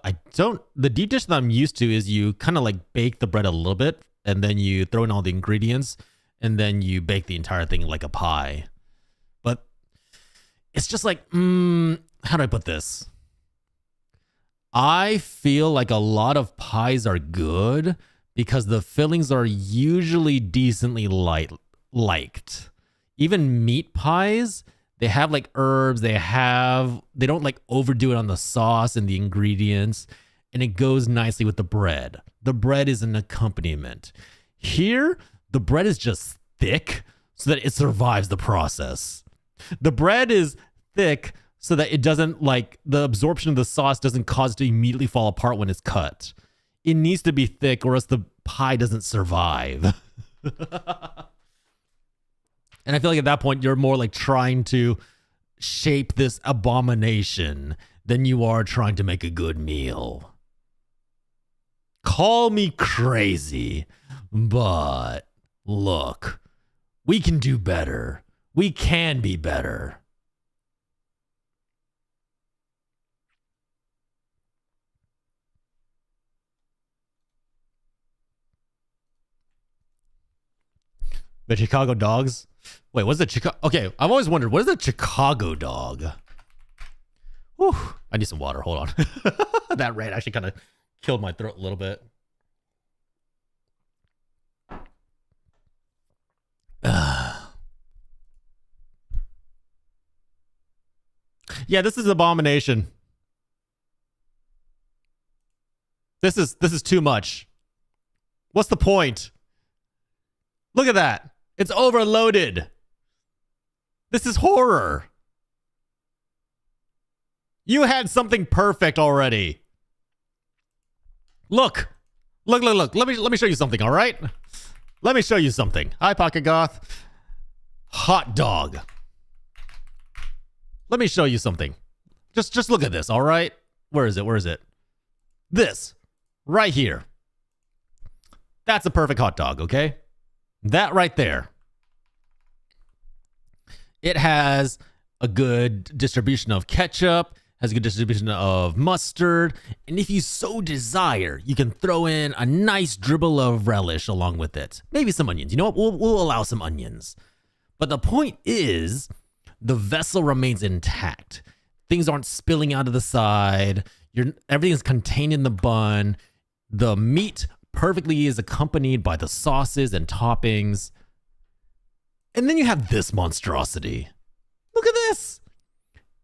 deep dish that I'm used to is you kind of like bake the bread a little bit and then you throw in all the ingredients and then you bake the entire thing like a pie. But it's just like, how do I put this? I feel like a lot of pies are good because the fillings are usually decently liked. Even meat pies, they have like herbs, they don't like overdo it on the sauce and the ingredients, and it goes nicely with the bread. The bread is an accompaniment. Here, the bread is just thick so that it survives the process. The bread is thick so that it doesn't like the absorption of the sauce doesn't cause it to immediately fall apart when it's cut. It needs to be thick or else the pie doesn't survive. And I feel like at that point, you're more like trying to shape this abomination than you are trying to make a good meal. Call me crazy, but look, we can do better. We can be better. The Chicago dogs? Wait, what's the Chicago? Okay, I've always wondered, what is a Chicago dog? Whew, I need some water. Hold on. That rain actually kind of killed my throat a little bit. Yeah, this is abomination. This is too much. What's the point? Look at that. It's overloaded. This is horror. You had something perfect already. Look. Let me show you something, all right? Let me show you something. Hi, Pocket Goth. Hot dog. Let me show you something. Just look at this, all right? Where is it? This. Right here. That's a perfect hot dog, okay? That right there. It has a good distribution of ketchup, has a good distribution of mustard, and if you so desire, you can throw in a nice dribble of relish along with it. Maybe some onions. You know what? We'll allow some onions. But the point is, the vessel remains intact. Things aren't spilling out of the side. Everything is contained in the bun. The meat perfectly is accompanied by the sauces and toppings. And then you have this monstrosity. Look at this.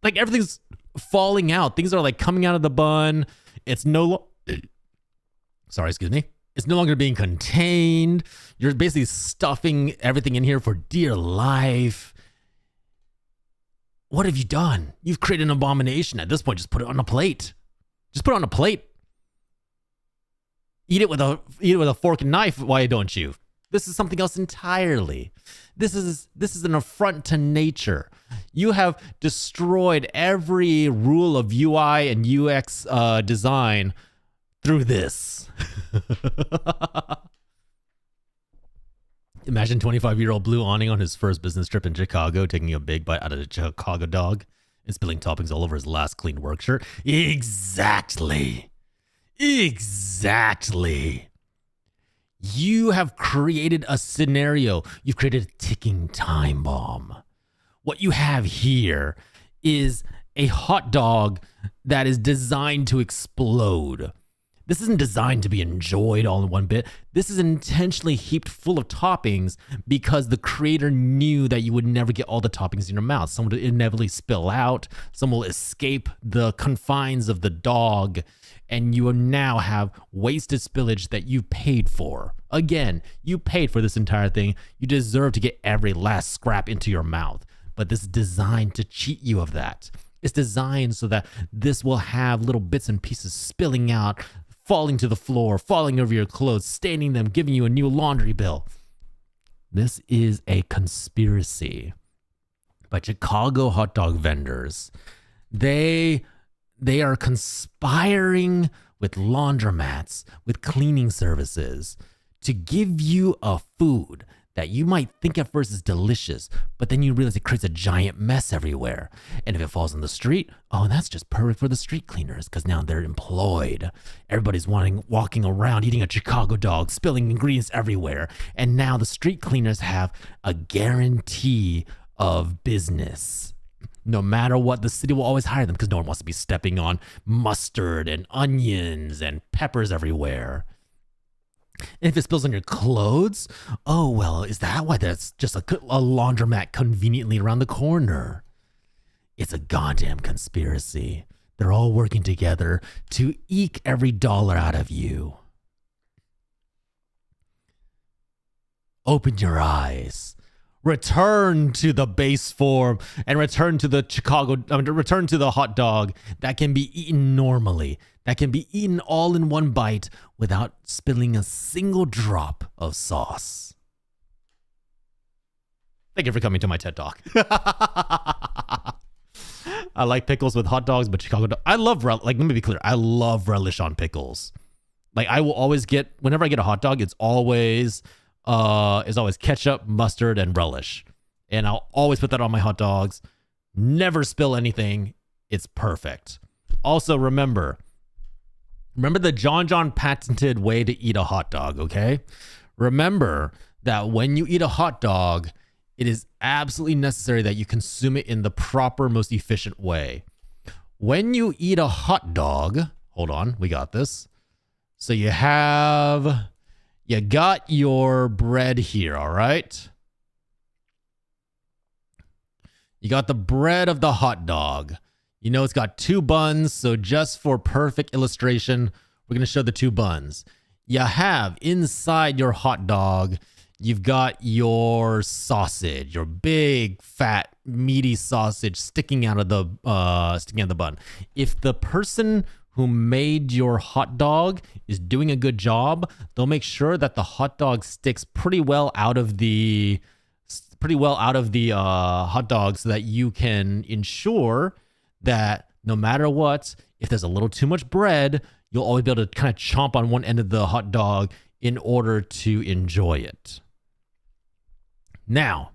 Like everything's falling out. Things are like coming out of the bun. It's excuse me. It's no longer being contained. You're basically stuffing everything in here for dear life. What have you done? You've created an abomination. At this point, just put it on a plate. Just put it on a plate. Eat it with a fork and knife. Why don't you? This is something else entirely. This is an affront to nature. You have destroyed every rule of UI and UX design through this. Imagine 25-year-old Blue awning on his first business trip in Chicago, taking a big bite out of the Chicago dog and spilling toppings all over his last clean work shirt. Exactly. You have created a scenario. You've created a ticking time bomb. What you have here is a hot dog that is designed to explode. This isn't designed to be enjoyed all in one bit. This is intentionally heaped full of toppings because the creator knew that you would never get all the toppings in your mouth. Some would inevitably spill out. Some will escape the confines of the dog. And you now have wasted spillage that you paid for. Again, you paid for this entire thing. You deserve to get every last scrap into your mouth. But this is designed to cheat you of that. It's designed so that this will have little bits and pieces spilling out, falling to the floor, falling over your clothes, staining them, giving you a new laundry bill. This is a conspiracy by Chicago hot dog vendors. They are conspiring with laundromats, with cleaning services to give you a food that you might think at first is delicious, but then you realize it creates a giant mess everywhere. And if it falls on the street, oh, that's just perfect for the street cleaners because now they're employed. Everybody's walking around eating a Chicago dog, spilling ingredients everywhere. And now the street cleaners have a guarantee of business. No matter what, the city will always hire them because no one wants to be stepping on mustard and onions and peppers everywhere. And if it spills on your clothes, oh, well, is that why that's just a laundromat conveniently around the corner? It's a goddamn conspiracy. They're all working together to eke every dollar out of you. Open your eyes. Return to the base form and return to the hot dog that can be eaten normally, that can be eaten all in one bite without spilling a single drop of sauce. Thank you for coming to my TED Talk. I like pickles with hot dogs, but Chicago dog, let me be clear. I love relish on pickles. Like I will always get, whenever I get a hot dog, it's always ketchup, mustard, and relish. And I'll always put that on my hot dogs. Never spill anything. It's perfect. Also, remember the John patented way to eat a hot dog, okay? Remember that when you eat a hot dog, it is absolutely necessary that you consume it in the proper, most efficient way. When you eat a hot dog, hold on, we got this. So you got your bread here, all right? You got the bread of the hot dog. You know it's got two buns, so just for perfect illustration, we're going to show the two buns. You have inside your hot dog, you've got your sausage, your big, fat, meaty sausage sticking out of the bun. If the person who made your hot dog is doing a good job, they'll make sure that the hot dog sticks pretty well out of the hot dog so that you can ensure that no matter what, if there's a little too much bread, you'll always be able to kind of chomp on one end of the hot dog in order to enjoy it. Now,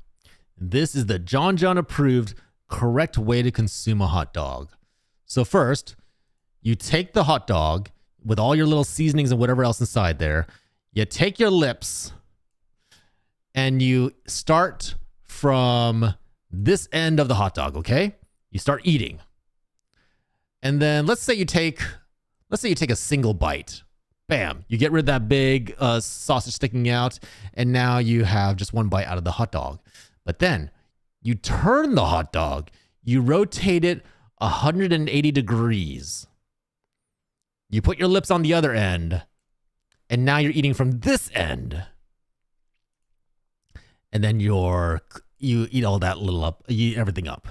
this is the John approved correct way to consume a hot dog. So first, you take the hot dog with all your little seasonings and whatever else inside there. You take your lips and you start from this end of the hot dog, okay? You start eating. And then let's say you take a single bite. Bam, you get rid of that big sausage sticking out, and now you have just one bite out of the hot dog. But then you turn the hot dog, you rotate it 180 degrees. You put your lips on the other end, and now you're eating from this end. And then you eat all that little up, you eat everything up.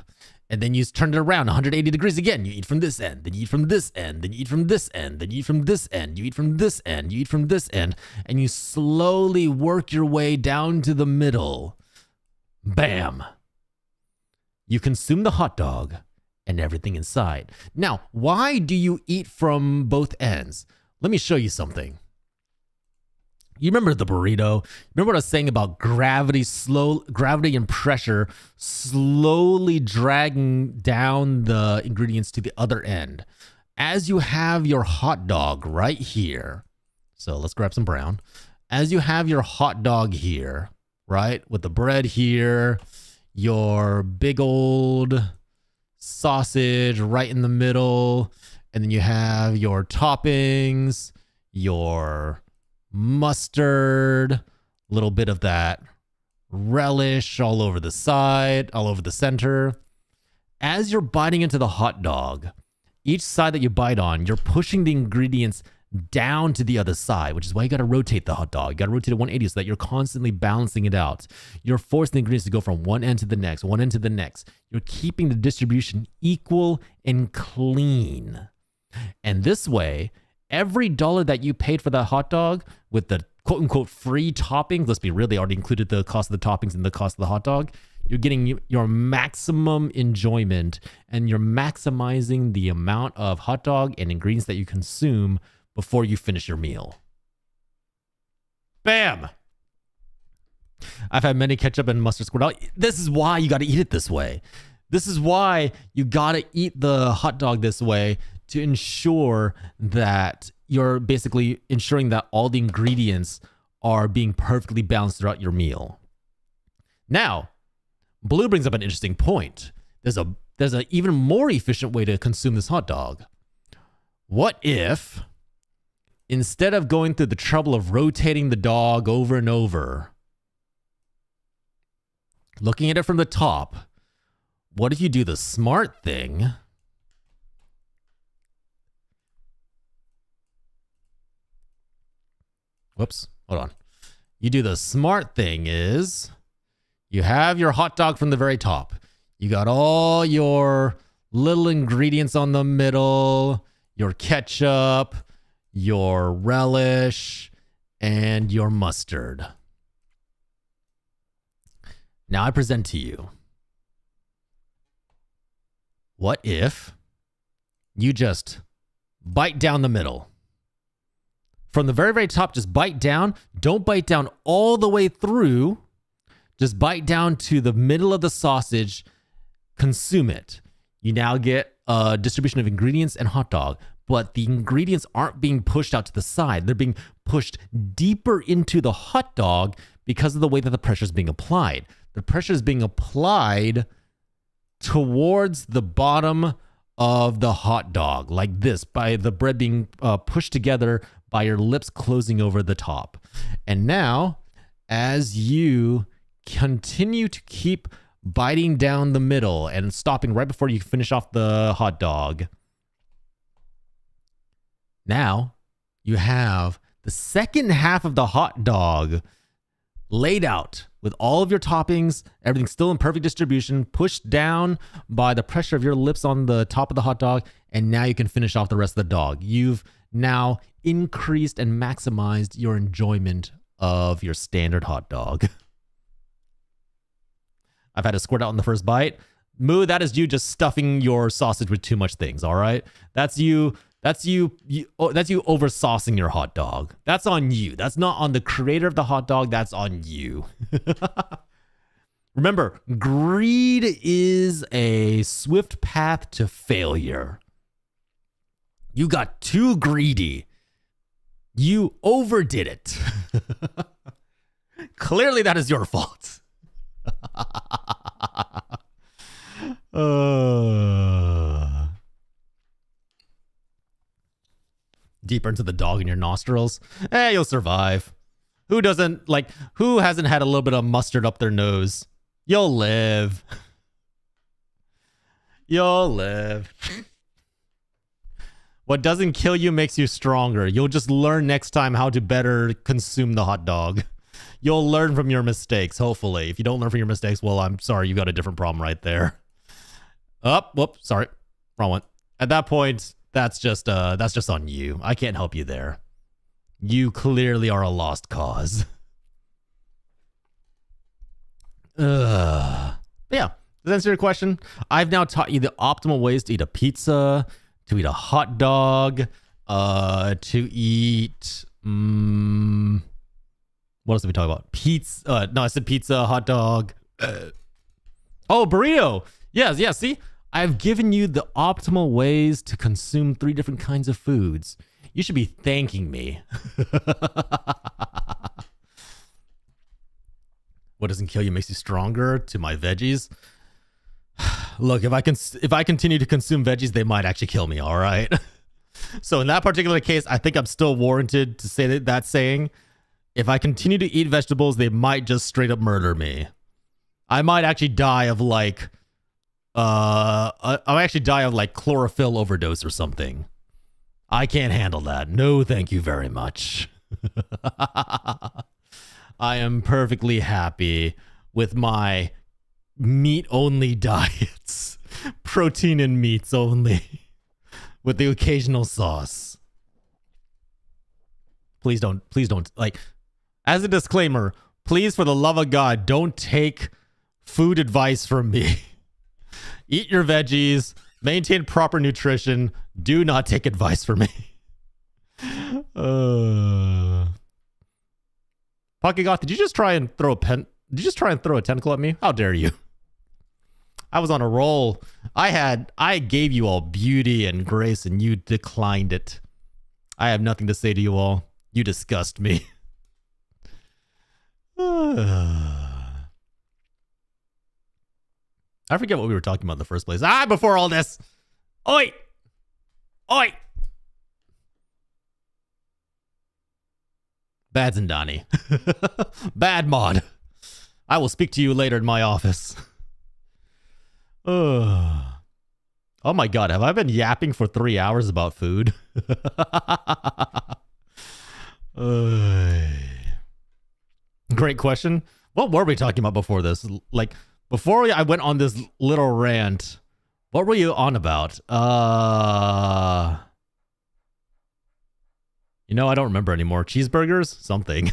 And then you turn it around 180 degrees again. You eat from this end, then you eat from this end, then you eat from this end, then you eat from this end, you eat from this end, you eat from this end, and you slowly work your way down to the middle. Bam! You consume the hot dog and everything inside. Now, why do you eat from both ends? Let me show you something. You remember the burrito? Remember what I was saying about gravity and pressure slowly dragging down the ingredients to the other end. As you have your hot dog right here, so let's grab some brown. As you have your hot dog here, right, with the bread here, your big old sausage right in the middle, and then you have your toppings, your mustard, a little bit of that relish all over the side, all over the center. As you're biting into the hot dog, each side that you bite on, you're pushing the ingredients down to the other side, which is why you got to rotate the hot dog. You got to rotate it 180 so that you're constantly balancing it out. You're forcing the ingredients to go from one end to the next, one end to the next. You're keeping the distribution equal and clean. And this way, every dollar that you paid for that hot dog with the quote unquote free toppings, let's be real, they already included the cost of the toppings and the cost of the hot dog. You're getting your maximum enjoyment and you're maximizing the amount of hot dog and ingredients that you consume before you finish your meal. Bam! I've had many ketchup and mustard squirt out. This is why you got to eat it this way. This is why you got to eat the hot dog this way, to ensure that you're basically ensuring that all the ingredients are being perfectly balanced throughout your meal. Now, Blue brings up an interesting point. There's an even more efficient way to consume this hot dog. What if, instead of going through the trouble of rotating the dog over and over, looking at it from the top, what if you do the smart thing? Whoops, hold on. You do the smart thing is you have your hot dog from the very top. You got all your little ingredients on the middle, your ketchup, your relish, and your mustard. Now I present to you, what if you just bite down the middle? From the very, very top, just bite down. Don't bite down all the way through. Just bite down to the middle of the sausage. Consume it. You now get a distribution of ingredients and hot dog, but the ingredients aren't being pushed out to the side. They're being pushed deeper into the hot dog because of the way that the pressure is being applied. The pressure is being applied towards the bottom of the hot dog, like this, by the bread being pushed together by your lips closing over the top. And now, as you continue to keep biting down the middle and stopping right before you finish off the hot dog, now you have the second half of the hot dog laid out with all of your toppings, everything still in perfect distribution, pushed down by the pressure of your lips on the top of the hot dog, and now you can finish off the rest of the dog. You've now increased and maximized your enjoyment of your standard hot dog. I've had to squirt out in the first bite. Moo, that is you just stuffing your sausage with too much things, all right? That's you over saucing your hot dog. That's on you. That's not on the creator of the hot dog. That's on you. Remember, greed is a swift path to failure. You got too greedy. You overdid it. Clearly, that is your fault. Deeper into the dog in your nostrils. You'll survive. Who hasn't had a little bit of mustard up their nose? You'll live. You'll live. What doesn't kill you makes you stronger. You'll just learn next time how to better consume the hot dog. You'll learn from your mistakes, hopefully. If you don't learn from your mistakes, well, I'm sorry, you got a different problem right there. Whoop, sorry. Wrong one. At that point, that's just on you. I can't help you there. You clearly are a lost cause. Yeah. Does that answer your question? I've now taught you the optimal ways to eat a pizza, to eat a hot dog, to eat... what else did we talk about? Pizza. No, I said pizza, hot dog. Oh, burrito. Yes, yeah, see? I've given you the optimal ways to consume 3 different kinds of foods. You should be thanking me. What doesn't kill you makes you stronger. To my veggies. Look, if I continue to consume veggies, they might actually kill me, all right? So in that particular case, I think I'm still warranted to say that saying. If I continue to eat vegetables, they might just straight up murder me. I might actually die of like chlorophyll overdose or something. I can't handle that. No, thank you very much. I am perfectly happy with my meat-only diets. Protein and meats only. With the occasional sauce. Please don't, like, as a disclaimer, please, for the love of God, don't take food advice from me. Eat your veggies, maintain proper nutrition. Do not take advice from me. Pocket Goth, did you just try and throw a tentacle at me? How dare you? I was on a roll. I gave you all beauty and grace and you declined it. I have nothing to say to you all. You disgust me. I forget what we were talking about in the first place. Before all this. Oi! Oi! Bad Zindani. Bad mod. I will speak to you later in my office. Oh my god, have I been yapping for 3 hours about food? Great question. What were we talking about before this? Like, before I went on this little rant, what were you on about? You know, I don't remember anymore. Cheeseburgers? Something.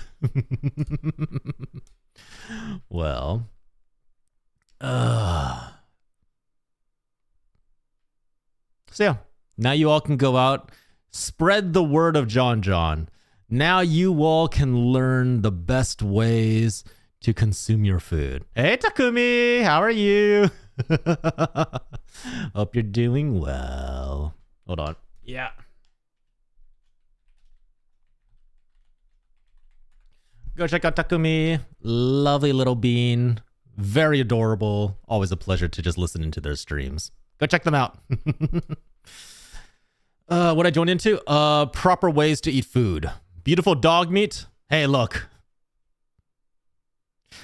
Well. So yeah, now you all can go out, spread the word of John John. Now you all can learn the best ways to consume your food. Hey Takumi, how are you? Hope you're doing well. Hold on. Yeah. Go check out Takumi. Lovely little bean. Very adorable. Always a pleasure to just listen into their streams. Go check them out. What I joined into? Proper ways to eat food. Beautiful dog meat. Hey, look.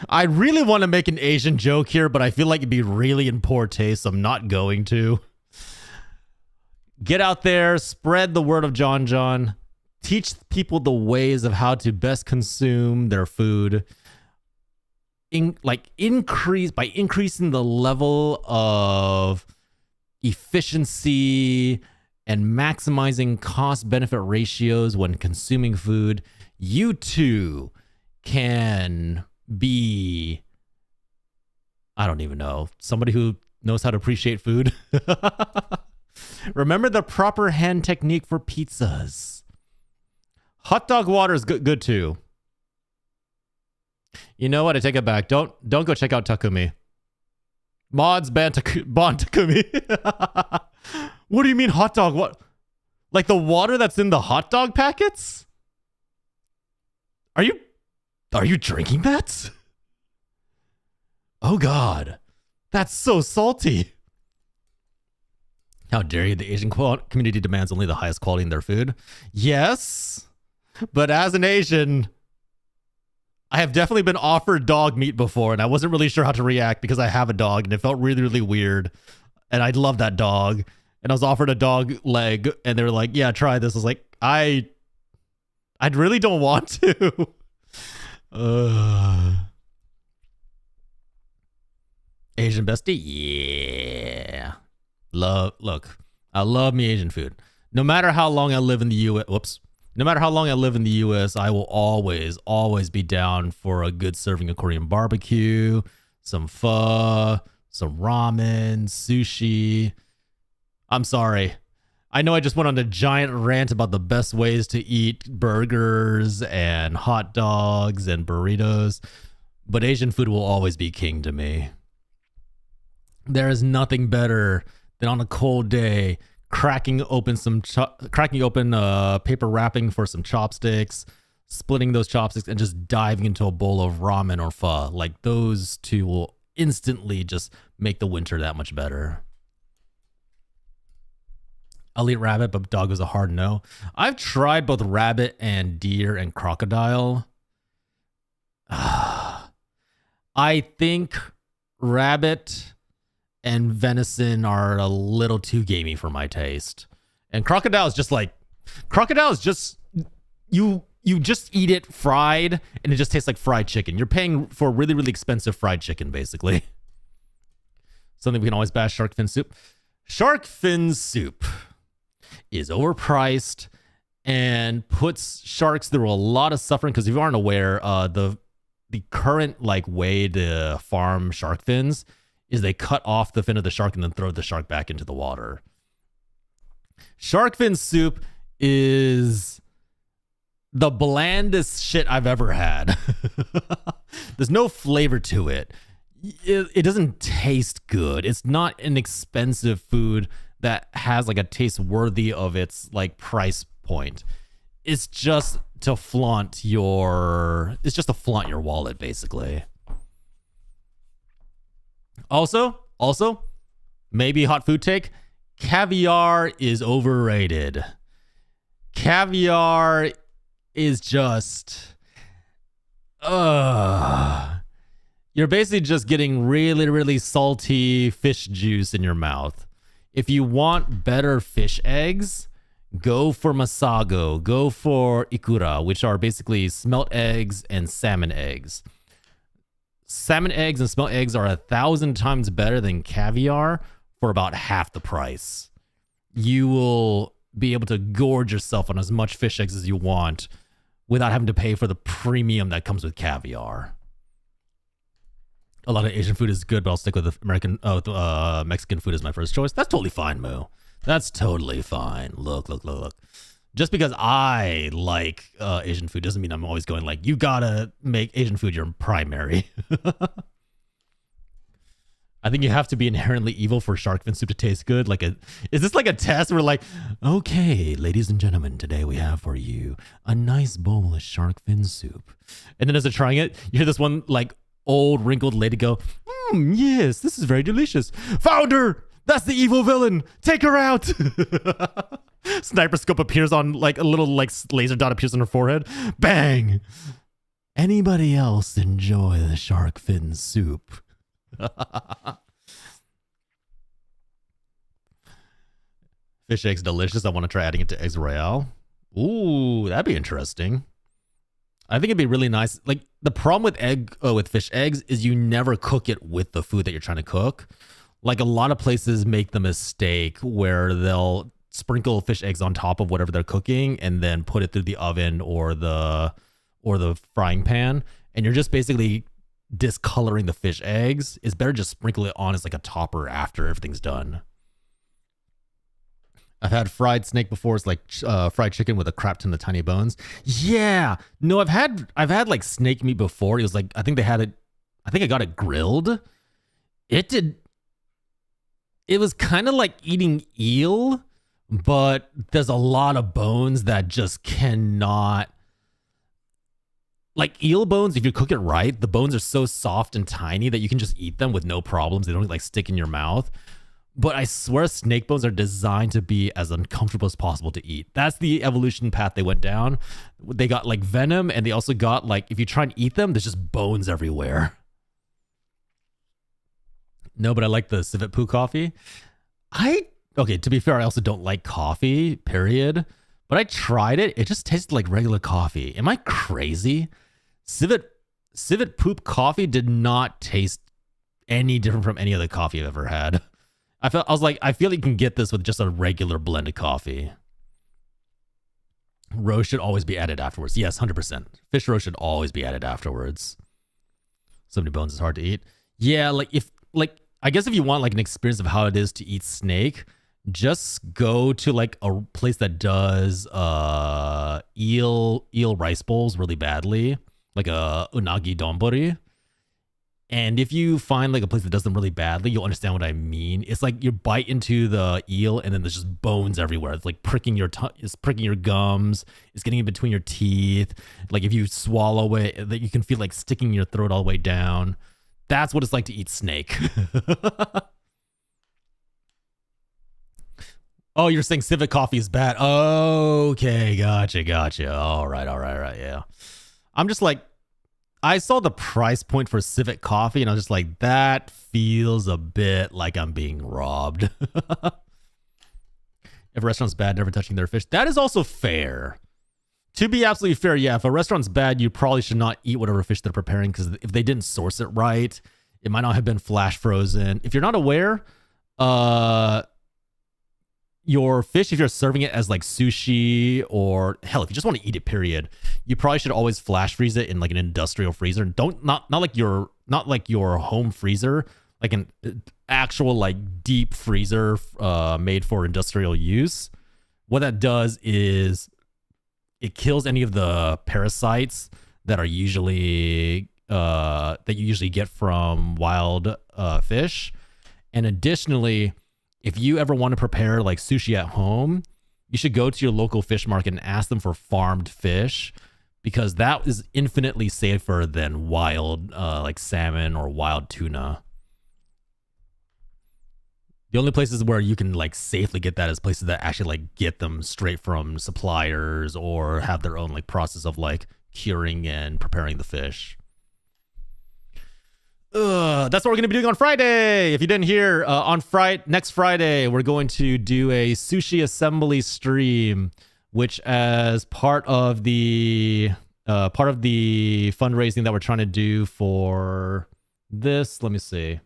I really want to make an Asian joke here, but I feel like it'd be really in poor taste, so I'm not going to. Get out there, spread the word of John John. Teach people the ways of how to best consume their food. Increasing the level of efficiency and maximizing cost-benefit ratios when consuming food, you too can be, I don't even know, somebody who knows how to appreciate food. Remember the proper hand technique for pizzas. Hot dog water is good too. You know what? I take it back. Don't go check out Takumi. Mods ban Takumi. What do you mean hot dog? What? Like the water that's in the hot dog packets? Are you drinking that? Oh god. That's so salty. How dare you? The Asian community demands only the highest quality in their food. Yes. But as an Asian, I have definitely been offered dog meat before, and I wasn't really sure how to react because I have a dog, and it felt really, really weird. And I love that dog. And I was offered a dog leg, and they were like, "Yeah, try this." I was like, I really don't want to. Asian bestie, yeah. Look, I love me Asian food. No matter how long I live in the U.S. No matter how long I live in the U.S., I will always be down for a good serving of Korean barbecue, some pho, some ramen, sushi. I'm sorry. I know I just went on a giant rant about the best ways to eat burgers and hot dogs and burritos, but Asian food will always be king to me. There is nothing better than on a cold day cracking open paper wrapping for some chopsticks, splitting those chopsticks, and just diving into a bowl of ramen or pho. Like, those two will instantly just make the winter that much better. I'll eat rabbit, but dog was a hard no. I've tried both rabbit and deer and crocodile. I think rabbit and venison are a little too gamey for my taste. And crocodile is just you just eat it fried and it just tastes like fried chicken. You're paying for really, really expensive fried chicken, basically. Something we can always bash: shark fin soup. Shark fin soup is overpriced and puts sharks through a lot of suffering, because if you aren't aware, the current way to farm shark fins is they cut off the fin of the shark and then throw the shark back into the water. Shark fin soup is the blandest shit I've ever had. There's no flavor to it. It doesn't taste good. It's not an expensive food that has a taste worthy of its price point. It's just to flaunt your wallet, basically. Also, maybe hot food take, caviar is overrated. Caviar is just, you're basically just getting really, really salty fish juice in your mouth. If you want better fish eggs, go for masago, go for ikura, which are basically smelt eggs and salmon eggs. Salmon eggs and smelt eggs are 1,000 times better than caviar for about half the price. You will be able to gorge yourself on as much fish eggs as you want without having to pay for the premium that comes with caviar. A lot of Asian food is good, but I'll stick with Mexican food as my first choice. That's totally fine, Moo. That's totally fine. Look. Just because I like Asian food doesn't mean I'm always going you gotta make Asian food your primary. I think you have to be inherently evil for shark fin soup to taste good. Is this a test where okay, ladies and gentlemen, today we have for you a nice bowl of shark fin soup. And then as they're trying it, you hear this one old wrinkled lady go, yes, this is very delicious. Founder, that's the evil villain. Take her out. Sniper scope appears on a little laser dot appears on her forehead. Bang. Anybody else enjoy the shark fin soup? Fish eggs delicious. I want to try adding it to eggs royale. Ooh, that'd be interesting. I think it'd be really nice. The problem with fish eggs is you never cook it with the food that you're trying to cook. A lot of places make the mistake where they'll sprinkle fish eggs on top of whatever they're cooking and then put it through the oven or the frying pan, and you're just basically discoloring the fish eggs. It's better just sprinkle it on as a topper after everything's done. I've had fried snake before. It's fried chicken with a crap ton of tiny bones. Yeah. No, I've had snake meat before. It was I think I got it grilled. It was kind of like eating eel, but there's a lot of bones that just cannot. Eel bones, if you cook it right, the bones are so soft and tiny that you can just eat them with no problems. They don't stick in your mouth. But I swear snake bones are designed to be as uncomfortable as possible to eat. That's the evolution path they went down. They got like venom, and they also got like, if you try and eat them, there's just bones everywhere. No, but I like the civet poo coffee. Okay, to be fair, I also don't like coffee, period. But I tried it. It just tasted like regular coffee. Am I crazy? Civet poop coffee did not taste any different from any other coffee I've ever had. I was like, I feel you can get this with just a regular blended coffee. Roast should always be added afterwards. Yes, 100%. Fish roast should always be added afterwards. So many bones is hard to eat. Yeah, I guess if you want like an experience of how it is to eat snake, just go to like a place that does eel rice bowls really badly, like a unagi donbori. And if you find like a place that does them really badly, you'll understand what I mean. It's like you bite into the eel and then there's just bones everywhere. It's like pricking your gums. It's getting in between your teeth. Like if you swallow it, that you can feel like sticking your throat all the way down. That's what it's like to eat snake. Oh, you're saying civet coffee is bad. Okay, gotcha. All right, yeah. I'm just like, I saw the price point for civet coffee and I was just like, that feels a bit like I'm being robbed. If a restaurant's bad, never touching their fish. That is also fair. To be absolutely fair, yeah, if a restaurant's bad, you probably should not eat whatever fish they're preparing because if they didn't source it right, it might not have been flash frozen. If you're not aware, your fish, if you're serving it as like sushi or hell, if you just want to eat it, period, you probably should always flash freeze it in like an industrial freezer. Not like your home freezer, like an actual like deep freezer made for industrial use. What that does is it kills any of the parasites that are usually that you usually get from wild fish. And additionally, if you ever want to prepare like sushi at home, you should go to your local fish market and ask them for farmed fish because that is infinitely safer than wild like salmon or wild tuna. The only places where you can like safely get that is places that actually like get them straight from suppliers or have their own like process of like curing and preparing the fish. That's what we're going to be doing on Friday. If you didn't hear, next Friday, we're going to do a sushi assembly stream, which as part of the fundraising that we're trying to do for this, let me see.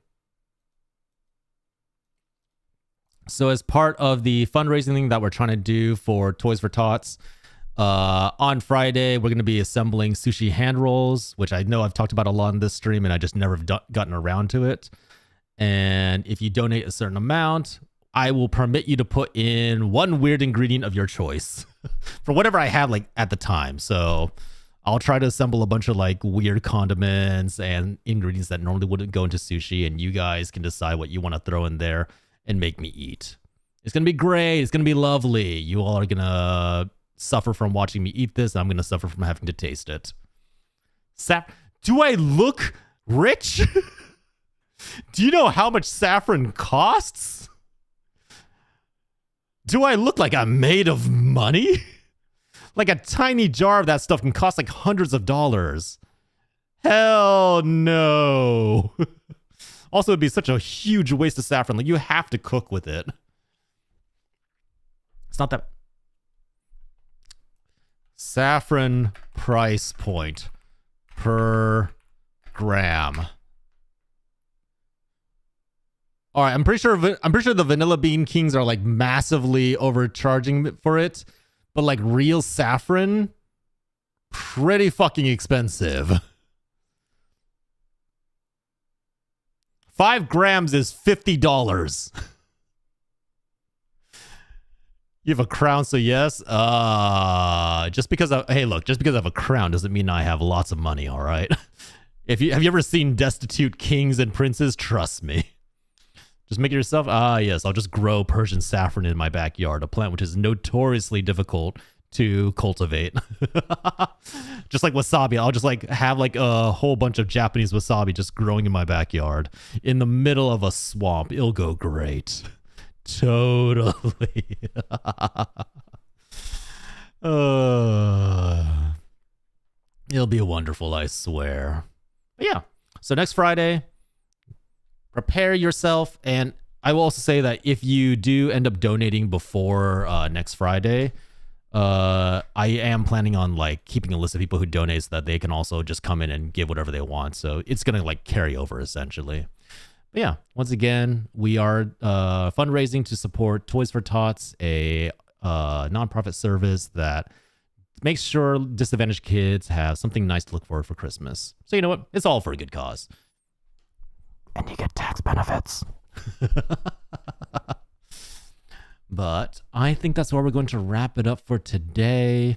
So as part of the fundraising thing that we're trying to do for Toys for Tots, on Friday, we're going to be assembling sushi hand rolls, which I know I've talked about a lot in this stream and I just never have gotten around to it. And if you donate a certain amount, I will permit you to put in one weird ingredient of your choice for whatever I have like at the time. So I'll try to assemble a bunch of like weird condiments and ingredients that normally wouldn't go into sushi, and you guys can decide what you want to throw in there and make me eat. It's going to be great. It's going to be lovely. You all are going to suffer from watching me eat this. I'm going to suffer from having to taste it. Do I look rich? Do you know how much saffron costs? Do I look like I'm made of money? Like a tiny jar of that stuff can cost like hundreds of dollars. Hell no. Also, it'd be such a huge waste of saffron. Like, you have to cook with it. It's not that... Saffron price point per gram. All right, I'm pretty sure the Vanilla Bean Kings are like massively overcharging for it, but like real saffron, pretty fucking expensive. 5 grams is $50. You have a crown, so yes. Just because I have a crown doesn't mean I have lots of money. All right. Have you ever seen Destitute Kings and Princes? Trust me. Just make it yourself. Yes, I'll just grow Persian saffron in my backyard, a plant which is notoriously difficult to cultivate. Just like wasabi, I'll just like have like a whole bunch of Japanese wasabi just growing in my backyard in the middle of a swamp. It'll go great. Totally. It'll be wonderful, I swear. But yeah, so next Friday, prepare yourself. And I will also say that if you do end up donating before next Friday, I am planning on like keeping a list of people who donate so that they can also just come in and give whatever they want. So it's going to like carry over essentially. But yeah, once again, we are fundraising to support Toys for Tots, a nonprofit service that makes sure disadvantaged kids have something nice to look forward for Christmas. So you know what? It's all for a good cause. And you get tax benefits. But I think that's where we're going to wrap it up for today.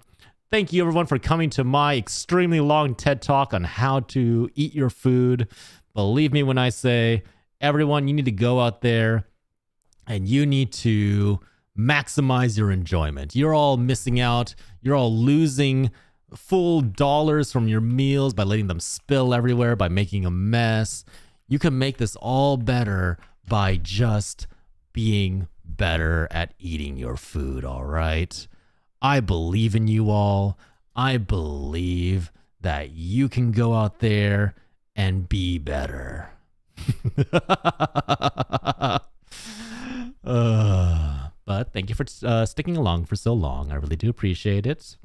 Thank you, everyone, for coming to my extremely long TED Talk on how to eat your food. Believe me when I say, everyone, you need to go out there and you need to maximize your enjoyment. You're all missing out. You're all losing full dollars from your meals by letting them spill everywhere, by making a mess. You can make this all better by just being better at eating your food, all right? I believe in you all. I believe that you can go out there and be better. But thank you for sticking along for so long. I really do appreciate it.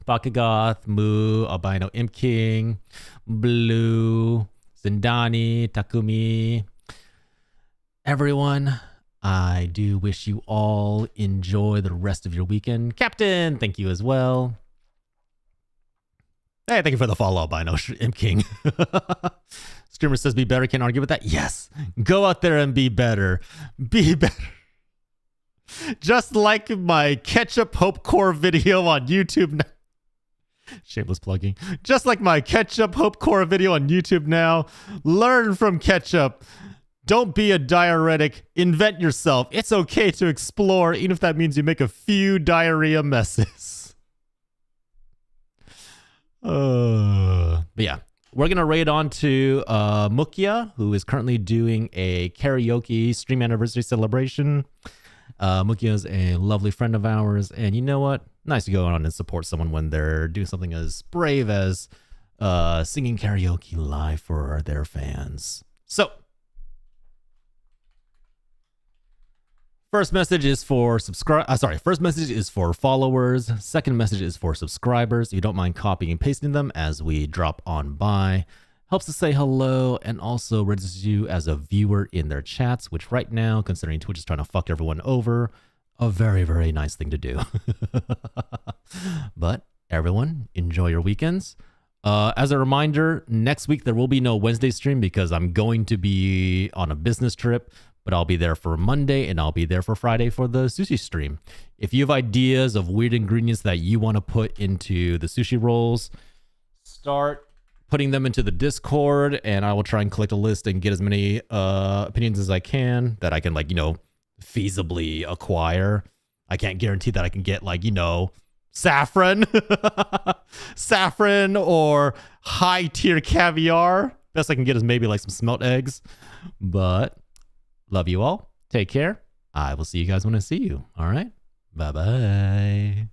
Bakagoth, Moo, Albino Imp King, Blue, Zindani, Takumi. Everyone, I do wish you all enjoy the rest of your weekend. Captain, thank you as well. Hey, thank you for the follow, Albino Imp King. Streamer says be better. Can't argue with that. Yes. Go out there and be better. Be better. Just like my Ketchup Hope Core video on YouTube now. Shameless plugging. Just like my Ketchup Hope Core video on YouTube now. Learn from Ketchup. Don't be a diuretic. Invent yourself. It's okay to explore, even if that means you make a few diarrhea messes. But yeah, we're going to raid on to Mukia, who is currently doing a karaoke stream anniversary celebration. Mukia is a lovely friend of ours. And you know what? Nice to go on and support someone when they're doing something as brave as singing karaoke live for their fans. So, first message is for first message is for followers. Second message is for subscribers. If you don't mind copying and pasting them as we drop on by. Helps us say hello and also registers you as a viewer in their chats, which right now, considering Twitch is trying to fuck everyone over, a very, very nice thing to do. But everyone, enjoy your weekends. As a reminder, next week there will be no Wednesday stream because I'm going to be on a business trip. But I'll be there for Monday and I'll be there for Friday for the sushi stream. If you have ideas of weird ingredients that you want to put into the sushi rolls, start putting them into the Discord and I will try and collect a list and get as many opinions as I can that I can feasibly acquire. I can't guarantee that I can get saffron, saffron or high tier caviar. Best I can get is maybe some smelt eggs, but love you all. Take care. I will see you guys when I see you. All right. Bye-bye.